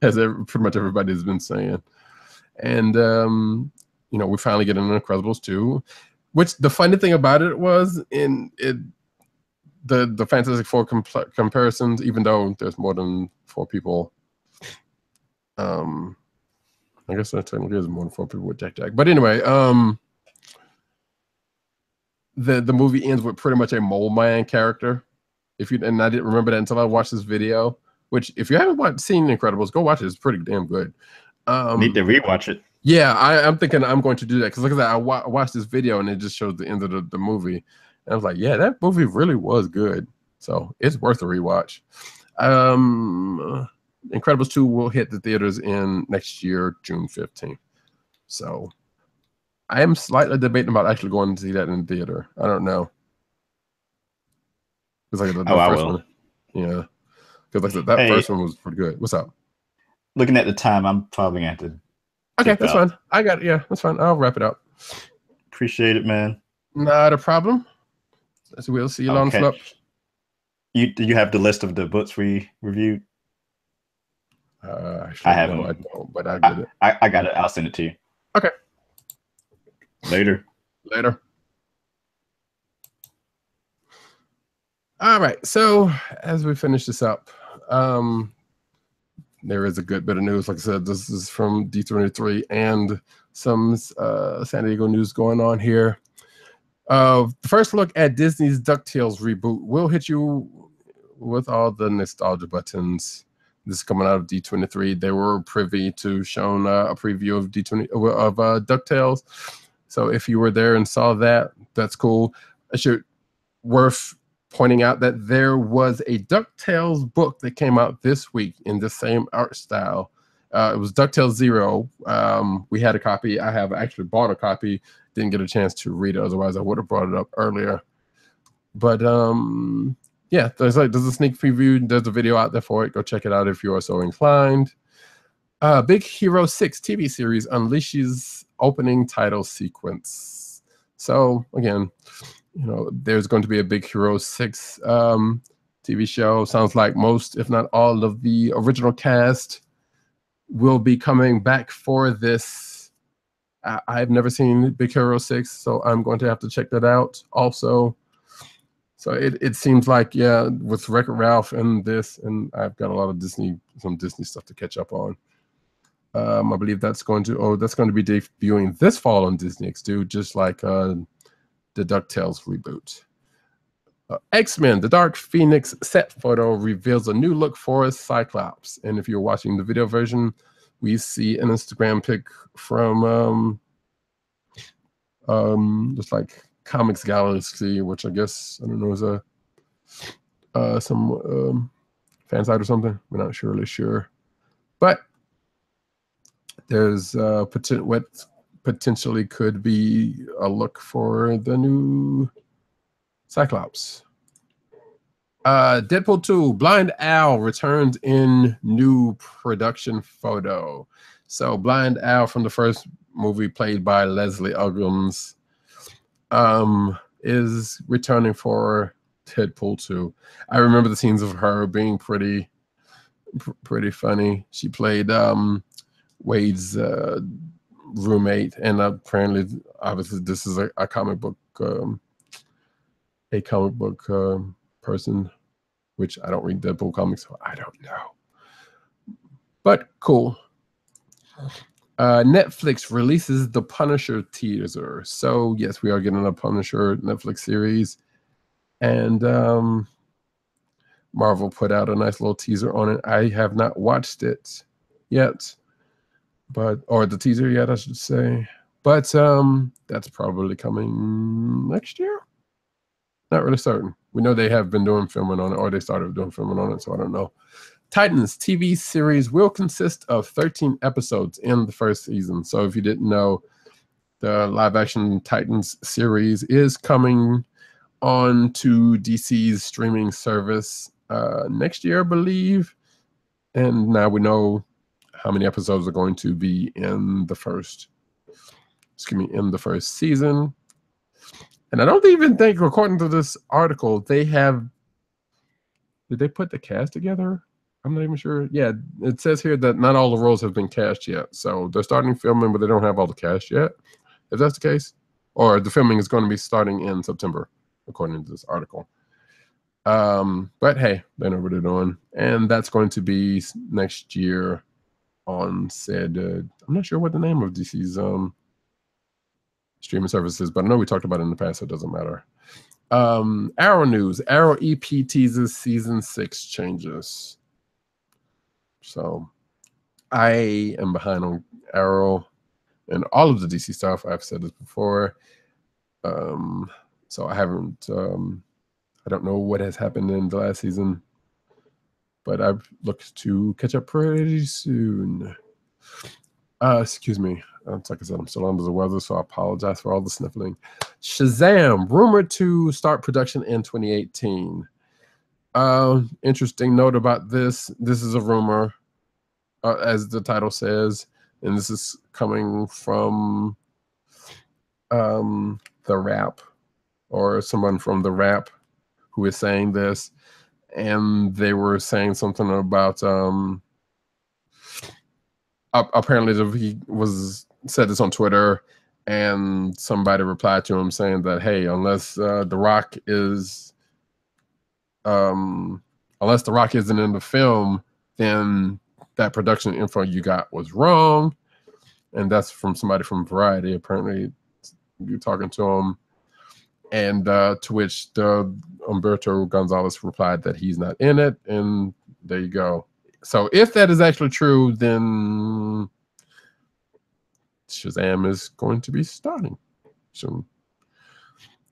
[SPEAKER 3] as pretty much everybody has been saying. And, we finally get an Incredibles 2, which the funny thing about it was the Fantastic Four comparisons, even though there's more than 4 people. I guess that technically is more than 4 people with Jack. But anyway, the movie ends with pretty much a Mole Man character. And I didn't remember that until I watched this video, which if you haven't seen Incredibles, go watch it. It's pretty damn good.
[SPEAKER 1] Need to rewatch it.
[SPEAKER 3] Yeah, I'm thinking I'm going to do that, because look at that. I watched this video and it just shows the end of the movie, and I was like, yeah, that movie really was good. So it's worth a rewatch. Incredibles 2 will hit the theaters in next year, June 15th. So I am slightly debating about actually going to see that in the theater. I don't know. It's like the first one. Yeah, because like I said, that first one was pretty good. What's up?
[SPEAKER 1] Looking at the time, I'm probably gonna have to.
[SPEAKER 3] Okay, that's fine. I got it. Yeah, that's fine. I'll wrap it up.
[SPEAKER 1] Appreciate it, man.
[SPEAKER 3] Not a problem. So we'll see you on the flip.
[SPEAKER 1] Do you have the list of the books we reviewed?
[SPEAKER 3] Actually,
[SPEAKER 1] I haven't.
[SPEAKER 3] No, I don't, but I get it.
[SPEAKER 1] I got it. I'll send it to you.
[SPEAKER 3] Okay.
[SPEAKER 1] Later.
[SPEAKER 3] All right. So as we finish this up, there is a good bit of news. Like I said, this is from D23 and some San Diego news going on here. The first look at Disney's DuckTales reboot will hit you with all the nostalgia buttons. This is coming out of D23. They were privy to showing a preview of DuckTales. So if you were there and saw that, that's cool. Worth pointing out that there was a DuckTales book that came out this week in the same art style. It was DuckTales 0. We had a copy. I have actually bought a copy. Didn't get a chance to read it. Otherwise, I would have brought it up earlier. But yeah, there's a sneak preview. There's a video out there for it. Go check it out if you are so inclined. Big Hero 6 TV series unleashes opening title sequence. So again, there's going to be a Big Hero 6 TV show. Sounds like most, if not all, of the original cast will be coming back for this. I've never seen Big Hero 6, so I'm going to have to check that out also. So it seems like, yeah, with Wreck-It Ralph and this, and I've got a lot of some Disney stuff to catch up on. I believe that's going to be debuting this fall on Disney XD, just like the DuckTales reboot. X-Men, the Dark Phoenix set photo reveals a new look for Cyclops. And if you're watching the video version, we see an Instagram pic from just like Comics Galaxy, which I guess, I don't know, is some fan site or something. We're not really sure. But there's what potentially could be a look for the new Cyclops. Deadpool 2, Blind Al returns in new production photo. So Blind Al from the first movie, played by Leslie Uggams, is returning for Deadpool 2. I remember the scenes of her being pretty funny. She played Wade's roommate, and apparently, obviously, this is a comic book person, which I don't read Deadpool comics, so I don't know. But cool. Netflix releases the Punisher teaser. So yes, we are getting a Punisher Netflix series, and Marvel put out a nice little teaser on it. I have not watched it yet, or the teaser yet, I should say. But that's probably coming next year. Not really certain. We know they have been doing filming on it, or they started doing filming on it, so I don't know. Titans TV series will consist of 13 episodes in the first season. So if you didn't know, the live-action Titans series is coming on to DC's streaming service next year, I believe. And now we know how many episodes are going to be in the first season. And I don't even think, according to this article, did they put the cast together? I'm not even sure. Yeah, it says here that not all the roles have been cast yet. So they're starting filming, but they don't have all the cast yet, if that's the case. Or the filming is going to be starting in September, according to this article. But hey, they know what they're doing. And that's going to be next year on said, I'm not sure what the name of DC's streaming services, but I know we talked about it in the past, so it doesn't matter. Arrow news. Arrow EP teases season 6 changes. So I am behind on Arrow and all of the DC stuff. I've said this before. So I haven't, I don't know what has happened in the last season, but I've looked to catch up pretty soon. Excuse me. Like I said, I'm still under the weather, so I apologize for all the sniffling. Shazam, rumored to start production in 2018. Interesting note about this. This is a rumor, as the title says, and this is coming from The Wrap, or someone from The Wrap who is saying this. And they were saying something about apparently he said this on Twitter, and somebody replied to him saying that, hey, unless The Rock isn't in the film, then that production info you got was wrong. And that's from somebody from Variety. Apparently you're talking to him, and to which Humberto Gonzalez replied that he's not in it, and there you go. So if that is actually true, then Shazam is going to be starting soon.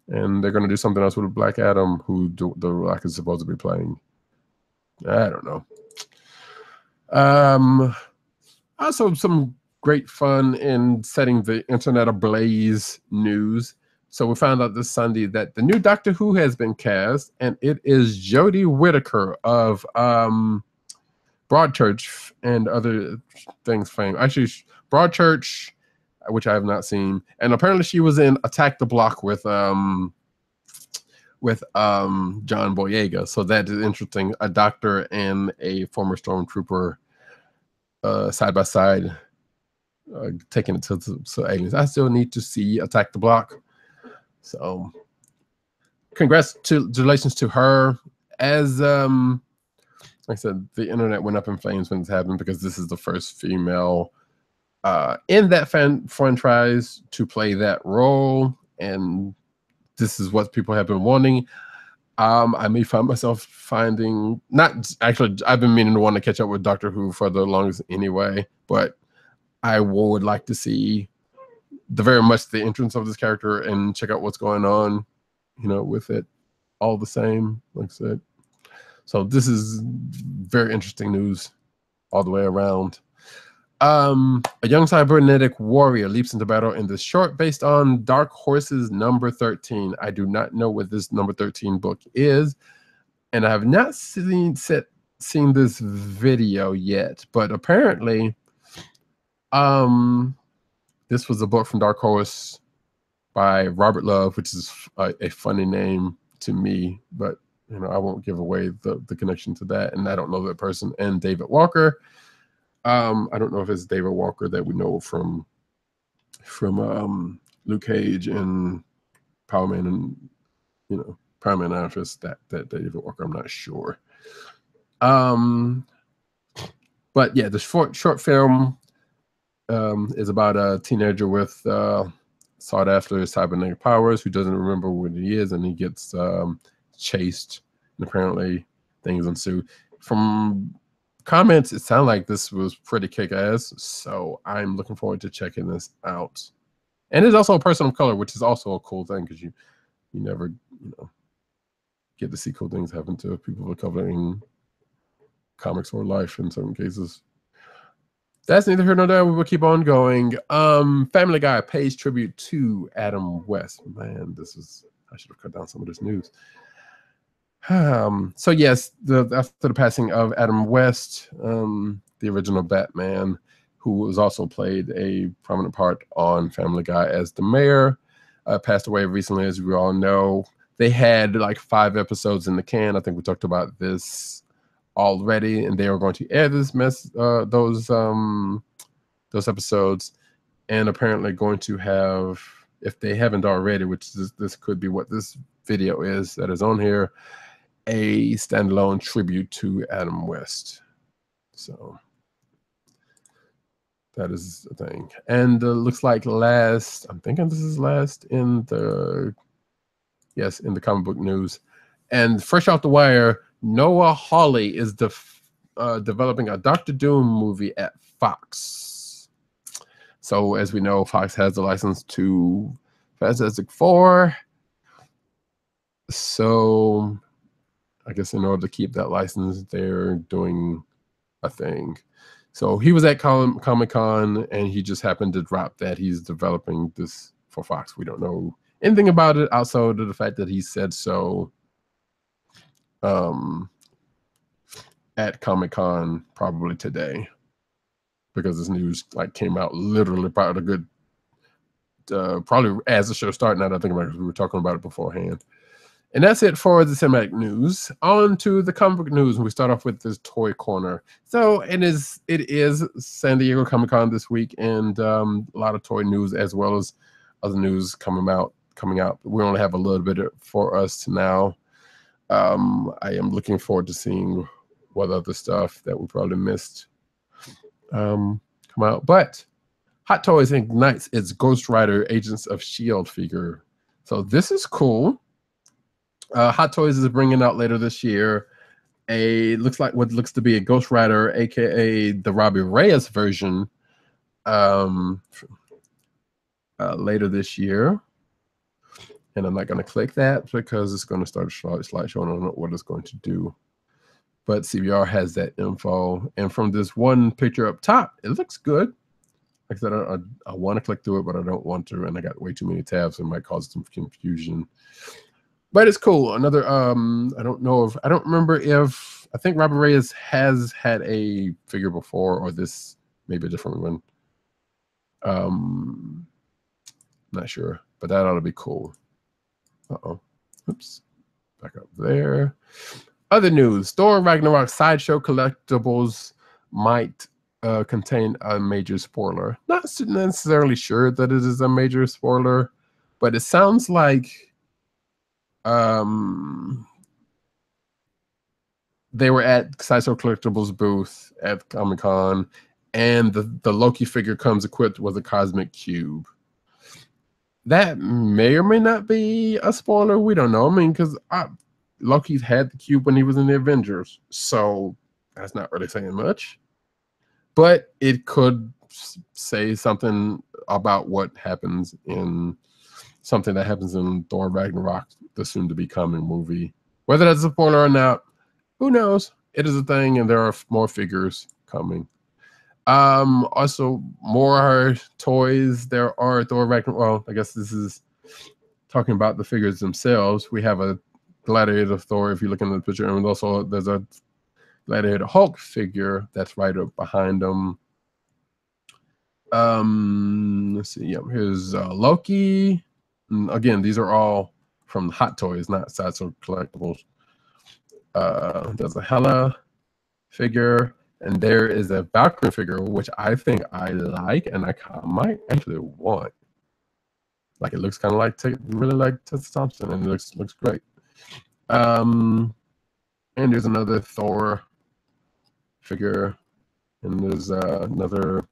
[SPEAKER 3] And they're going to do something else with Black Adam, who The Rock is supposed to be playing. I don't know. Also, some great fun in setting the internet ablaze news. So we found out this Sunday that the new Doctor Who has been cast, and it is Jodie Whittaker of Broadchurch and other things fame. Actually, Broadchurch, which I have not seen, and apparently she was in Attack the Block with John Boyega. So that is interesting. A doctor and a former stormtrooper side by side, taking it to aliens. I still need to see Attack the Block. So congratulations to her. As like I said, the internet went up in flames when this happened, because this is the first female in that franchise to play that role, and this is what people have been wanting. I may find myself I've been meaning to want to catch up with Doctor Who for the longest anyway, but I would like to see the very much the entrance of this character and check out what's going on, you know, with it all the same, like I said. So this is very interesting news all the way around. A young cybernetic warrior leaps into battle in this short based on Dark Horse's number 13. I do not know what this number 13 book is, and I have not seen this video yet, but apparently this was a book from Dark Horse by Robert Love, which is a funny name to me, but you know, I won't give away the connection to that, and I don't know that person. And David Walker, I don't know if it's David Walker that we know from Luke Cage and Power Man, and you know, Power Man actress, that David Walker, I'm not sure. But yeah, the short film is about a teenager with sought after cybernetic powers who doesn't remember what he is, and he gets chased, and apparently things ensue. From comments, it sounded like this was pretty kick-ass, so I'm looking forward to checking this out. And it's also a person of color, which is also a cool thing, because you never, you know, get to see cool things happen to people of color in comics or life in certain cases. That's neither here nor there. We will keep on going. Family Guy pays tribute to Adam West. Man, I should have cut down some of this news. So yes, after the passing of Adam West, the original Batman, who was also played a prominent part on Family Guy as the mayor, passed away recently, as we all know. They had like 5 episodes in the can. I think we talked about this already, and they were going to air those episodes, and apparently going to have, if they haven't already, which this could be what this video is that is on here, a standalone tribute to Adam West. So that is the thing. And looks like I'm thinking this is last in the comic book news. And fresh off the wire, Noah Hawley is developing a Doctor Doom movie at Fox. So as we know, Fox has the license to Fantastic Four. So I guess in order to keep that license, they're doing a thing. So he was at Comic-Con, and he just happened to drop that he's developing this for Fox. We don't know anything about it outside of the fact that he said so at Comic-Con probably today, because this news like came out literally about a good probably as the show started. Now that I think about it, because we were talking about it beforehand. And that's it for the cinematic news. On to the comic book news, and we start off with this toy corner. So it is San Diego Comic-Con this week, and a lot of toy news as well as other news coming out. We only have a little bit for us now. I am looking forward to seeing what other stuff that we probably missed come out. But Hot Toys ignites its Ghost Rider Agents of S.H.I.E.L.D. figure. So this is cool. Hot Toys is bringing out later this year what looks to be a Ghost Rider, aka the Robbie Reyes version, later this year. And I'm not going to click that because it's going to start a slideshow, and I don't know what it's going to do. But CBR has that info. And from this one picture up top, it looks good. Like I said, I want to click through it, but I don't want to. And I got way too many tabs, and it might cause some confusion. But it's cool. Another, I think Robert Reyes has had a figure before, or this may be a different one. Not sure, but that ought to be cool. Oops. Back up there. Other news. Thor Ragnarok Sideshow collectibles might contain a major spoiler. Not necessarily sure that it is a major spoiler, but it sounds like they were at Sideshow Collectibles booth at Comic-Con, and the Loki figure comes equipped with a cosmic cube. That may or may not be a spoiler. We don't know. I mean, because Loki's had the cube when he was in the Avengers, so that's not really saying much. But it could say something about what happens in something that happens in Thor Ragnarok, the soon-to-be coming movie. Whether that's a spoiler or not, who knows? It is a thing, and there are more figures coming. Also, more toys. There are Thor Ragnarok. Well, I guess this is talking about the figures themselves. We have a Gladiator Thor, if you look in the picture, and also there's a Gladiator Hulk figure that's right up behind them. Let's see. Yep, here's Loki. And again, these are all from Hot Toys, not Satchel Collectibles. There's a Hela figure, and there is a Valkyrie figure, which I think I like, and I might actually want. Like, it looks kind of like really like Tessa Thompson, and it looks great. And there's another Thor figure, and there's another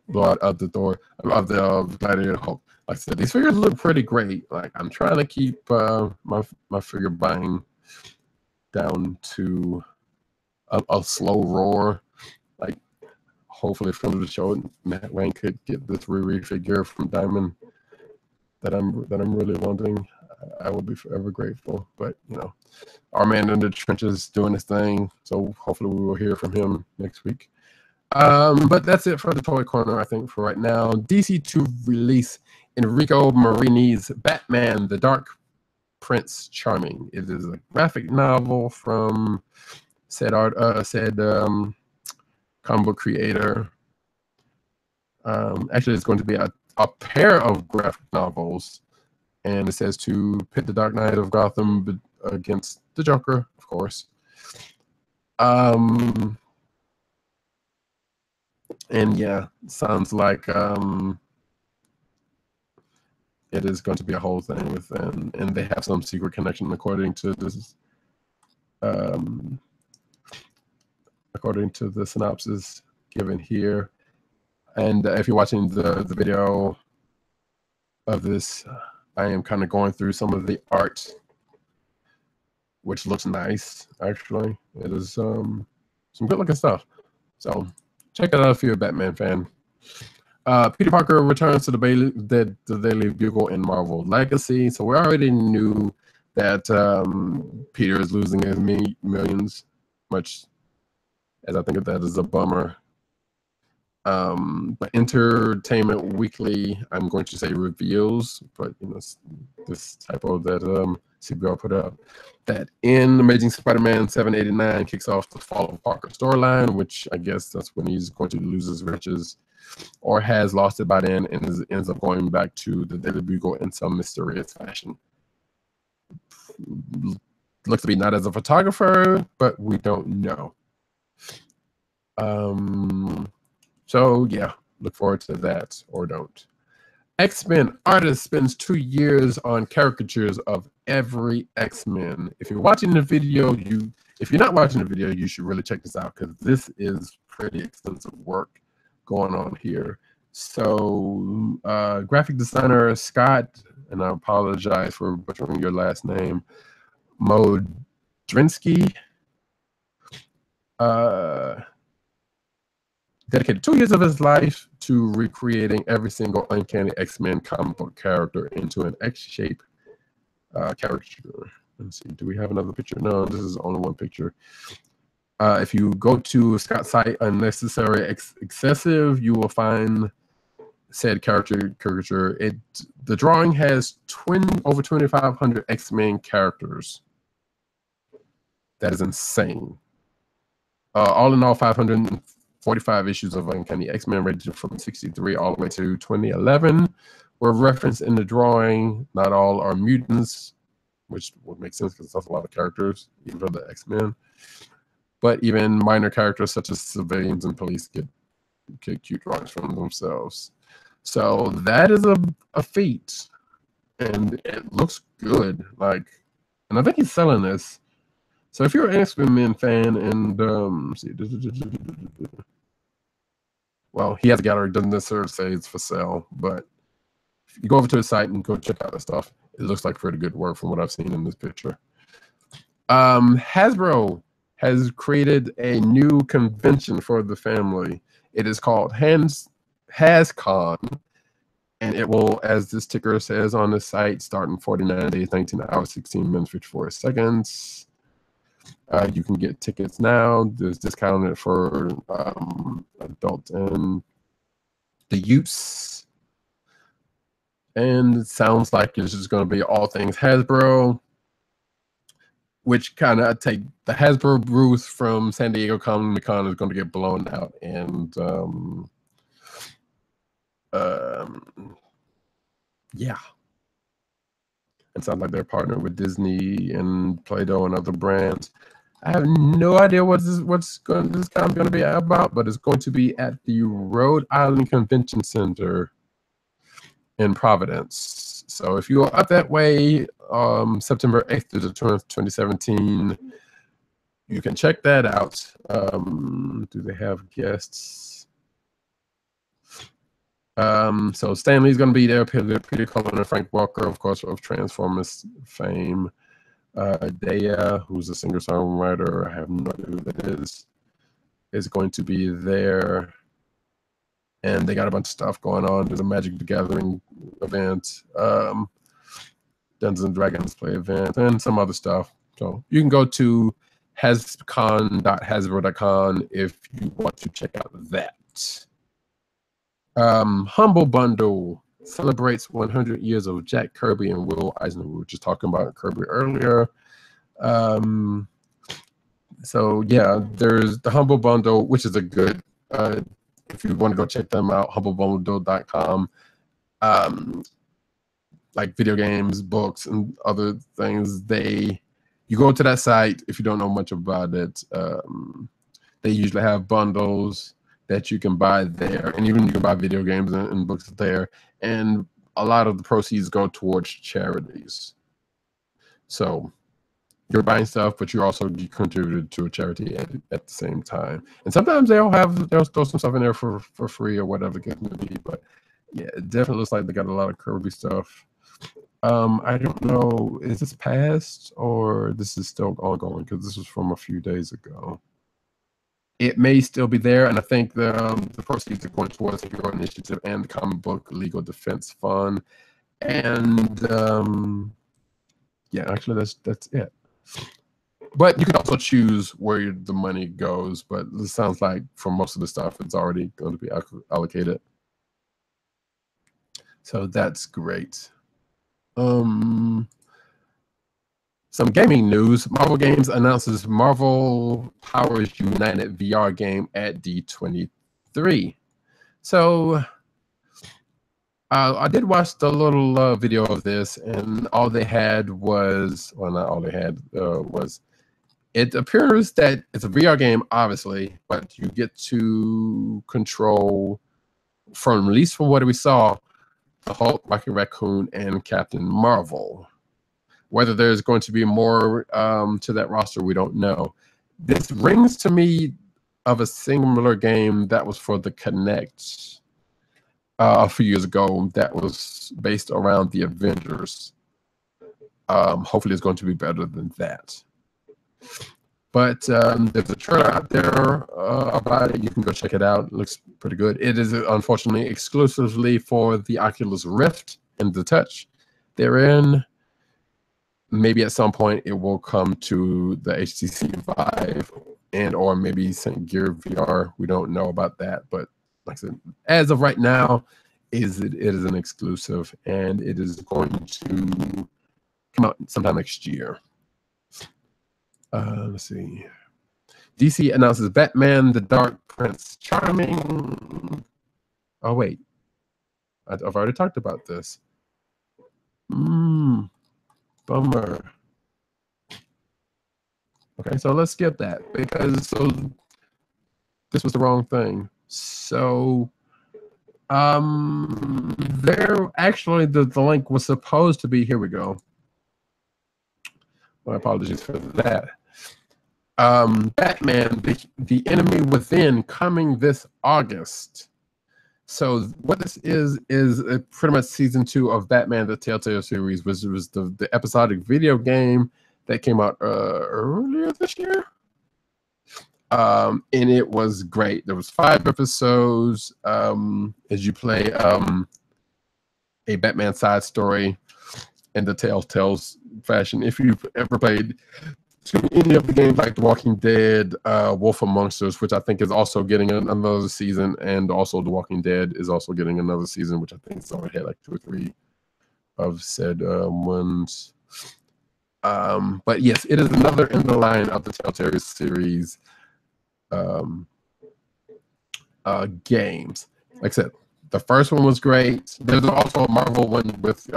[SPEAKER 3] blowout of the Thor of the Gladiator Hulk. Like I said, these figures look pretty great. Like, I'm trying to keep my figure buying down to a slow roar. Like, hopefully from the show, Matt Wayne could get this Riri figure from Diamond that I'm really wanting. I will be forever grateful. But you know, our man in the trenches doing his thing. So hopefully we will hear from him next week. But that's it for the toy corner, I think, for right now. DC to release Enrico Marini's Batman: The Dark Prince Charming. It is a graphic novel from said comic book creator. Actually, it's going to be a pair of graphic novels, and it says to pit the Dark Knight of Gotham against the Joker, of course. And yeah, sounds like it is going to be a whole thing with them, and they have some secret connection according to this, according to the synopsis given here. And if you're watching the video of this, I am kind of going through some of the art, which looks nice. Actually, it is some good looking stuff. So check it out if you're a Batman fan. Peter Parker returns to the Daily Bugle in Marvel Legacy. So we already knew that Peter is losing his millions, much as I think that is a bummer. But Entertainment Weekly, I'm going to say reveals, but you know, this typo that CBR put up, that in Amazing Spider-Man 789 kicks off the Fall of Parker storyline, which I guess that's when he's going to lose his riches, or has lost it by then, and ends up going back to the Daily Bugle in some mysterious fashion. Looks to be not as a photographer, but we don't know. So yeah, look forward to that, or don't. X-Men artist spends 2 years on caricatures of every X-Men. If you're watching the video, if you're not watching the video, you should really check this out, because this is pretty extensive work going on here. So graphic designer Scott, and I apologize for butchering your last name, Modrinsky, dedicated 2 years of his life to recreating every single Uncanny X-Men comic book character into an X-shape caricature. Let's see, do we have another picture? No, this is only one picture. If you go to Scott's site, Unnecessary Excessive, you will find said caricature. The drawing has over 2,500 X-Men characters. That is insane. All in all, 545 issues of Uncanny X-Men, ranging from 63 all the way to 2011, were referenced in the drawing. Not all are mutants, which would make sense because that's a lot of characters, even for the X-Men. But even minor characters such as civilians and police get cute drawings from themselves. So that is a feat, and it looks good. Like, and I think he's selling this. So if you're an X-Men fan, and well, he has a gallery, doesn't necessarily say it's for sale, but if you go over to his site and go check out the stuff, it looks like pretty good work from what I've seen in this picture. Hasbro has created a new convention for the family. It is called Hands HasCon, and it will, as this ticker says on the site, start in 49 days, 19 hours, 16 minutes, 54 seconds. You can get tickets now. There's discounted for adult and the youths. And it sounds like it's just going to be all things Hasbro, which kind of take the Hasbro booth from San Diego Comic-Con is going to get blown out. And yeah. It sounds like they're partnered with Disney and Play-Doh and other brands. I have no idea what this kind of going to be about, but it's going to be at the Rhode Island Convention Center in Providence. So if you are up that way, September 8th to the 20th, 2017, you can check that out. Do they have guests? So Stan Lee's going to be there. Peter Cullen and Frank Walker, of course, of Transformers fame. Daya, who's a singer-songwriter, I have no idea who that is going to be there. And they got a bunch of stuff going on. There's a Magic the Gathering event, Dungeons and Dragons play event, and some other stuff. So you can go to hascon.hasbro.com if you want to check out that. Humble Bundle celebrates 100 years of Jack Kirby and Will Eisner. We were just talking about Kirby earlier. So yeah, there's the Humble Bundle, which is a good, if you want to go check them out, humblebundle.com. Like video games, books, and other things. You go to that site if you don't know much about it. They usually have bundles that you can buy there, and even you can buy video games and books there, and a lot of the proceeds go towards charities. So you're buying stuff, but you're also contributed to a charity at the same time. And sometimes they'll throw some stuff in there for free or whatever the case may be. But yeah, it definitely looks like they got a lot of Kirby stuff. I don't know, is this past or this is still ongoing? Because this was from a few days ago. It may still be there, and I think the proceeds are going towards the Hero Initiative and the Comic Book Legal Defense Fund. And yeah, actually, that's it. But you can also choose where the money goes. But it sounds like for most of the stuff, it's already going to be allocated. So that's great. Some gaming news. Marvel Games announces Marvel Powers United VR game at D23. So I did watch the little video of this, and all they had was, well, not all they had was, it appears that it's a VR game, obviously, but you get to control, from at least from what we saw, the Hulk, Rocket Raccoon, and Captain Marvel. Whether there's going to be more to that roster, we don't know. This rings to me of a similar game that was for the Kinect a few years ago that was based around the Avengers. Hopefully it's going to be better than that. But there's a trailer out there about it. You can go check it out. It looks pretty good. It is unfortunately exclusively for the Oculus Rift and the Touch. Therein, maybe at some point it will come to the HTC Vive and or maybe St. Gear VR. We don't know about that, but like I said, as of right now, it is an exclusive, and it is going to come out sometime next year. Let's see. DC announces Batman: The Dark Prince Charming. Oh wait, I've already talked about this. Bummer. Okay, so let's skip that because this was the wrong thing. So there actually the link was supposed to be, here we go. My apologies for that. Batman, the Enemy Within, coming this August. So what this is pretty much season 2 of Batman: The Telltale series, which was the episodic video game that came out earlier this year. And it was great. There was 5 episodes as you play a Batman side story in the Telltale's fashion. If you've ever played any of the games like The Walking Dead, Wolf Amongst Us, which I think is also getting another season, and also The Walking Dead is also getting another season, which I think it's already had like 2 or 3 of said ones. But yes, it is another in the line of the Telltale series games. Like I said, the first one was great. There's also a Marvel one with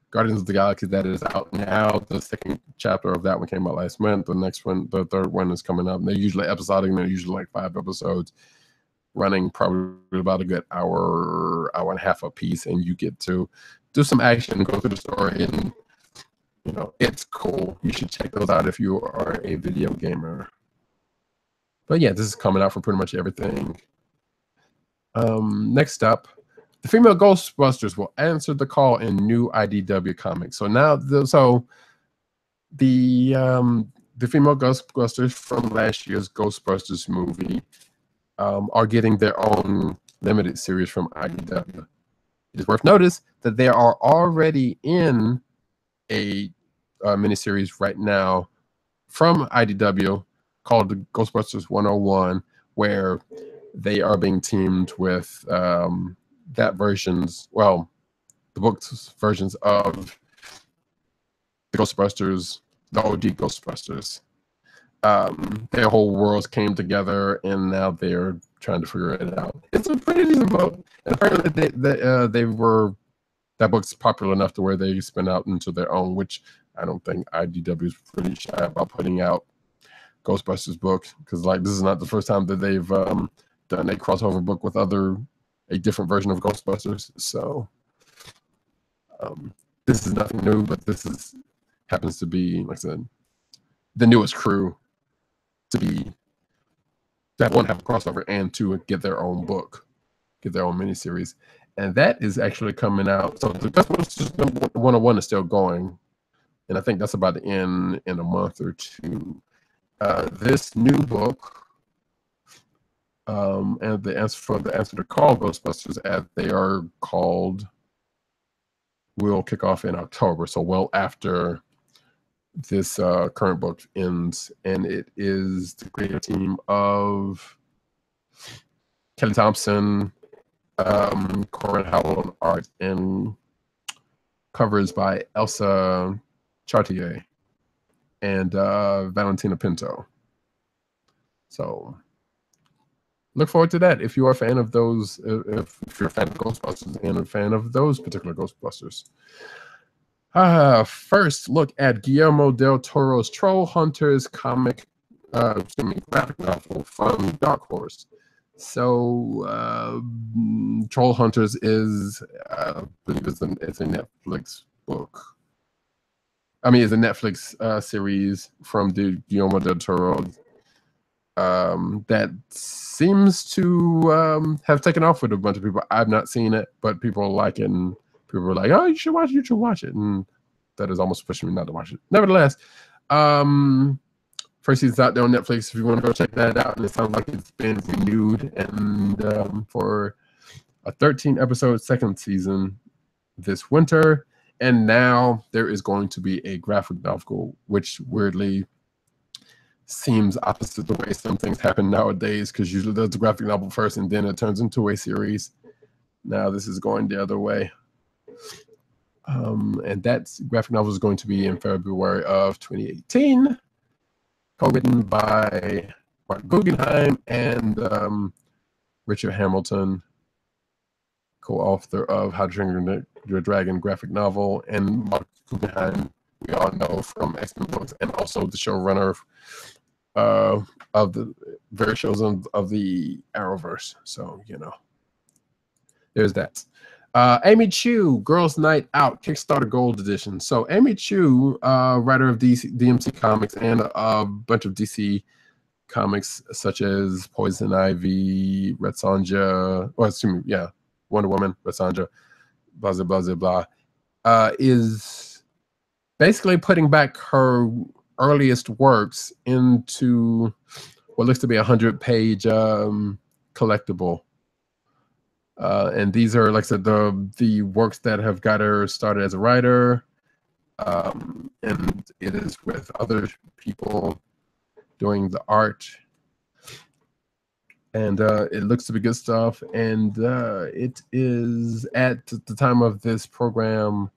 [SPEAKER 3] Guardians of the Galaxy that is out now. The second chapter of that one came out last month. The next one, the third one is coming up. And they're usually episodic, and they're usually like 5 episodes, running probably about a good hour and a half a piece, and you get to do some action, go through the story, and it's cool. You should check those out if you are a video gamer. But yeah, this is coming out for pretty much everything. Next up, the female Ghostbusters will answer the call in new IDW comics. So now, the female Ghostbusters from last year's Ghostbusters movie are getting their own limited series from IDW. It is worth notice that they are already in a miniseries right now from IDW called the Ghostbusters 101, where they are being teamed with the book's versions of the Ghostbusters, the OG Ghostbusters. Their whole worlds came together, and now they're trying to figure it out. It's a pretty decent book. And apparently that book's popular enough to where they spin out into their own, which I don't think IDW is pretty shy about putting out Ghostbusters books, because like this is not the first time that they've done a crossover book with a different version of Ghostbusters. So this is nothing new, but happens to be, like I said, the newest crew to have a crossover and to get their own book, get their own miniseries. And that is actually coming out. So the Ghostbusters 101 is still going, and I think that's about to end in a month or 2. This new book, and the answer to call Ghostbusters, as they are called, will kick off in October. So well after this current book ends, and it is the creative team of Kelly Thompson, Corin Howell on art, and covers by Elsa Chartier and Valentina Pinto. So look forward to that if you are a fan of those, if you're a fan of Ghostbusters and a fan of those particular Ghostbusters. First, look at Guillermo del Toro's Troll Hunters graphic novel from Dark Horse. So, Troll Hunters is, I believe it's a Netflix book. I mean, it's a Netflix series from Guillermo del Toro that seems to have taken off with a bunch of people. I've not seen it, but people like it, and people are like, "Oh, you should watch it," and that is almost pushing me not to watch it. Nevertheless, first season's out there on Netflix if you want to go check that out. And it sounds like it's been renewed and for a 13-episode second season this winter. And now there is going to be a graphic novel, which weirdly seems opposite the way some things happen nowadays, because usually there's a graphic novel first and then it turns into a series. Now this is going the other way. And that graphic novel is going to be in February of 2018. Co-written by Mark Guggenheim and Richard Hamilton, co-author of How to Train Your Dragon graphic novel, and Mark Guggenheim we all know from X-Men books, and also the showrunner of the various shows of the Arrowverse. So, there's that. Amy Chu, Girls Night Out, Kickstarter Gold Edition. So Amy Chu, writer of DMC Comics and a bunch of DC comics such as Poison Ivy, Red Sonja, Wonder Woman, Red Sonja, blah, blah, blah, blah, is basically putting back her earliest works into what looks to be 100-page collectible. And these are, like I said, the works that have got her started as a writer. And it is with other people doing the art. And it looks to be good stuff. And it is, at the time of this program,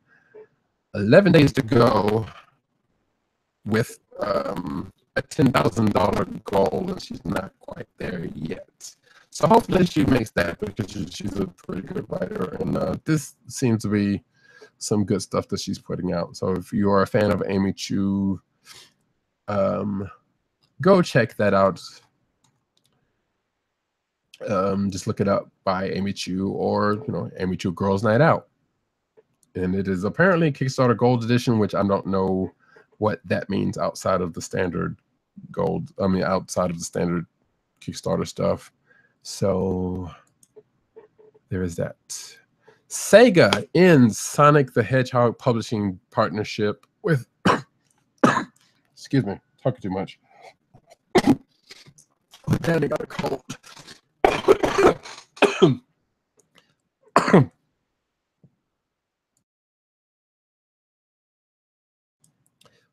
[SPEAKER 3] 11 days to go with a $10,000 goal, and she's not quite there yet. So hopefully she makes that, because she's a pretty good writer. And this seems to be some good stuff that she's putting out. So if you are a fan of Amy Chu, go check that out. Just look it up by Amy Chu, or Amy Chu Girls Night Out. And it is apparently Kickstarter Gold Edition, which I don't know what that means outside of the standard gold. I mean, outside of the standard Kickstarter stuff. So there is that. Sega ends Sonic the Hedgehog publishing partnership with excuse me, talking too much. My daddy got a cold.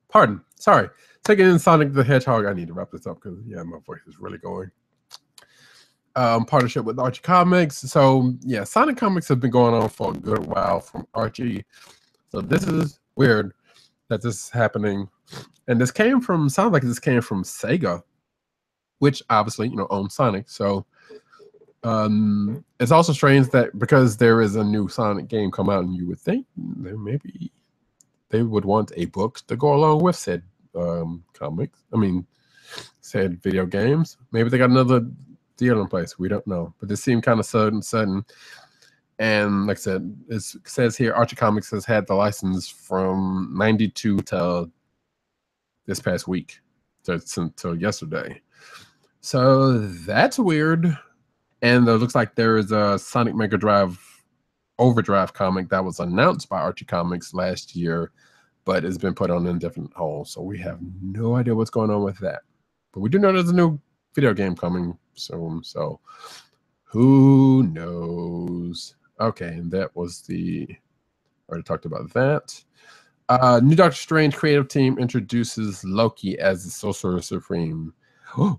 [SPEAKER 3] Pardon. Sorry. Taking in Sonic the Hedgehog. I need to wrap this up because, yeah, my voice is really going. Partnership with Archie Comics. So, yeah, Sonic comics have been going on for a good while from Archie. So this is weird that this is happening. And this came from, sounds like this came from Sega, which obviously, owns Sonic. So it's also strange that because there is a new Sonic game come out, and you would think there maybe they would want a book to go along with said comics. I mean, said video games. Maybe they got another deal in place. We don't know. But this seemed kind of sudden. And like I said, it says here, Archie Comics has had the license from 92 till this past week, until yesterday. So that's weird. And it looks like there is a Sonic Mega Drive Overdrive comic that was announced by Archie Comics last year, but it's been put on an indefinite hold. So we have no idea what's going on with that. But we do know there's a new video game coming soon. So who knows? Okay, and that was already talked about that. New Doctor Strange creative team introduces Loki as the Sorcerer Supreme.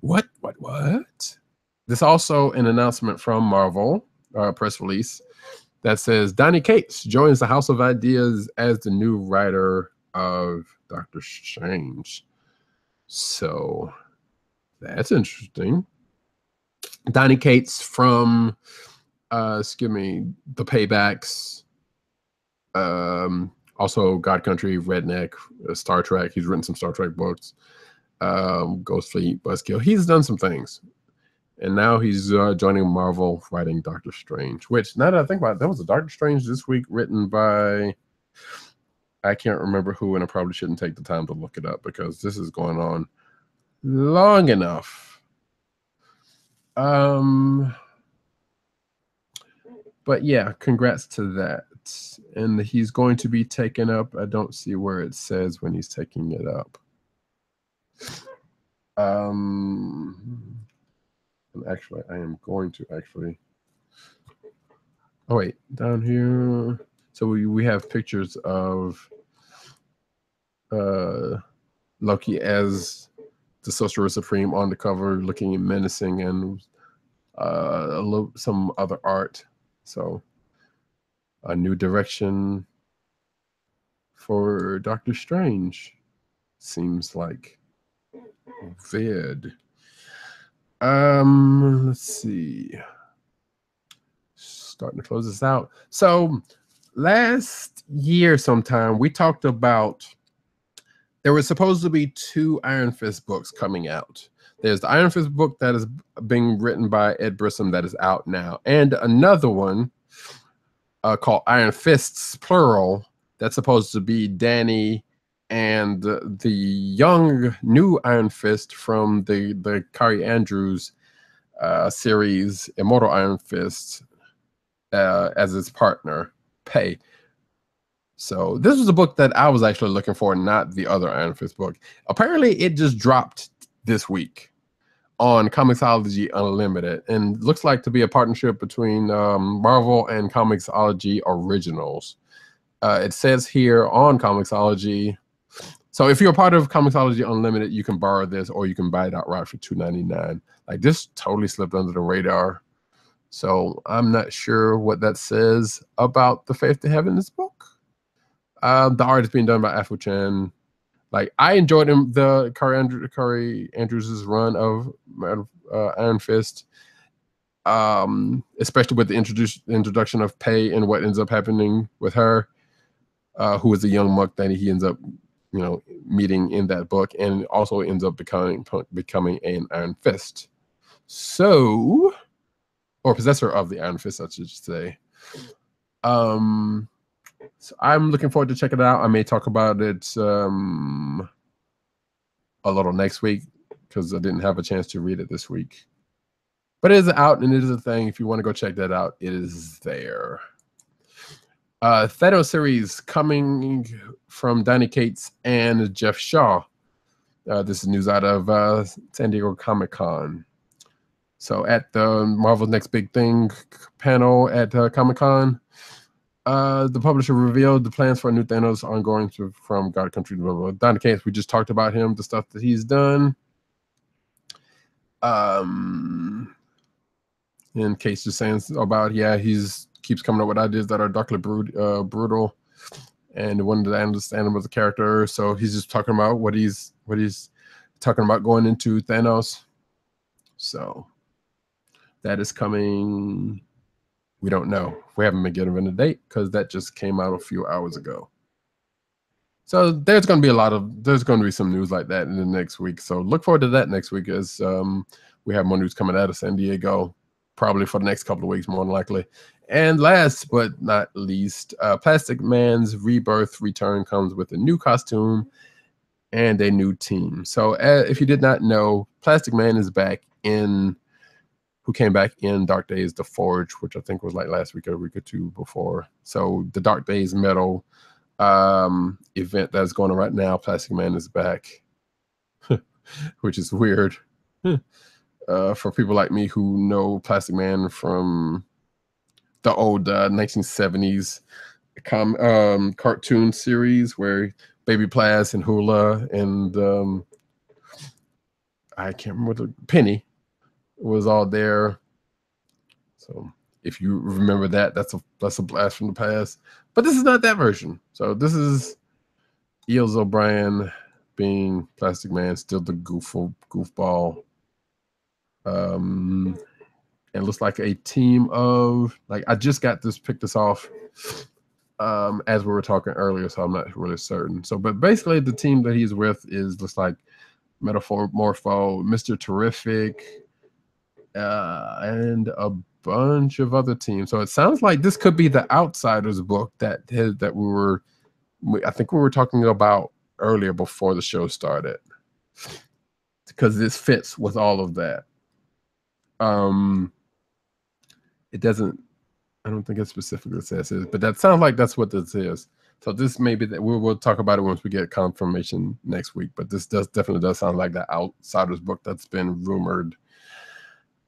[SPEAKER 3] What? This also an announcement from Marvel, press release, that says Donny Cates joins the House of Ideas as the new writer of Doctor Strange. So that's interesting. Donny Cates from, The Paybacks, also God Country, Redneck, Star Trek. He's written some Star Trek books. Ghost Fleet, Buzzkill. He's done some things. And now he's joining Marvel writing Doctor Strange, which, now that I think about it, there was a Doctor Strange this week written by, I can't remember who, and I probably shouldn't take the time to look it up because this is going on long enough. But yeah, congrats to that. And he's going to be taken up. I don't see where it says when he's taking it up. And actually, I am going to actually. Oh wait, down here. So we have pictures of Loki as the Sorcerer Supreme on the cover, looking menacing, and some other art. So a new direction for Doctor Strange, seems like. Vid. Let's see. Starting to close this out. So last year sometime we talked about there was supposed to be 2 Iron Fist books coming out. There's the Iron Fist book that is being written by Ed Brisson that is out now, and another one called Iron Fists plural that's supposed to be Danny and the young new Iron Fist from the Kari Andrews series, Immortal Iron Fist, as his partner, Pei. So this was a book that I was actually looking for, not the other Iron Fist book. Apparently, it just dropped this week on Comixology Unlimited, and looks like to be a partnership between Marvel and Comixology Originals. It says here on Comixology, so if you're a part of Comixology Unlimited, you can borrow this or you can buy it outright for $2.99. Like, this totally slipped under the radar. So I'm not sure what that says about the faith they have in this book. The art is being done by Afu Chan. Like, I enjoyed the Curry Andrews' run of Iron Fist, especially with the introduction of Pei and what ends up happening with her, who is a young monk that he ends up, meeting in that book, and also ends up becoming an Iron Fist. So, or possessor of the Iron Fist, I should say. So I'm looking forward to checking it out. I may talk about it a little next week because I didn't have a chance to read it this week. But it is out and it is a thing. If you want to go check that out, it is there. Thanos series coming from Donny Cates and Jeff Shaw. This is news out of San Diego Comic-Con. So at the Marvel's Next Big Thing panel at Comic-Con, the publisher revealed the plans for a new Thanos ongoing from God Country. Donny Cates, we just talked about him, the stuff that he's done. In case just saying about, he's keeps coming up with ideas that are darkly brutal, and wanted to understand him as a character. So he's just talking about what he's talking about going into Thanos. So that is coming. We don't know. We haven't been given a date because that just came out a few hours ago. So there's going to be some news like that in the next week. So look forward to that next week as we have more news coming out of San Diego, probably for the next couple of weeks, more than likely. And last but not least, Plastic Man's Rebirth return comes with a new costume and a new team. So if you did not know, Plastic Man is back who came back in Dark Days The Forge, which I think was like last week or a week or two before. So the Dark Days Metal event that's going on right now, Plastic Man is back, which is weird. For people like me who know Plastic Man from the old 1970s cartoon series where Baby Plas and Hula and I can't remember Penny was all there. So if you remember that, that's a blast from the past. But this is not that version. So this is Eels O'Brien being Plastic Man, still the goofball. It looks like a team of, like, I just picked this off as we were talking earlier, so I'm not really certain. So, but basically the team that he's with looks like Metamorpho, Mr. Terrific, and a bunch of other teams. So it sounds like this could be the Outsiders book that I think we were talking about earlier before the show started, because this fits with all of that. It doesn't, I don't think it specifically says it, but that sounds like that's what this is. So this may be that we'll talk about it once we get confirmation next week, but this definitely does sound like the Outsiders book that's been rumored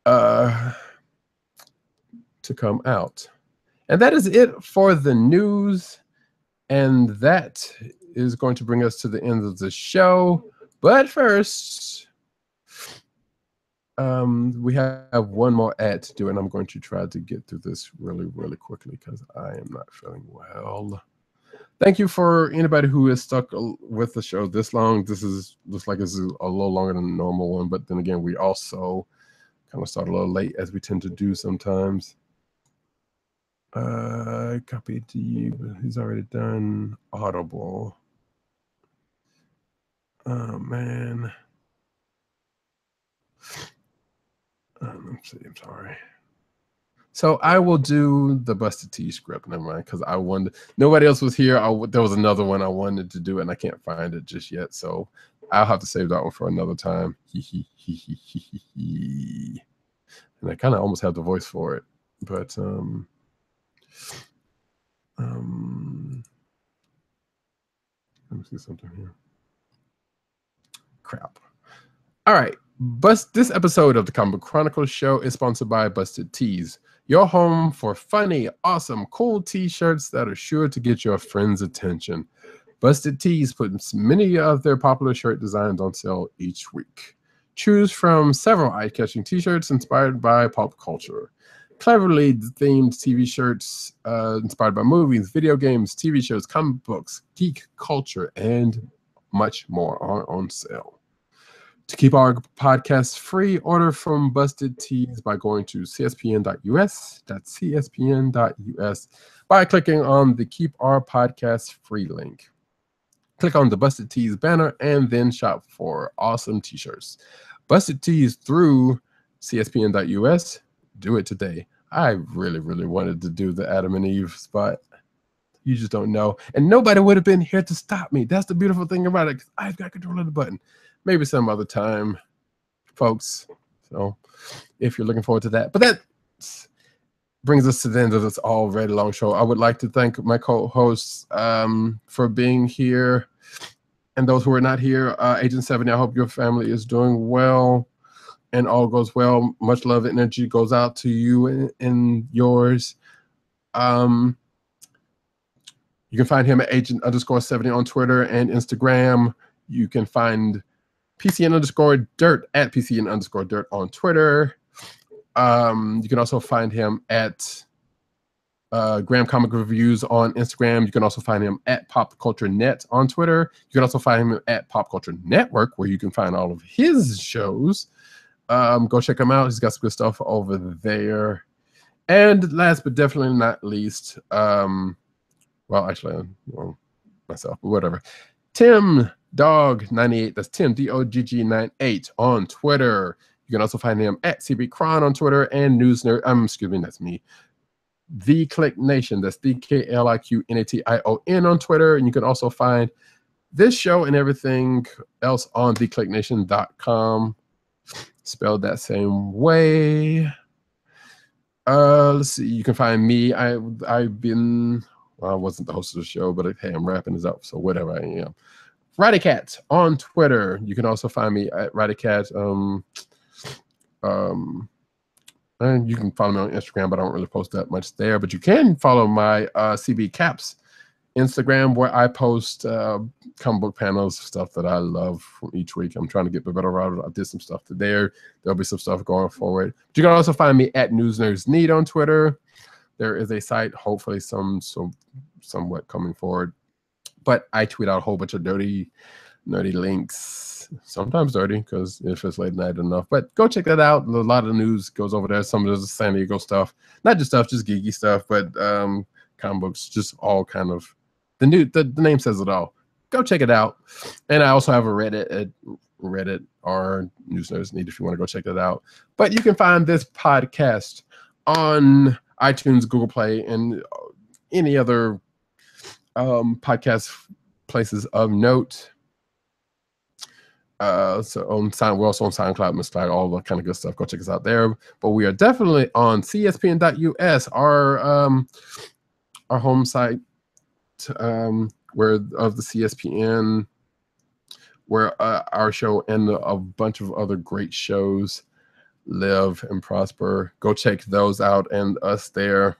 [SPEAKER 3] to come out. And that is it for the news. And that is going to bring us to the end of the show. But first, we have one more ad to do, and I'm going to try to get through this really, really quickly because I am not feeling well. Thank you for anybody who is stuck with the show this long. Looks like this is a little longer than the normal one, but then again, we also kind of start a little late, as we tend to do sometimes. Copy to you, but he's already done Audible. Oh man. Let's see, I'm sorry. So I will do the Busted T script, never mind, because I wanted, nobody else was here. There was another one I wanted to do, and I can't find it just yet. So I'll have to save that one for another time. And I kind of almost have the voice for it, but let me see something here. Crap. All right. This episode of the Comic Book Chronicles show is sponsored by Busted Tees, your home for funny, awesome, cool t-shirts that are sure to get your friends' attention. Busted Tees puts many of their popular shirt designs on sale each week. Choose from several eye-catching t-shirts inspired by pop culture. Cleverly themed TV shirts inspired by movies, video games, TV shows, comic books, geek culture, and much more are on sale. To keep our podcast free, order from Busted Tees by going to cspn.us. That's cspn.us by clicking on the Keep Our Podcast Free link. Click on the Busted Tees banner and then shop for awesome t-shirts. Busted Tees through cspn.us. Do it today. I really, really wanted to do the Adam and Eve spot. You just don't know. And nobody would have been here to stop me. That's the beautiful thing about it. I've got control of the button. Maybe some other time, folks. So if you're looking forward to that. But that brings us to the end of this already long show. I would like to thank my co-hosts for being here. And those who are not here, Agent 70, I hope your family is doing well and all goes well. Much love and energy goes out to you and yours. You can find him at Agent_70 on Twitter and Instagram. You can find PCN_Dirt at PCN_Dirt on Twitter. You can also find him at Graham Comic Reviews on Instagram. You can also find him at Pop Culture Net on Twitter. You can also find him at Pop Culture Network, where you can find all of his shows. Go check him out. He's got some good stuff over there. And last but definitely not least, well, myself, but whatever. Tim Dog98. That's Tim DOGG98 on Twitter. You can also find him at CBCron on Twitter and News Nerd. Excuse me, that's me. The KLIQ Nation. That's TheKLIQNation on Twitter. And you can also find this show and everything else on thekliqnation.com. Spelled that same way. Let's see. You can find me. I've been. Well, I wasn't the host of the show, but hey, I'm wrapping this up, so whatever I am. Radicat on Twitter. You can also find me at Radicat. And you can follow me on Instagram, but I don't really post that much there. But you can follow my CB Caps Instagram, where I post comic book panels, stuff that I love from each week. I'm trying to get better at it. I did some stuff there. There'll be some stuff going forward. But you can also find me at News Nerds Need on Twitter. There is a site, hopefully somewhat coming forward. But I tweet out a whole bunch of nerdy links. Sometimes dirty, because if it's late night enough. But go check that out. A lot of the news goes over there. Some of the San Diego stuff. Not just stuff, just geeky stuff, but comic books, just all kind of the name says it all. Go check it out. And I also have a Reddit at Reddit or News Nerds Need if you want to go check that out. But you can find this podcast on iTunes, Google Play, and any other podcast places of note. So we're also on SoundCloud, Mr. all that kind of good stuff. Go check us out there. But we are definitely on cspn.us, our home site, where of the CSPN, where our show and a bunch of other great shows live and prosper. Go check those out and us there.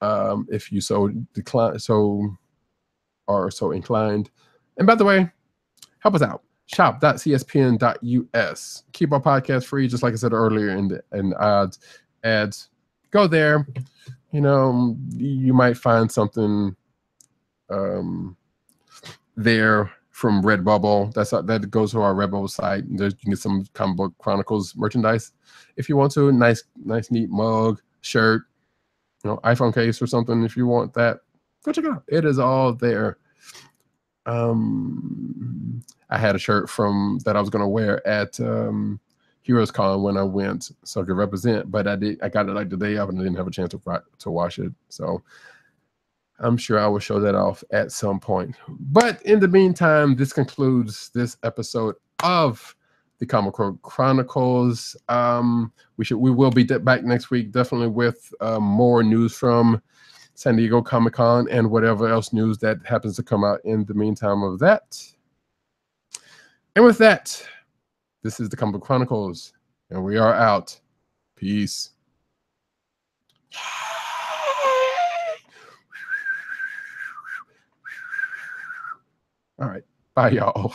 [SPEAKER 3] If you are so inclined. And by the way, help us out. Shop.cspn.us. Keep our podcast free, just like I said earlier in the ads. Go there. You know, you might find something there from Redbubble. That goes to our Redbubble site. You can get some Comic Book Chronicles merchandise if you want to. Nice, neat mug, shirt, iPhone case or something. If you want that, go check it out. It is all there. I had a shirt that I was going to wear at Heroes Con when I went, so I could represent. But I got it like the day of, and I didn't have a chance to wash it. So I'm sure I will show that off at some point. But in the meantime, this concludes this episode of the Comic Book Chronicles. We will be back next week, definitely with more news from San Diego Comic-Con and whatever else news that happens to come out in the meantime of that. And with that, This is the Comic Book Chronicles, and we are out. Peace. All right. Bye, y'all.